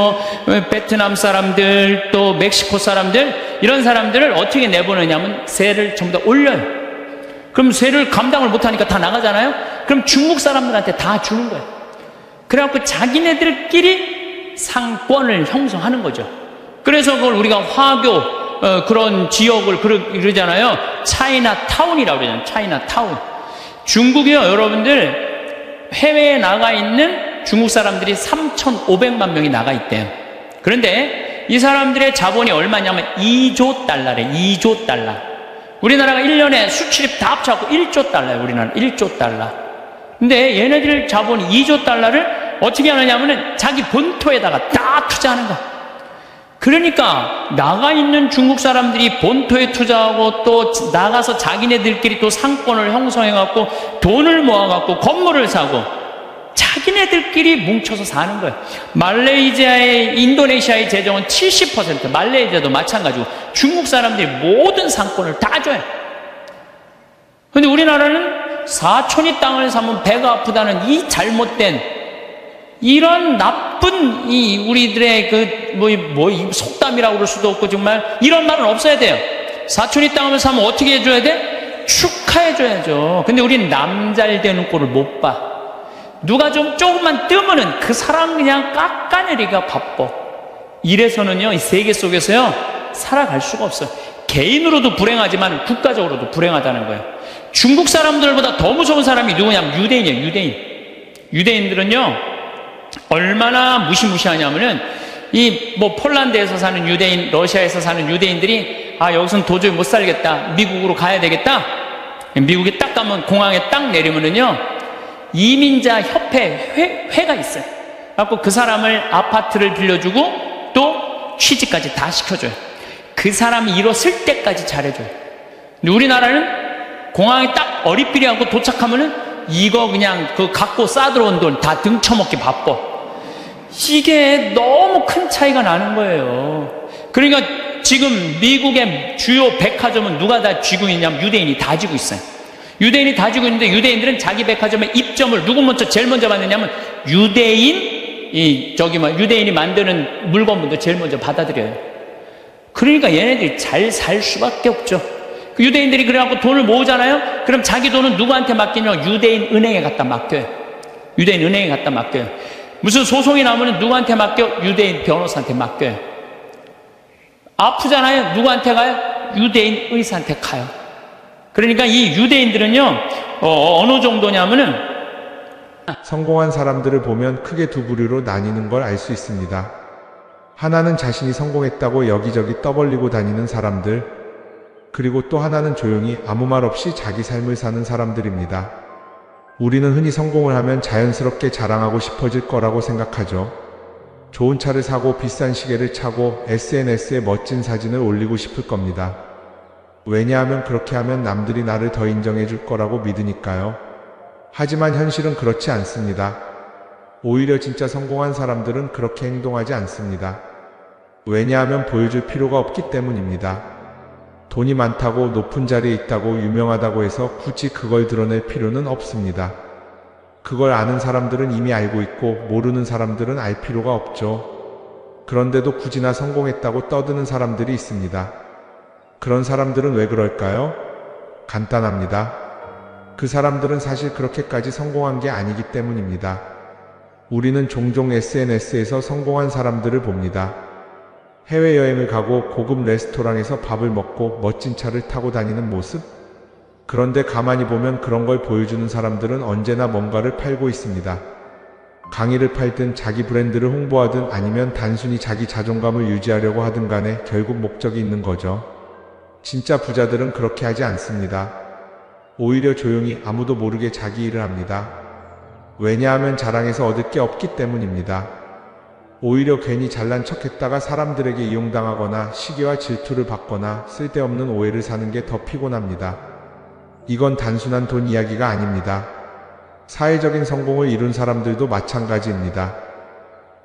베트남 사람들, 또 멕시코 사람들, 이런 사람들을 어떻게 내보내냐면 세를 전부 다 올려요. 그럼 세를 감당을 못하니까 다 나가잖아요. 그럼 중국 사람들한테 다 주는 거예요. 그래갖고 자기네들끼리 상권을 형성하는 거죠. 그래서 그걸 우리가 화교 그런 지역을 그러잖아요. 차이나타운이라고 그러잖아요. 차이나타운. 중국이요, 여러분들 해외에 나가 있는 중국 사람들이 3,500만 명이 나가 있대요. 그런데 이 사람들의 자본이 얼마냐면 2조 달러래. 2조 달러. 우리나라가 1년에 수출입 다 합쳐갖고 1조 달러예요. 우리나라 1조 달러. 근데 얘네들 자본이 2조 달러를 어떻게 하느냐면은 자기 본토에다가 다 투자하는 거야. 그러니까 나가 있는 중국 사람들이 본토에 투자하고 또 나가서 자기네들끼리 또 상권을 형성해갖고 돈을 모아갖고 건물을 사고 자기네들끼리 뭉쳐서 사는 거예요. 말레이시아의, 인도네시아의 재정은 70%, 말레이시아도 마찬가지고 중국 사람들이 모든 상권을 다 줘요. 근데 우리나라는 사촌이 땅을 사면 배가 아프다는 이 잘못된 이런 나쁜 이 우리들의 속담이라고 그럴 수도 없고 정말 이런 말은 없어야 돼요. 사촌이 땅을 사면 어떻게 해줘야 돼? 축하해줘야죠. 근데 우리는 남 잘 되는 꼴을 못 봐. 누가 좀 조금만 뜨면은 그 사람 그냥 깎아내리기가 바빠. 이래서는요, 이 세계 속에서요 살아갈 수가 없어요. 개인으로도 불행하지만 국가적으로도 불행하다는 거예요. 중국 사람들보다 더 무서운 사람이 누구냐면 유대인이에요. 유대인들은요 얼마나 무시무시하냐면은 폴란드에서 사는 유대인, 러시아에서 사는 유대인들이 여기서는 도저히 못 살겠다, 미국으로 가야 되겠다. 미국에 딱 가면 공항에 딱 내리면은요 이민자 협회 회가 있어요. 그래갖고 그 사람을 아파트를 빌려주고 또 취직까지 다 시켜줘요. 그 사람이 일었을 때까지 잘해줘요. 근데 우리나라는 공항에 딱 어리삐리하고 도착하면은 이거 그냥 갖고 싸들어온 돈 다 등쳐먹기 바빠. 이게 너무 큰 차이가 나는 거예요. 그러니까 지금 미국의 주요 백화점은 누가 다 쥐고 있냐면 유대인이 다 쥐고 있어요. 유대인이 다 쥐고 있는데 유대인들은 자기 백화점의 입점을 누구 제일 먼저 받느냐면 유대인 유대인이 만드는 물건부터 제일 먼저 받아들여요. 그러니까 얘네들이 잘 살 수밖에 없죠. 그 유대인들이 그래갖고 돈을 모으잖아요? 그럼 자기 돈은 누구한테 맡기냐면 유대인 은행에 갖다 맡겨요. 유대인 은행에 갖다 맡겨요. 무슨 소송이 나오면 누구한테 맡겨? 유대인 변호사한테 맡겨요. 아프잖아요? 누구한테 가요? 유대인 의사한테 가요. 그러니까 이 유대인들은요, 어느 정도냐면은,
성공한 사람들을 보면 크게 두 부류로 나뉘는 걸 알 수 있습니다. 하나는 자신이 성공했다고 여기저기 떠벌리고 다니는 사람들, 그리고 또 하나는 조용히 아무 말 없이 자기 삶을 사는 사람들입니다. 우리는 흔히 성공을 하면 자연스럽게 자랑하고 싶어질 거라고 생각하죠. 좋은 차를 사고 비싼 시계를 차고 SNS에 멋진 사진을 올리고 싶을 겁니다. 왜냐하면 그렇게 하면 남들이 나를 더 인정해 줄 거라고 믿으니까요. 하지만 현실은 그렇지 않습니다. 오히려 진짜 성공한 사람들은 그렇게 행동하지 않습니다. 왜냐하면 보여줄 필요가 없기 때문입니다. 돈이 많다고 높은 자리에 있다고 유명하다고 해서 굳이 그걸 드러낼 필요는 없습니다. 그걸 아는 사람들은 이미 알고 있고 모르는 사람들은 알 필요가 없죠. 그런데도 굳이나 성공했다고 떠드는 사람들이 있습니다. 그런 사람들은 왜 그럴까요? 간단합니다. 그 사람들은 사실 그렇게까지 성공한 게 아니기 때문입니다. 우리는 종종 SNS에서 성공한 사람들을 봅니다. 해외여행을 가고 고급 레스토랑에서 밥을 먹고 멋진 차를 타고 다니는 모습? 그런데 가만히 보면 그런 걸 보여주는 사람들은 언제나 뭔가를 팔고 있습니다. 강의를 팔든 자기 브랜드를 홍보하든 아니면 단순히 자기 자존감을 유지하려고 하든 간에 결국 목적이 있는 거죠. 진짜 부자들은 그렇게 하지 않습니다. 오히려 조용히 아무도 모르게 자기 일을 합니다. 왜냐하면 자랑해서 얻을 게 없기 때문입니다. 오히려 괜히 잘난 척했다가 사람들에게 이용당하거나 시기와 질투를 받거나 쓸데없는 오해를 사는 게 더 피곤합니다. 이건 단순한 돈 이야기가 아닙니다. 사회적인 성공을 이룬 사람들도 마찬가지입니다.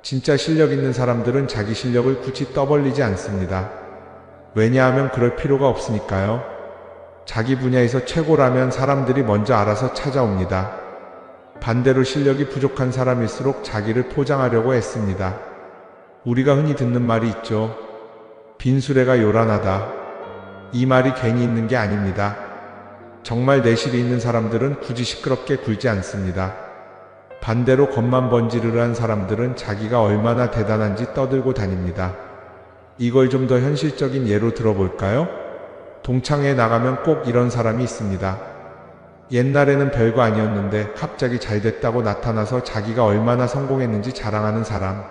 진짜 실력 있는 사람들은 자기 실력을 굳이 떠벌리지 않습니다. 왜냐하면 그럴 필요가 없으니까요. 자기 분야에서 최고라면 사람들이 먼저 알아서 찾아옵니다. 반대로 실력이 부족한 사람일수록 자기를 포장하려고 애씁니다. 우리가 흔히 듣는 말이 있죠. 빈수레가 요란하다. 이 말이 괜히 있는 게 아닙니다. 정말 내실이 있는 사람들은 굳이 시끄럽게 굴지 않습니다. 반대로 겉만 번지르르한 사람들은 자기가 얼마나 대단한지 떠들고 다닙니다. 이걸 좀 더 현실적인 예로 들어볼까요? 동창회에 나가면 꼭 이런 사람이 있습니다. 옛날에는 별거 아니었는데 갑자기 잘 됐다고 나타나서 자기가 얼마나 성공했는지 자랑하는 사람.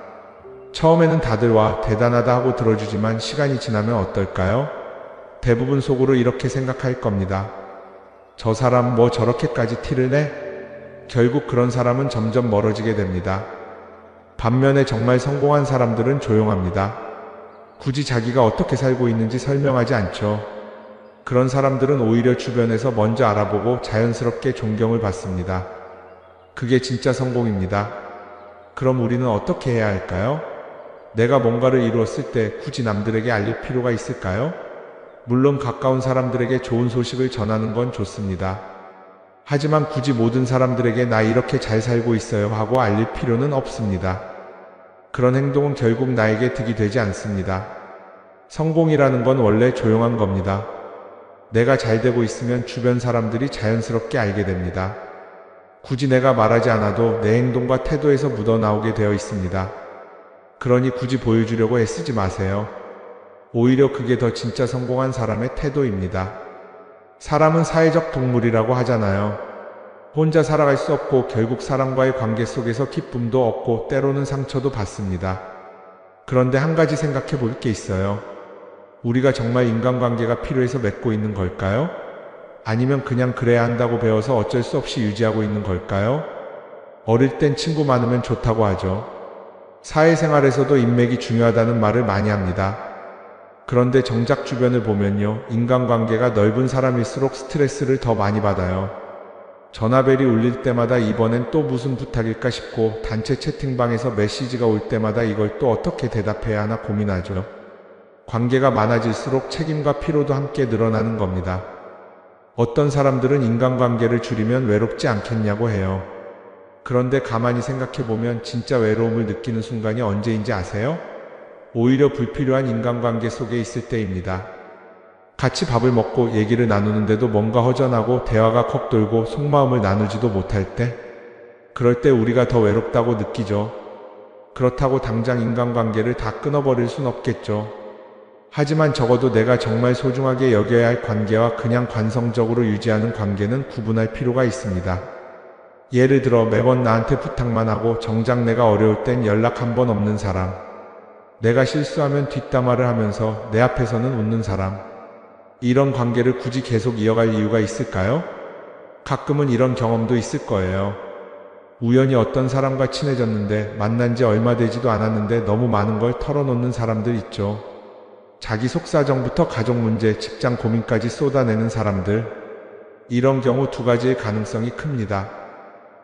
처음에는 다들 와 대단하다 하고 들어주지만 시간이 지나면 어떨까요? 대부분 속으로 이렇게 생각할 겁니다. 저 사람 뭐 저렇게까지 티를 내? 결국 그런 사람은 점점 멀어지게 됩니다. 반면에 정말 성공한 사람들은 조용합니다. 굳이 자기가 어떻게 살고 있는지 설명하지 않죠. 그런 사람들은 오히려 주변에서 먼저 알아보고 자연스럽게 존경을 받습니다. 그게 진짜 성공입니다. 그럼 우리는 어떻게 해야 할까요? 내가 뭔가를 이루었을 때 굳이 남들에게 알릴 필요가 있을까요? 물론 가까운 사람들에게 좋은 소식을 전하는 건 좋습니다. 하지만 굳이 모든 사람들에게 나 이렇게 잘 살고 있어요 하고 알릴 필요는 없습니다. 그런 행동은 결국 나에게 득이 되지 않습니다. 성공이라는 건 원래 조용한 겁니다. 내가 잘 되고 있으면 주변 사람들이 자연스럽게 알게 됩니다. 굳이 내가 말하지 않아도 내 행동과 태도에서 묻어나오게 되어 있습니다. 그러니 굳이 보여주려고 애쓰지 마세요. 오히려 그게 더 진짜 성공한 사람의 태도입니다. 사람은 사회적 동물이라고 하잖아요. 혼자 살아갈 수 없고 결국 사람과의 관계 속에서 기쁨도 얻고 때로는 상처도 받습니다. 그런데 한 가지 생각해 볼 게 있어요. 우리가 정말 인간관계가 필요해서 맺고 있는 걸까요? 아니면 그냥 그래야 한다고 배워서 어쩔 수 없이 유지하고 있는 걸까요? 어릴 땐 친구 많으면 좋다고 하죠. 사회생활에서도 인맥이 중요하다는 말을 많이 합니다. 그런데 정작 주변을 보면요, 인간관계가 넓은 사람일수록 스트레스를 더 많이 받아요. 전화벨이 울릴 때마다 이번엔 또 무슨 부탁일까 싶고 단체 채팅방에서 메시지가 올 때마다 이걸 또 어떻게 대답해야 하나 고민하죠. 관계가 많아질수록 책임과 피로도 함께 늘어나는 겁니다. 어떤 사람들은 인간관계를 줄이면 외롭지 않겠냐고 해요. 그런데 가만히 생각해보면 진짜 외로움을 느끼는 순간이 언제인지 아세요? 오히려 불필요한 인간관계 속에 있을 때입니다. 같이 밥을 먹고 얘기를 나누는데도 뭔가 허전하고 대화가 컥 돌고 속마음을 나누지도 못할 때, 그럴 때 우리가 더 외롭다고 느끼죠. 그렇다고 당장 인간관계를 다 끊어버릴 순 없겠죠. 하지만 적어도 내가 정말 소중하게 여겨야 할 관계와 그냥 관성적으로 유지하는 관계는 구분할 필요가 있습니다. 예를 들어 매번 나한테 부탁만 하고 정작 내가 어려울 땐 연락 한 번 없는 사람, 내가 실수하면 뒷담화를 하면서 내 앞에서는 웃는 사람, 이런 관계를 굳이 계속 이어갈 이유가 있을까요? 가끔은 이런 경험도 있을 거예요. 우연히 어떤 사람과 친해졌는데 만난 지 얼마 되지도 않았는데 너무 많은 걸 털어놓는 사람들 있죠. 자기 속사정부터 가족 문제, 직장 고민까지 쏟아내는 사람들. 이런 경우 두 가지의 가능성이 큽니다.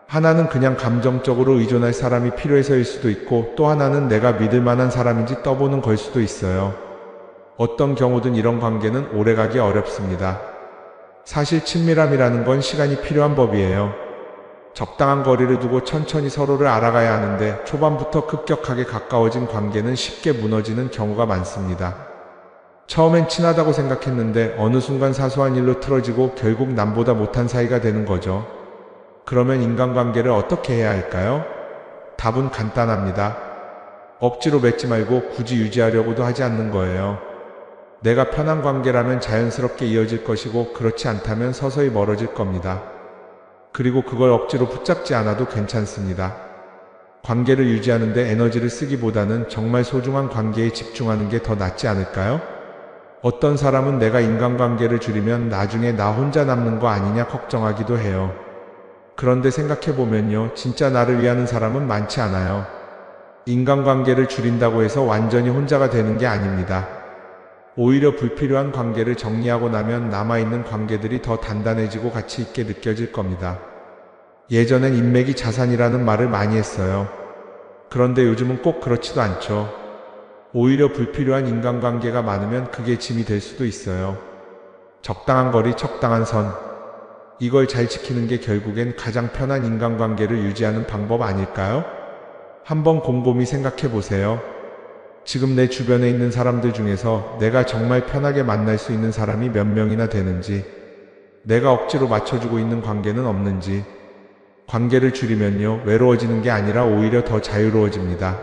하나는 그냥 감정적으로 의존할 사람이 필요해서일 수도 있고, 또 하나는 내가 믿을 만한 사람인지 떠보는 걸 수도 있어요. 어떤 경우든 이런 관계는 오래가기 어렵습니다. 사실 친밀함이라는 건 시간이 필요한 법이에요. 적당한 거리를 두고 천천히 서로를 알아가야 하는데 초반부터 급격하게 가까워진 관계는 쉽게 무너지는 경우가 많습니다. 처음엔 친하다고 생각했는데 어느 순간 사소한 일로 틀어지고 결국 남보다 못한 사이가 되는 거죠. 그러면 인간관계를 어떻게 해야 할까요? 답은 간단합니다. 억지로 맺지 말고 굳이 유지하려고도 하지 않는 거예요. 내가 편한 관계라면 자연스럽게 이어질 것이고, 그렇지 않다면 서서히 멀어질 겁니다. 그리고 그걸 억지로 붙잡지 않아도 괜찮습니다. 관계를 유지하는데 에너지를 쓰기보다는 정말 소중한 관계에 집중하는 게 더 낫지 않을까요? 어떤 사람은 내가 인간관계를 줄이면 나중에 나 혼자 남는 거 아니냐 걱정하기도 해요. 그런데 생각해보면요, 진짜 나를 위하는 사람은 많지 않아요. 인간관계를 줄인다고 해서 완전히 혼자가 되는 게 아닙니다. 오히려 불필요한 관계를 정리하고 나면 남아있는 관계들이 더 단단해지고 가치 있게 느껴질 겁니다. 예전엔 인맥이 자산이라는 말을 많이 했어요. 그런데 요즘은 꼭 그렇지도 않죠. 오히려 불필요한 인간관계가 많으면 그게 짐이 될 수도 있어요. 적당한 거리, 적당한 선. 이걸 잘 지키는 게 결국엔 가장 편한 인간관계를 유지하는 방법 아닐까요? 한번 곰곰이 생각해 보세요. 지금 내 주변에 있는 사람들 중에서 내가 정말 편하게 만날 수 있는 사람이 몇 명이나 되는지, 내가 억지로 맞춰주고 있는 관계는 없는지. 관계를 줄이면요, 외로워지는 게 아니라 오히려 더 자유로워집니다.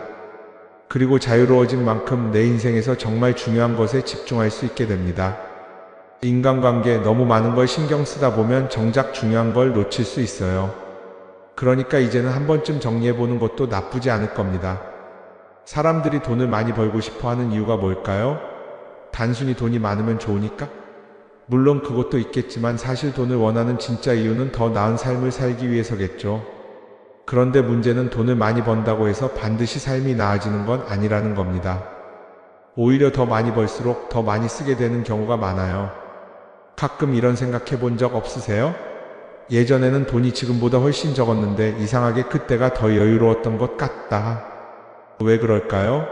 그리고 자유로워진 만큼 내 인생에서 정말 중요한 것에 집중할 수 있게 됩니다. 인간관계 너무 많은 걸 신경 쓰다 보면 정작 중요한 걸 놓칠 수 있어요. 그러니까 이제는 한 번쯤 정리해보는 것도 나쁘지 않을 겁니다. 사람들이 돈을 많이 벌고 싶어 하는 이유가 뭘까요? 단순히 돈이 많으면 좋으니까? 물론 그것도 있겠지만 사실 돈을 원하는 진짜 이유는 더 나은 삶을 살기 위해서겠죠. 그런데 문제는 돈을 많이 번다고 해서 반드시 삶이 나아지는 건 아니라는 겁니다. 오히려 더 많이 벌수록 더 많이 쓰게 되는 경우가 많아요. 가끔 이런 생각해 본 적 없으세요? 예전에는 돈이 지금보다 훨씬 적었는데 이상하게 그때가 더 여유로웠던 것 같다. 왜 그럴까요?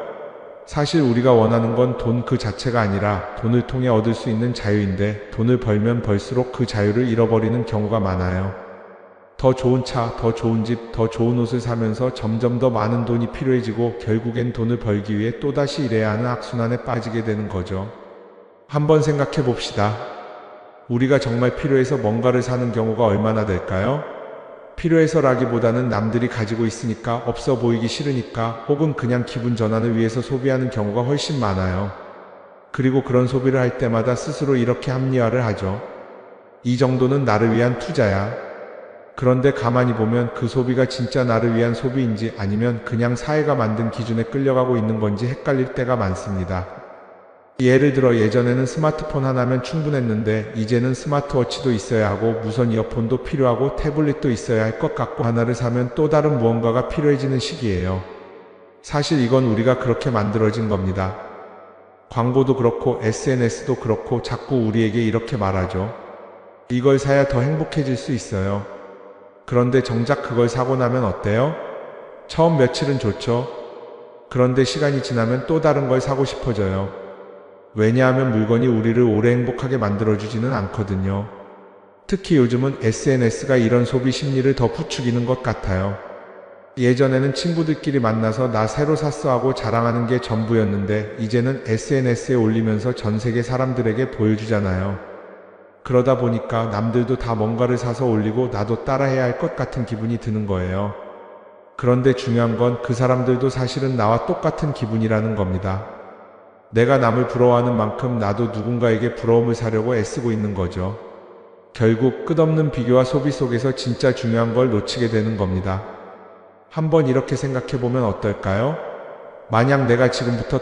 사실 우리가 원하는 건 돈 그 자체가 아니라 돈을 통해 얻을 수 있는 자유인데, 돈을 벌면 벌수록 그 자유를 잃어버리는 경우가 많아요. 더 좋은 차, 더 좋은 집, 더 좋은 옷을 사면서 점점 더 많은 돈이 필요해지고 결국엔 돈을 벌기 위해 또다시 일해야 하는 악순환에 빠지게 되는 거죠. 한번 생각해 봅시다. 우리가 정말 필요해서 뭔가를 사는 경우가 얼마나 될까요? 필요해서라기보다는 남들이 가지고 있으니까, 없어 보이기 싫으니까, 혹은 그냥 기분 전환을 위해서 소비하는 경우가 훨씬 많아요. 그리고 그런 소비를 할 때마다 스스로 이렇게 합리화를 하죠. 이 정도는 나를 위한 투자야. 그런데 가만히 보면 그 소비가 진짜 나를 위한 소비인지 아니면 그냥 사회가 만든 기준에 끌려가고 있는 건지 헷갈릴 때가 많습니다. 예를 들어 예전에는 스마트폰 하나면 충분했는데 이제는 스마트워치도 있어야 하고 무선 이어폰도 필요하고 태블릿도 있어야 할 것 같고, 하나를 사면 또 다른 무언가가 필요해지는 시기예요. 사실 이건 우리가 그렇게 만들어진 겁니다. 광고도 그렇고 SNS도 그렇고 자꾸 우리에게 이렇게 말하죠. 이걸 사야 더 행복해질 수 있어요. 그런데 정작 그걸 사고 나면 어때요? 처음 며칠은 좋죠. 그런데 시간이 지나면 또 다른 걸 사고 싶어져요. 왜냐하면 물건이 우리를 오래 행복하게 만들어주지는 않거든요. 특히 요즘은 SNS가 이런 소비 심리를 더 부추기는 것 같아요. 예전에는 친구들끼리 만나서 나 새로 샀어 하고 자랑하는 게 전부였는데 이제는 SNS에 올리면서 전 세계 사람들에게 보여주잖아요. 그러다 보니까 남들도 다 뭔가를 사서 올리고 나도 따라해야 할 것 같은 기분이 드는 거예요. 그런데 중요한 건 그 사람들도 사실은 나와 똑같은 기분이라는 겁니다. 내가 남을 부러워하는 만큼 나도 누군가에게 부러움을 사려고 애쓰고 있는 거죠. 결국 끝없는 비교와 소비 속에서 진짜 중요한 걸 놓치게 되는 겁니다. 한번 이렇게 생각해 보면 어떨까요? 만약 내가 지금부터